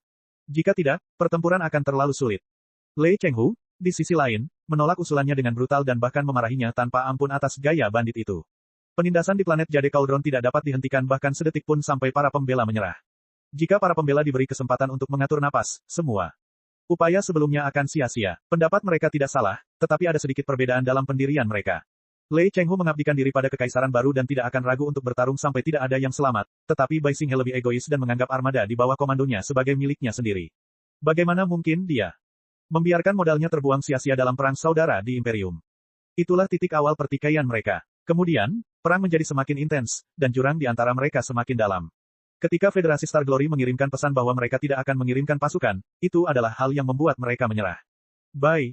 Jika tidak, pertempuran akan terlalu sulit. Lei Chenghu, di sisi lain, menolak usulannya dengan brutal dan bahkan memarahinya tanpa ampun atas gaya bandit itu. Penindasan di planet Jade Cauldron tidak dapat dihentikan bahkan sedetik pun sampai para pembela menyerah. Jika para pembela diberi kesempatan untuk mengatur napas, semua upaya sebelumnya akan sia-sia. Pendapat mereka tidak salah, tetapi ada sedikit perbedaan dalam pendirian mereka. Lei Chenghu mengabdikan diri pada kekaisaran baru dan tidak akan ragu untuk bertarung sampai tidak ada yang selamat, tetapi Bai Xinghe lebih egois dan menganggap armada di bawah komandonya sebagai miliknya sendiri. Bagaimana mungkin dia membiarkan modalnya terbuang sia-sia dalam perang saudara di Imperium? Itulah titik awal pertikaian mereka. Kemudian, perang menjadi semakin intens, dan jurang di antara mereka semakin dalam. Ketika Federasi Star Glory mengirimkan pesan bahwa mereka tidak akan mengirimkan pasukan, itu adalah hal yang membuat mereka menyerah. Bai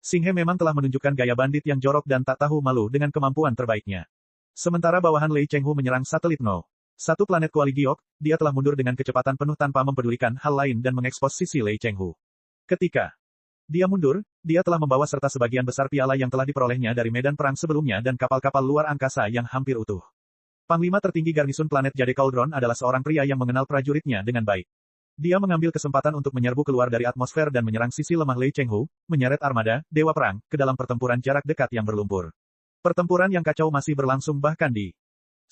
Xinghe memang telah menunjukkan gaya bandit yang jorok dan tak tahu malu dengan kemampuan terbaiknya. Sementara bawahan Lei Chenghu menyerang satelit No. 1 planet Kuali Giok, dia telah mundur dengan kecepatan penuh tanpa mempedulikan hal lain dan mengekspos sisi Lei Chenghu. Ketika dia mundur, dia telah membawa serta sebagian besar piala yang telah diperolehnya dari medan perang sebelumnya dan kapal-kapal luar angkasa yang hampir utuh. Panglima tertinggi garnisun planet Jade Cauldron adalah seorang pria yang mengenal prajuritnya dengan baik. Dia mengambil kesempatan untuk menyerbu keluar dari atmosfer dan menyerang sisi lemah Lei Chenghu, menyeret armada, Dewa Perang, ke dalam pertempuran jarak dekat yang berlumpur. Pertempuran yang kacau masih berlangsung bahkan di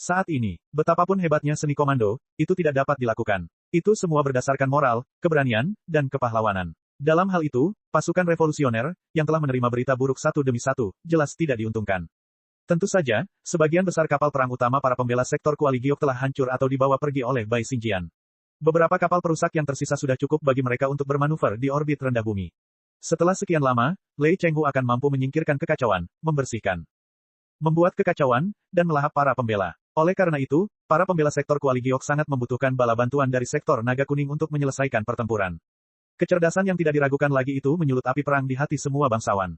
saat ini. Betapapun hebatnya seni komando, itu tidak dapat dilakukan. Itu semua berdasarkan moral, keberanian, dan kepahlawanan. Dalam hal itu, pasukan revolusioner, yang telah menerima berita buruk satu demi satu, jelas tidak diuntungkan. Tentu saja, sebagian besar kapal perang utama para pembela sektor Kuali Giok telah hancur atau dibawa pergi oleh Bai Xingjian. Beberapa kapal perusak yang tersisa sudah cukup bagi mereka untuk bermanuver di orbit rendah bumi. Setelah sekian lama, Lei Chenghu akan mampu menyingkirkan kekacauan, membersihkan, membuat kekacauan, dan melahap para pembela. Oleh karena itu, para pembela sektor Kuali Giok sangat membutuhkan bala bantuan dari sektor naga kuning untuk menyelesaikan pertempuran. Kecerdasan yang tidak diragukan lagi itu menyulut api perang di hati semua bangsawan.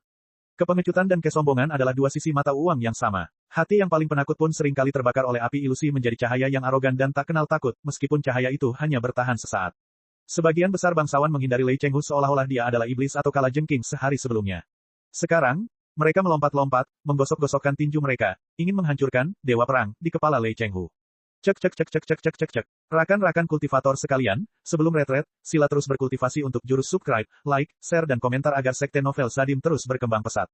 Kepengecutan dan kesombongan adalah dua sisi mata uang yang sama. Hati yang paling penakut pun seringkali terbakar oleh api ilusi menjadi cahaya yang arogan dan tak kenal takut, meskipun cahaya itu hanya bertahan sesaat. Sebagian besar bangsawan menghindari Lei Chenghu seolah-olah dia adalah iblis atau kalajengking sehari sebelumnya. Sekarang, mereka melompat-lompat, menggosok-gosokkan tinju mereka, ingin menghancurkan Dewa Perang di kepala Lei Chenghu. Cek cek cek cek cek cek cek cek. Rakan-rakan kultivator sekalian, sebelum retret, sila terus berkultivasi untuk jurus subscribe, like, share dan komentar agar sekte novel Sadim terus berkembang pesat.